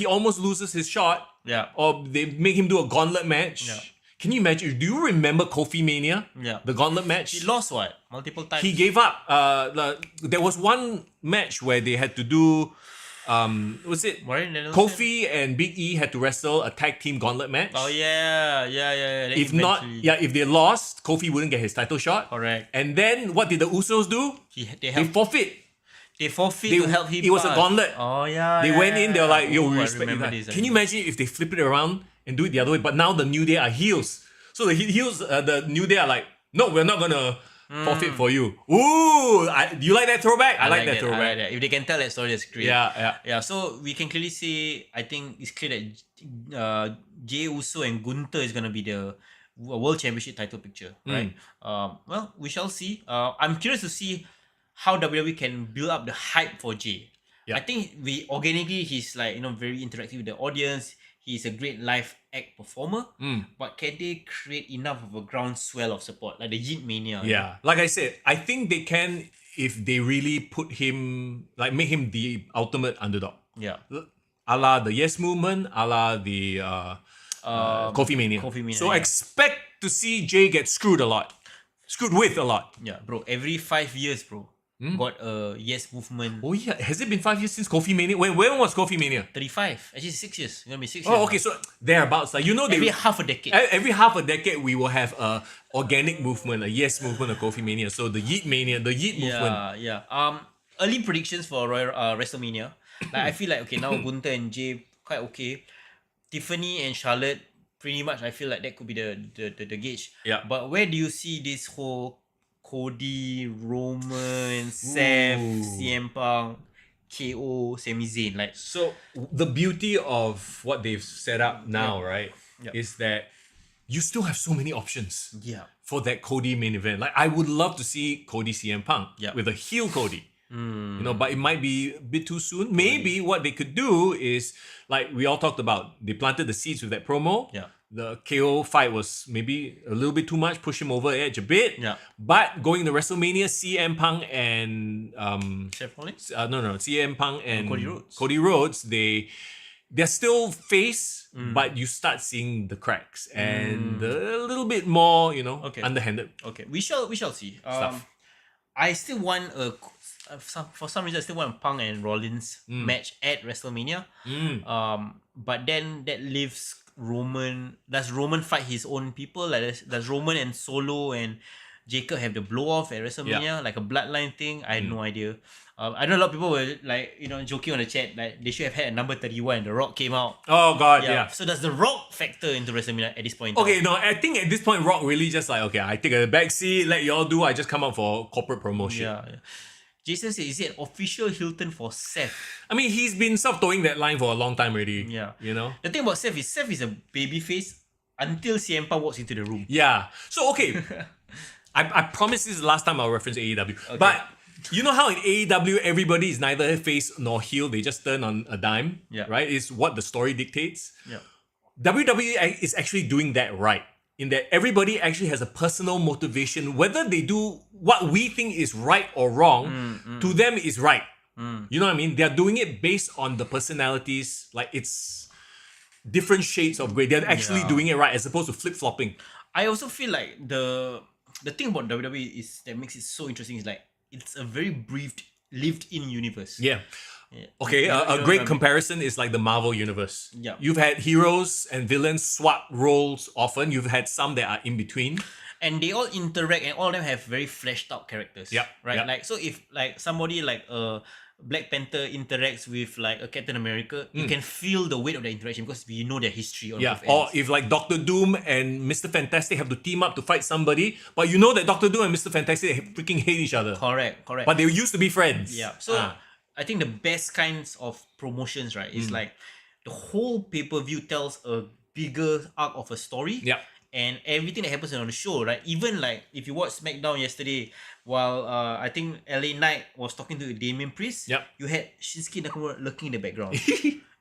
almost loses his shot. Yeah. Or they make him do a gauntlet match. Yeah. Can you imagine? Do you remember Kofi Mania? Yeah. The gauntlet match? He lost what? Multiple times? He gave up. There was one match where they had to do was it Kofi and Big E had to wrestle a tag team gauntlet match. Oh yeah. If they lost, Kofi wouldn't get his title shot. Correct. And then what did the Usos do? They forfeit. They forfeit to help him. It was a gauntlet. Oh yeah. They went in. They were like, "Yo, we respect you." This, Can you imagine if they flip it around and do it the other way? But now the New Day are heels. So the heels, the New Day are like, no, we're not gonna forfeit for you. Ooh, do you like that throwback? I like that throwback. I like that. If they can tell that story, that's great. Yeah. So we can clearly see. I think it's clear that Jey Uso and Gunther is gonna be the World Championship title picture, right? Well, we shall see. I'm curious to see how WWE can build up the hype for Jey. Yeah. I think he's like very interactive with the audience. He's a great live act performer, but can they create enough of a groundswell of support, like the Yeet Mania? Yeah, like I said, I think they can if they really put him, like make him the ultimate underdog. Yeah. A la the Yes Movement, a la the Coffee Mania. So expect to see Jay get screwed with a lot. Yeah, bro. Every 5 years, bro, got a Yes Movement. Oh yeah, has it been 5 years since Coffee Mania? When was Coffee Mania? 35. Actually, 6 years. It's gonna be 6 years. Oh, okay, so thereabouts. Like every half a decade. Every half a decade, we will have a organic movement, a Yes Movement, a Coffee Mania. So the Yeet Mania, the Yeet movement. Yeah. Early predictions for WrestleMania. Like I feel like now Gunther and Jay quite okay. Tiffany and Charlotte, pretty much. I feel like that could be the gauge. Yeah. But where do you see this whole Cody, Roman, Seth, CM Punk, KO, Sami Zayn? Like, so the beauty of what they've set up now, right, is that you still have so many options. Yeah. For that Cody main event. Like I would love to see Cody CM Punk with a heel Cody. But it might be a bit too soon. Maybe what they could do is, like we all talked about, they planted the seeds with that promo. Yeah. The KO fight was maybe a little bit too much, push him over the edge a bit. Yeah. But going to WrestleMania, CM Punk and Seth Rollins? CM Punk and Cody Rhodes. They're still face, but you start seeing the cracks and a little bit more, underhanded. Okay, we shall see. Stuff. I still want for some reason I still want a Punk and Rollins match at WrestleMania. But then that leaves Roman. Does Roman fight his own people? Like does Roman and Solo and Jacob have the blow off at WrestleMania, like a bloodline thing? I had no idea. I know a lot of people were like, joking on the chat, like they should have had a number 31. The Rock came out. Oh god, yeah. So does the Rock factor into WrestleMania at this point? Okay, no, I think at this point Rock really just like, okay, I take a back seat, let y'all do. I just come out for corporate promotion. Yeah. Jason said, is it an official Hilton for Seth? I mean, he's been towing that line for a long time already. Yeah. The thing about Seth is a babyface until CM Punk walks into the room. Yeah. So, okay. I promise this is the last time I'll reference AEW. Okay. But you know how in AEW, everybody is neither face nor heel. They just turn on a dime. Yeah. Right? It's what the story dictates. Yeah. WWE is actually doing that right. In that everybody actually has a personal motivation. Whether they do what we think is right or wrong, to them is right. You know what I mean? They're doing it based on the personalities. Like it's different shades of grey. They're actually doing it right as opposed to flip-flopping. I also feel like the thing about WWE is that makes it so interesting is like it's a very brief lived-in universe. Yeah. Okay, a great comparison is like the Marvel universe. Yeah. You've had heroes and villains swap roles often. You've had some that are in between. And they all interact and all of them have very fleshed out characters. Yeah. Right? Yep. Like, so if like somebody like Black Panther interacts with like a Captain America, you can feel the weight of the interaction because we know their history on both ends. Or if like Doctor Doom and Mr. Fantastic have to team up to fight somebody, but you know that Doctor Doom and Mr. Fantastic freaking hate each other. Correct. But they used to be friends. Yeah. So I think the best kinds of promotions, right, is like the whole pay-per-view tells a bigger arc of a story. Yeah. And everything that happens on the show, right? Even like if you watched SmackDown yesterday, while I think LA Knight was talking to Damian Priest, you had Shinsuke Nakamura lurking in the background.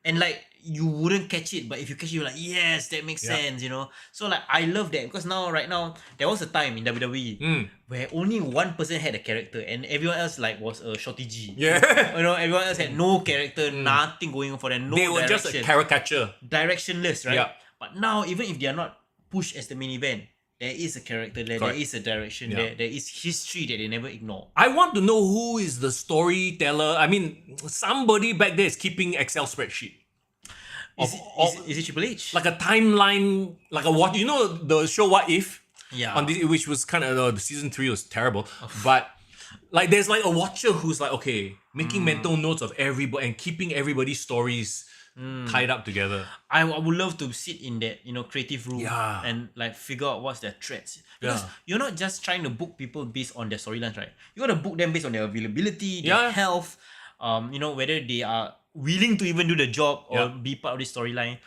And like you wouldn't catch it, but if you catch it, you're like, yes, that makes sense, So like I love that because right now there was a time in WWE where only one person had a character and everyone else like was a shorty G. Yeah. Everyone else had no character, nothing going on for them, no They were direction. just a caricature. Directionless, right? Yeah. But now even if they are not pushed as the main event, there is a character there, there is a direction there is history that they never ignore. I want to know who is the storyteller. I mean, somebody back there is keeping Excel spreadsheet. Is it Triple H? Like a timeline, like a what? You know the show What If? Yeah. On this, which was kind of the season 3 was terrible, but like there's like a watcher who's like making mental notes of everybody and keeping everybody's stories tied up together. I would love to sit in that creative room Yeah. and like figure out what's their threats, because you're not just trying to book people based on their storylines, right? You gotta book them based on their availability, their health, whether they are willing to even do the job or be part of this storyline.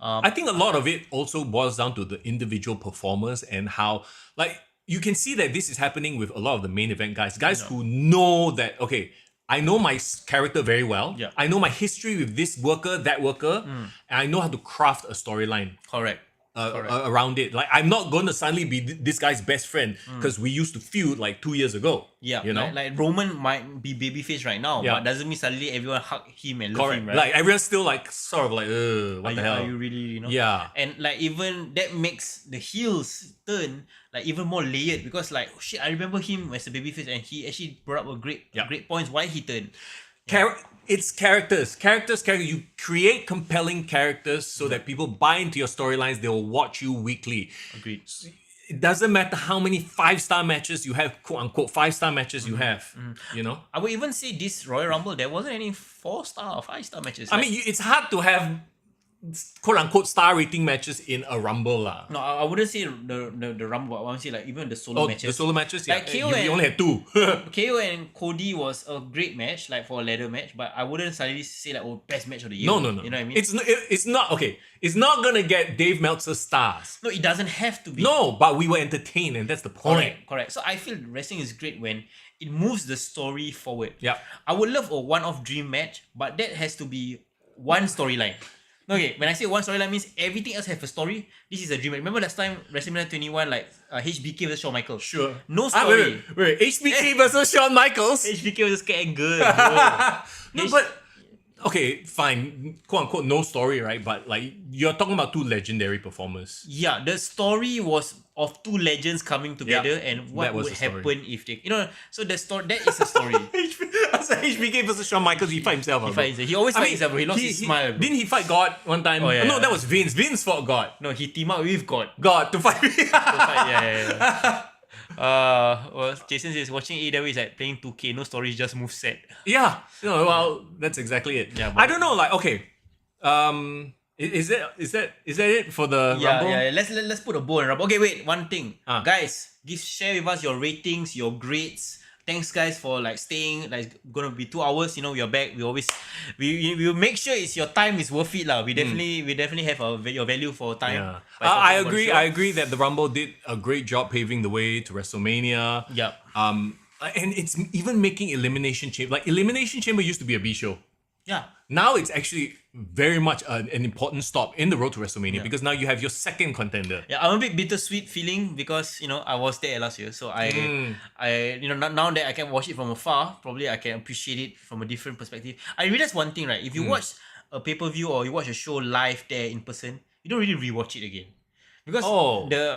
I think a lot of it also boils down to the individual performers and how, like, you can see that this is happening with a lot of the main event guys who know that, okay, I know my character very well. Yeah. I know my history with this worker, that worker, and I know how to craft a storyline. Correct. Around it. Like, I'm not going to suddenly be this guy's best friend because we used to feud like 2 years ago. Yeah, you know, like Roman might be babyface right now, but doesn't mean suddenly everyone hug him and love him, right? Like, everyone's still like sort of like, what the hell? Are you really, Yeah. And like even that makes the heels turn like even more layered, because like, oh shit, I remember him as a babyface and he actually brought up a great points why he turned. It's characters. You create compelling characters so that people buy into your storylines. They will watch you weekly. Agreed. It doesn't matter how many 5-star matches you have, quote unquote 5-star matches you have. You know, I would even say this Royal Rumble, there wasn't any 4-star or 5-star matches. I mean, it's hard to have quote unquote star rating matches in a Rumble lah. No, I wouldn't say the Rumble. I want to say like even the solo matches. The solo matches, Like KO you only had 2. KO and Cody was a great match, like for a ladder match, but I wouldn't suddenly say like, oh, best match of the year. No. You know what I mean? It's not okay. It's not gonna get Dave Meltzer stars. No, it doesn't have to be. No, but we were entertained, and that's the point. Correct. So I feel wrestling is great when it moves the story forward. Yeah. I would love a one-off dream match, but that has to be one storyline. Okay, when I say one storyline means everything else have a story. This is a dream match. Remember last time WrestleMania 21, like HBK versus Shawn Michaels? Sure. No story. Wait. HBK versus Shawn Michaels? HBK versus Kurt Angle. No, but okay, fine, quote unquote, no story, right? But like, you're talking about 2 legendary performers. Yeah, the story was of 2 legends coming together, and what That was would the story. happen if they, so the story, that is a story. I said HBK versus Shawn Michaels. He fight himself. He always fight himself, bro. He lost his smile, bro. Didn't he fight God one time? Oh, yeah, no, yeah. that was Vince. Vince fought God. No, he team up with God. God to fight me. Yeah. Well, Jason says watching AEW is like playing 2K, no stories, just move set. Yeah. Well, that's exactly it. Yeah, I don't know. Like, okay, is that it for the Rumble? Yeah. Let's put a bow on Rumble. Okay, wait. One thing, guys, share with us your ratings, your grades. Thanks, guys, for like staying. Like, it's gonna be 2 hours. We are back. We will make sure your time is worth it, lah. We definitely have your value for time. Yeah. I agree that the Rumble did a great job paving the way to WrestleMania. Yeah. And it's even making Elimination Chamber. Like, Elimination Chamber used to be a B show. Yeah. Now it's actually very much an important stop in the road to WrestleMania because now you have your second contender. Yeah, I'm a bit bittersweet feeling because I was there last year, so I now that I can watch it from afar, probably I can appreciate it from a different perspective. I realized one thing, right? If you watch a pay-per-view or you watch a show live there in person, you don't really rewatch it again because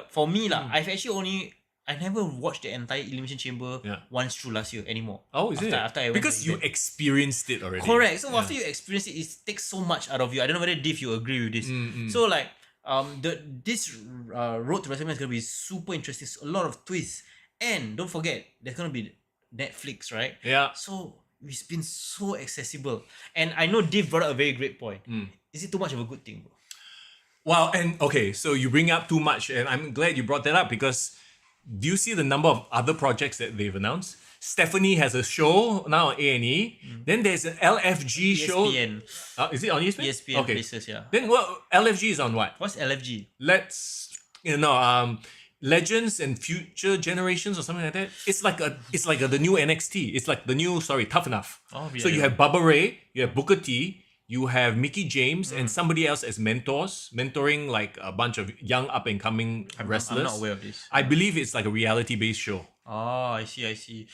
for me I never watched the entire Elimination Chamber once through last year anymore. Oh, is it? After I went because you experienced it already. Correct. So after you experience it, it takes so much out of you. I don't know whether Div you agree with this. So like this road to WrestleMania is gonna be super interesting. A lot of twists, and don't forget there's gonna be Netflix, right? Yeah. So it's been so accessible, and I know Div brought up a very great point. Is it too much of a good thing, bro? Well, and okay, so you bring up too much, and I'm glad you brought that up because. Do you see the number of other projects that they've announced? Stephanie has a show now on A&E. Then there's an LFG show. ESPN. Is it on ESPN? ESPN okay. places, yeah. Then LFG is on what? What's LFG? Legends and Future Generations or something like that. It's like the new NXT. It's like the new Tough Enough. Oh, yeah, so you have Bubba Ray, you have Booker T, you have Mickey James and somebody else as mentoring like a bunch of young up and coming wrestlers. I'm not aware of this. I believe it's like a reality based show. Oh, I see.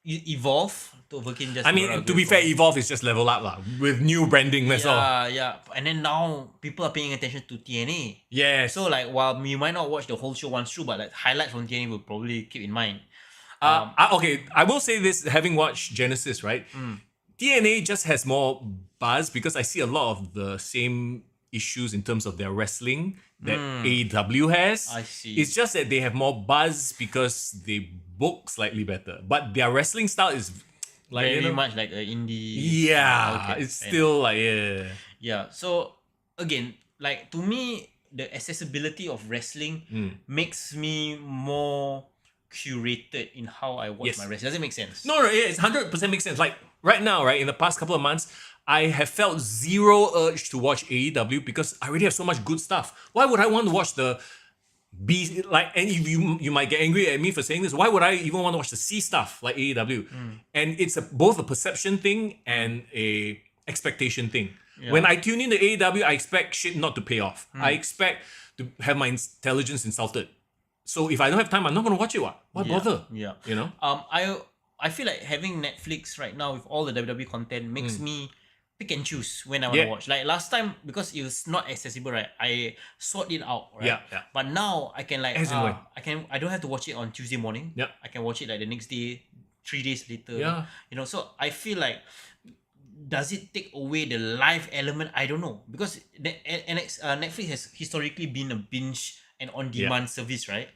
Evolve to overcome just. I mean, to be fair, Evolve is just level up lah with new branding. That's all. Yeah. And then now people are paying attention to TNA. Yeah. So like, while you might not watch the whole show once through, but like highlights from TNA will probably keep in mind. Okay, I will say this: having watched Genesis, right? TNA just has more buzz because I see a lot of the same issues in terms of their wrestling that AEW has. I see. It's just that they have more buzz because they book slightly better, but their wrestling style is Like, Very you know, much like an indie. yeah, Okay, it's fair still like, yeah. Yeah. So again, like to me, the accessibility of wrestling makes me more curated in how I watch Yes. my wrestling. Does it make sense? No, yeah, it's 100% makes sense. Like right now, right, in the past couple of months, I have felt zero urge to watch AEW because I already have so much good stuff. Why would I want to watch the B, like, and if you might get angry at me for saying this, why would I even want to watch the C stuff like AEW? And it's both a perception thing and a expectation thing. Yeah. When I tune in to AEW, I expect shit not to pay off. I expect to have my intelligence insulted. So if I don't have time, I'm not going to watch it. Why bother? Yeah. You know? I feel like having Netflix right now with all the WWE content makes me pick and choose when I want to Yeah. watch. Like last time, because it was not accessible, right? I sought it out, right? Yeah. But now I can like As in when? I don't have to watch it on Tuesday morning. Yeah. I can watch it like the next day, 3 days later. Yeah. You know, so I feel like does it take away the live element? I don't know, because Netflix has historically been a binge and on-demand service, right?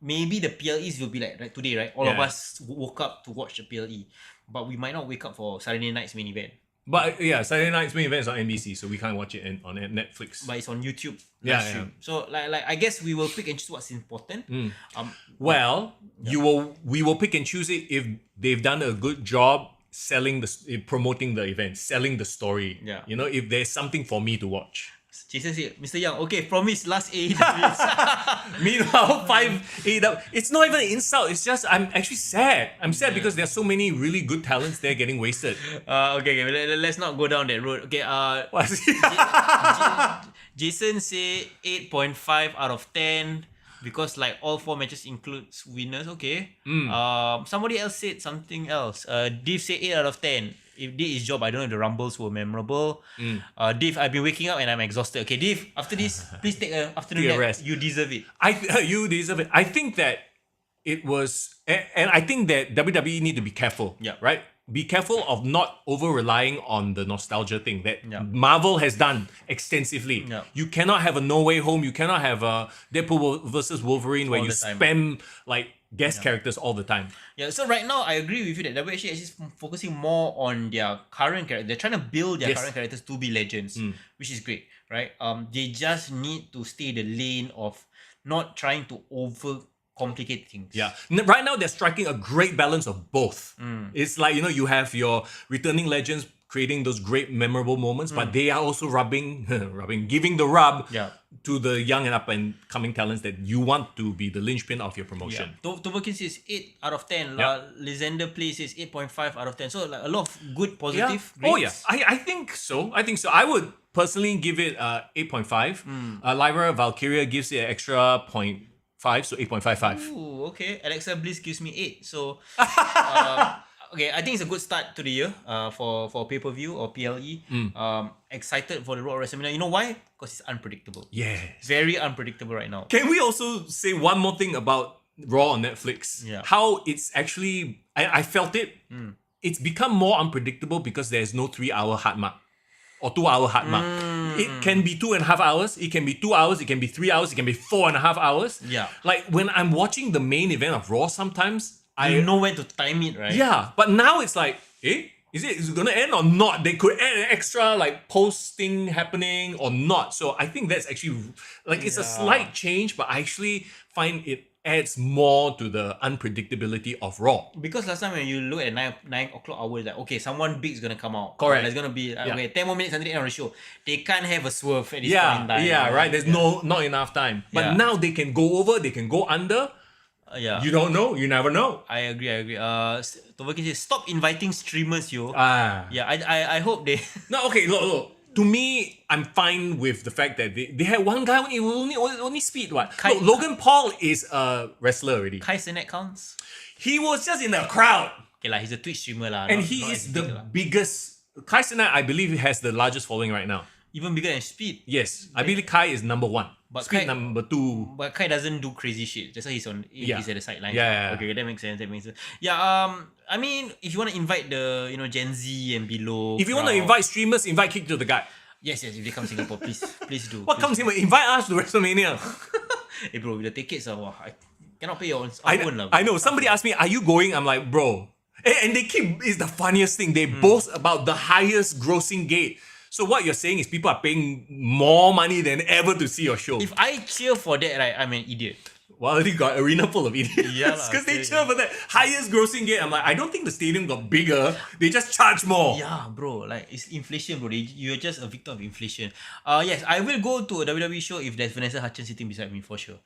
Maybe the PLEs will be like today, right? All of us woke up to watch the PLE, but we might not wake up for Saturday night's main event. But yeah, Saturday night's main event is on NBC, so we can't watch it on Netflix. But it's on YouTube. Yeah, live stream. So like I guess we will pick and choose what's important. Well, we will pick and choose it if they've done a good job selling promoting the event, selling the story. Yeah. You know, if there's something for me to watch. Jason said, Mr. Young, okay, promise last AEW. Meanwhile, 5 AEW. It's not even an insult. It's just I'm actually sad. I'm sad because there's so many really good talents there getting wasted. Okay, let's not go down that road. Okay, Jason say 8.5 out of 10 because like all 4 matches includes winners. Okay. Somebody else said something else. Div said 8 out of 10. If did his job, I don't know if the rumbles were memorable. Div, I've been waking up and I'm exhausted. Okay, Div, after this, please take an afternoon Take a nap. rest. You deserve it. You deserve it. I think that it was, and I think that WWE need to be careful. Yeah. Right. Be careful of not over relying on the nostalgia thing that Yeah. Marvel has done extensively. Yeah. You cannot have a No Way Home. You cannot have a Deadpool versus Wolverine where All you the time. spam like guest characters all the time. Yeah, so right now I agree with you that WWE is focusing more on their current characters. They're trying to build their Yes. current characters to be legends, which is great, right? They just need to stay the lane of not trying to overcomplicate things. Yeah. Right now, they're striking a great balance of both. It's like, you know, you have your returning legends creating those great memorable moments, but they are also giving the rub Yeah. to the young and up and coming talents that you want to be the linchpin of your promotion. Toverkin says 8 out of 10. Yeah. Lysander Play says 8.5 out of 10. So like a lot of good Yeah. positive Oh yeah, grades. I think so. I would personally give it 8.5. Lyra Valkyria gives it an extra 0.5, so 8.55. Ooh, okay. Alexa Bliss gives me 8. So okay, I think it's a good start to the year for pay-per-view or PLE. Excited for the Raw WrestleMania. You know why? Because it's unpredictable. Yes. Very unpredictable right now. Can we also say one more thing about Raw on Netflix? Yeah. How it's actually, I felt it. It's become more unpredictable because there's no 3-hour hard mark or 2-hour hard mark. It can be 2.5 hours. It can be 2 hours. It can be 3 hours. It can be 4.5 hours. Yeah. Like when I'm watching the main event of Raw, sometimes You know when to time it, right? yeah, but now it's like, is it gonna end or not? They could add an extra like posting happening or not. So I think that's actually like it's a slight change, but I actually find it adds more to the unpredictability of Raw. Because last time when you look at 9 o'clock hours, like okay, someone big is gonna come out. Correct. There's gonna be okay, 10 more minutes until the end of the show. They can't have a swerve at this point in time. Yeah, right. There's not enough time. But Yeah. now they can go over, they can go under. Yeah. You don't know, you never know. I agree. Toverkin says stop inviting streamers, yo. Ah. Yeah, I hope they No, okay, look. To me, I'm fine with the fact that they had one guy only speed. What? Kai- Look, Logan Paul is a wrestler already. Kai Cenat counts. He was just in the crowd. Okay, like he's a Twitch streamer lah. And not- he not is as the big lah. biggest. Kai Cenat, I believe, has the largest following right now. Even bigger than Speed. Yes, I believe Kai is number 1. But Speed Kai- number 2. But Kai doesn't do crazy shit. That's why he's Yeah. he's at the sideline. Yeah. Okay, that makes sense. Yeah. I mean, if you want to invite the Gen Z and below. If you want to crowd- invite streamers, invite Kick to the Guy. Yes. If they come Singapore, please do. What comes here? Invite us to WrestleMania. Hey bro, the tickets are I cannot pay your own lah. I know. Somebody asked me, "Are you going?" I'm like, "Bro, And they keep, it's the funniest thing, they boast about the highest grossing gate. So what you're saying is people are paying more money than ever to see your show. If I cheer for that, right, I'm an idiot. Well, you got arena full of idiots. Yeah, Because they cheer for that highest grossing gate. I'm like, I don't think the stadium got bigger. They just charge more. Yeah, bro. Like, it's inflation, bro. You're just a victim of inflation. Yes, I will go to a WWE show if there's Vanessa Hudgens sitting beside me, for sure.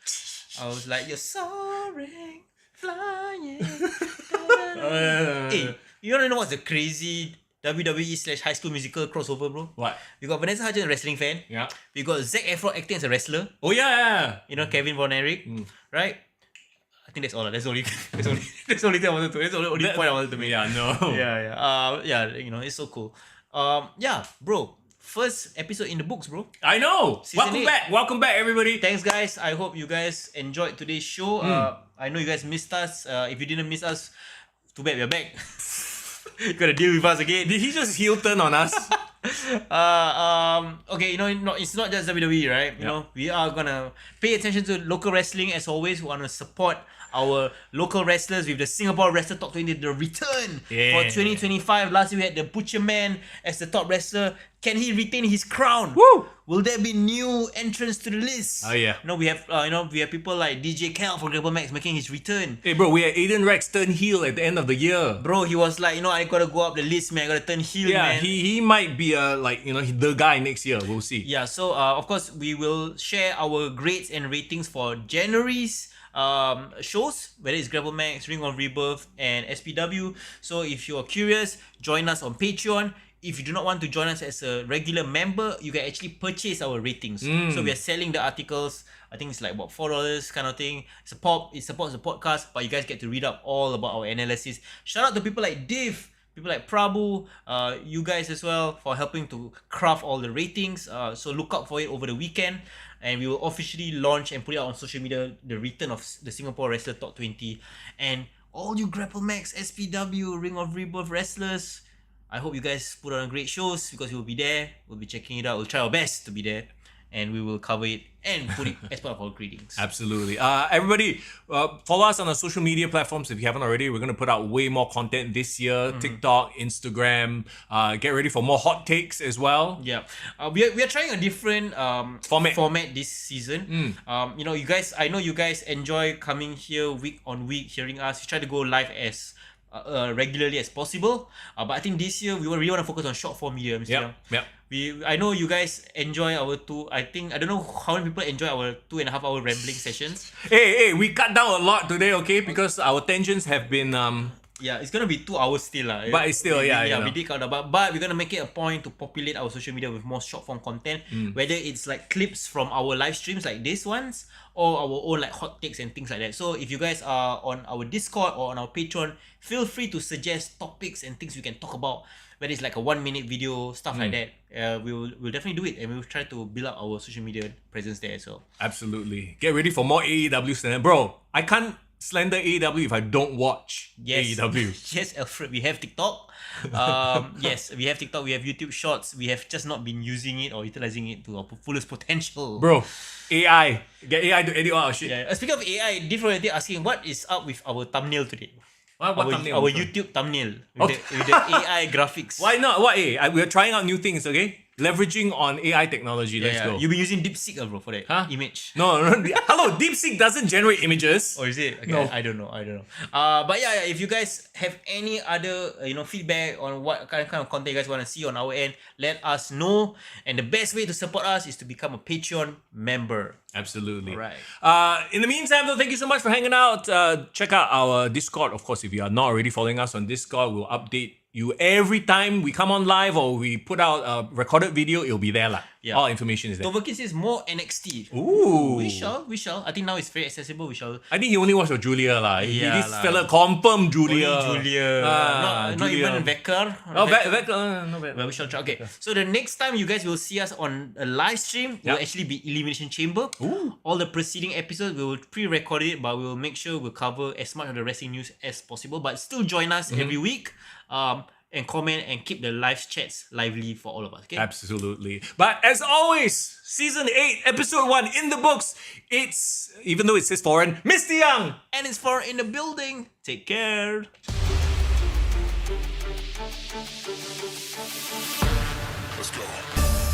I was like, you're soaring, flying. Hey, you wanna know what's the crazy WWE / High School Musical crossover, bro? What? We got Vanessa Hudgens, a wrestling fan. Yeah. We got Zac Efron acting as a wrestler. Oh, yeah. You know, Kevin Von Erich, right? I think that's all. That's the only thing I wanted to. That's the only point I wanted to make. Yeah, no. Yeah. You know, it's so cool. Yeah, bro. First episode in the books, bro. I know. Season Welcome 8. back. Welcome back, everybody. Thanks, guys. I hope you guys enjoyed today's show. I know you guys missed us. If you didn't miss us, too bad we're back. You gotta deal with us again. Did he just heel turn on us? Okay, you know, it's not just WWE, right? You know, we are gonna pay attention to local wrestling as always. We wanna support our local wrestlers with the Singapore Wrestler Top 20, the return for 2025. Last year we had the Butcher Man as the top wrestler. Can he retain his crown? Woo! Will there be new entrants to the list? Oh, yeah. You know, we have people like DJ Cal from Grapple Max making his return. Hey, bro, we had Aiden Rex turn heel at the end of the year. Bro, he was like, I gotta go up the list, man. I gotta turn heel, Yeah, man. he might be the guy next year. We'll see. Yeah, so of course we will share our grades and ratings for January's shows, whether it's Grapple Max, Ring of Rebirth, and SPW. So if you're curious, join us on Patreon. If you do not want to join us as a regular member, you can actually purchase our ratings. So we are selling the articles. I think it's like about $4 kind of thing. It supports the podcast, but you guys get to read up all about our analysis. Shout out to people like Div, people like Prabhu, you guys as well for helping to craft all the ratings. So look out for it over the weekend. And we will officially launch and put it out on social media, the return of the Singapore Wrestler Top 20. And all you Grapple Max, SPW, Ring of Rebirth wrestlers, I hope you guys put on great shows because we'll be there. We'll be checking it out. We'll try our best to be there. And we will cover it and put it as part of our greetings. Absolutely. Everybody, follow us on our social media platforms if you haven't already. We're going to put out way more content this year. TikTok, Instagram. Get ready for more hot takes as well. Yeah. We are trying a different format this season. I know you guys enjoy coming here week on week, hearing us. We try to go live as regularly as possible. But I think this year we really want to focus on short form media, Mr. Young. Yep. I know you guys enjoy our I don't know how many people enjoy our 2.5 hour rambling sessions. Hey, we cut down a lot today, okay? Because our tangents have been Yeah, it's gonna be 2 hours still, but it's still, we did cut down, but we're gonna make it a point to populate our social media with more short form content, whether it's like clips from our live streams like this ones or our own like hot takes and things like that. So if you guys are on our Discord or on our Patreon, feel free to suggest topics and things we can talk about, whether it's like a 1-minute video, stuff like that. We'll definitely do it, and we'll try to build up our social media presence there as well. Absolutely. Get ready for more AEW slander. Bro, I can't slander AEW if I don't watch AEW. Yes, Alfred, we have TikTok. Yes, we have TikTok, we have YouTube Shorts. We have just not been using it or utilizing it to our fullest potential. Bro, AI. Get AI to edit all our shit. Yeah. Speaking of AI, different asking what is up with our thumbnail today? What thumbnail? Our YouTube thumbnail with the AI graphics. Why not? We're trying out new things, okay? Leveraging on AI technology. Let's go. You've been using DeepSeek, bro, for that image. No. Hello, DeepSeek doesn't generate images. Or is it? Okay, No. I don't know. But if you guys have any other feedback on what kind of content you guys want to see on our end, let us know. And the best way to support us is to become a Patreon member. Absolutely. Right. In the meantime, though, thank you so much for hanging out. Check out our Discord. Of course, if you are not already following us on Discord, we'll update you every time we come on live or we put out a recorded video. It'll be there, lah. Yeah. All information is there. Tovaki says more NXT. Ooh. We shall. I think now it's very accessible. We shall. I think he only watched for Julia, lah. Yeah, This lah. fella confirm Julia. Only Julia. Not Julia. even Vecker. Oh, Vecker, not bad. Well, we shall try. Okay, so the next time you guys will see us on a live stream, will actually be Elimination Chamber. Ooh. All the preceding episodes, we will pre-record it, but we will make sure we'll cover as much of the wrestling news as possible. But still join us every week. And comment and keep the live chats lively for all of us. Okay. Absolutely. But as always, season 8, episode 1 in the books. It's, even though it says foreign, Mr. Young. And it's for in the building. Take care. Let's go.